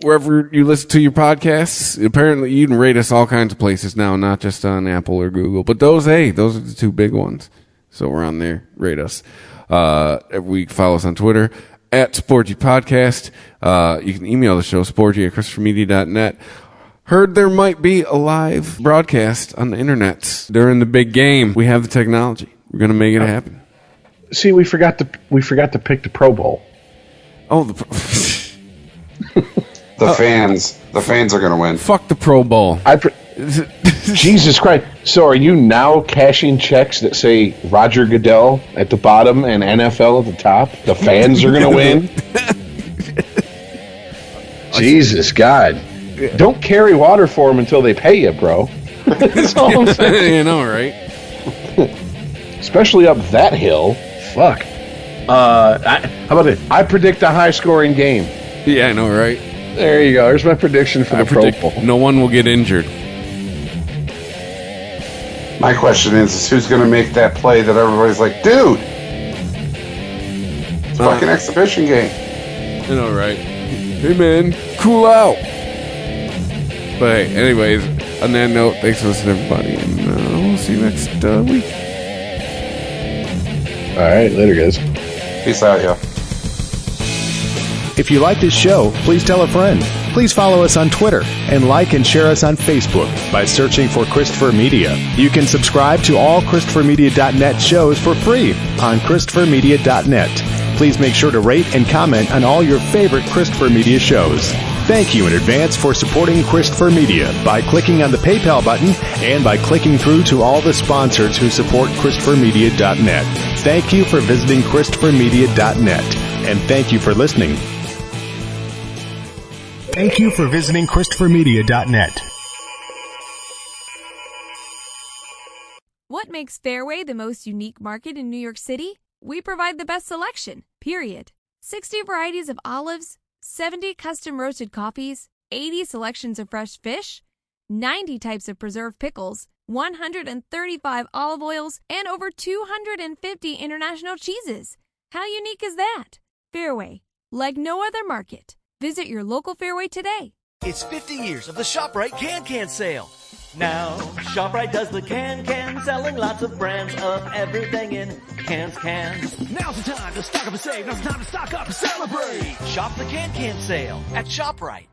Speaker 3: wherever you listen to your podcasts. Apparently, you can rate us all kinds of places now, not just on Apple or Google. But those are the two big ones. So we're on there. Rate us. Every week, follow us on Twitter, @SportyPodcast. You can email the show, sporty@ChristopherMedia.net. Heard there might be a live broadcast on the internet during the big game. We have the technology. We're going to make it happen.
Speaker 4: See, we forgot to pick the Pro Bowl.
Speaker 3: Oh,
Speaker 5: the fans. The fans are going to win.
Speaker 3: Fuck the Pro Bowl.
Speaker 4: Jesus Christ. So are you now cashing checks that say Roger Goodell at the bottom and NFL at the top? The fans are going to win? Jesus, God. Don't carry water for them until they pay you, bro. That's all I'm saying.
Speaker 3: You know, right?
Speaker 4: Especially up that hill. Fuck. How about it? I predict a high-scoring game.
Speaker 3: Yeah, I know, right?
Speaker 4: There you go. There's my prediction for the Pro Bowl.
Speaker 3: No one will get injured.
Speaker 5: My question is who's going to make that play that everybody's like, dude, it's a fucking exhibition game.
Speaker 3: You know, right? Hey, man, cool out. But hey, anyways, on that note, thanks for listening, everybody, and we'll see you next week.
Speaker 4: All right, later, guys.
Speaker 5: Peace out, y'all.
Speaker 2: If you like this show, please tell a friend. Please follow us on Twitter and like and share us on Facebook by searching for Christopher Media. You can subscribe to all ChristopherMedia.net shows for free on ChristopherMedia.net. Please make sure to rate and comment on all your favorite Christopher Media shows. Thank you in advance for supporting Christopher Media by clicking on the PayPal button and by clicking through to all the sponsors who support ChristopherMedia.net. Thank you for visiting ChristopherMedia.net, and thank you for listening. Thank you for visiting ChristopherMedia.net.
Speaker 10: What makes Fairway the most unique market in New York City? We provide the best selection, period. 60 varieties of olives, 70 custom roasted coffees, 80 selections of fresh fish, 90 types of preserved pickles, 135 olive oils, and over 250 international cheeses. How unique is that? Fairway, like no other market. Visit your local Fairway today.
Speaker 1: It's 50 years of the ShopRite Can sale. Now, ShopRite does the can, selling lots of brands of everything in cans. Now's the time to stock up and save. Now's the time to stock up and celebrate. Shop the can sale at ShopRite.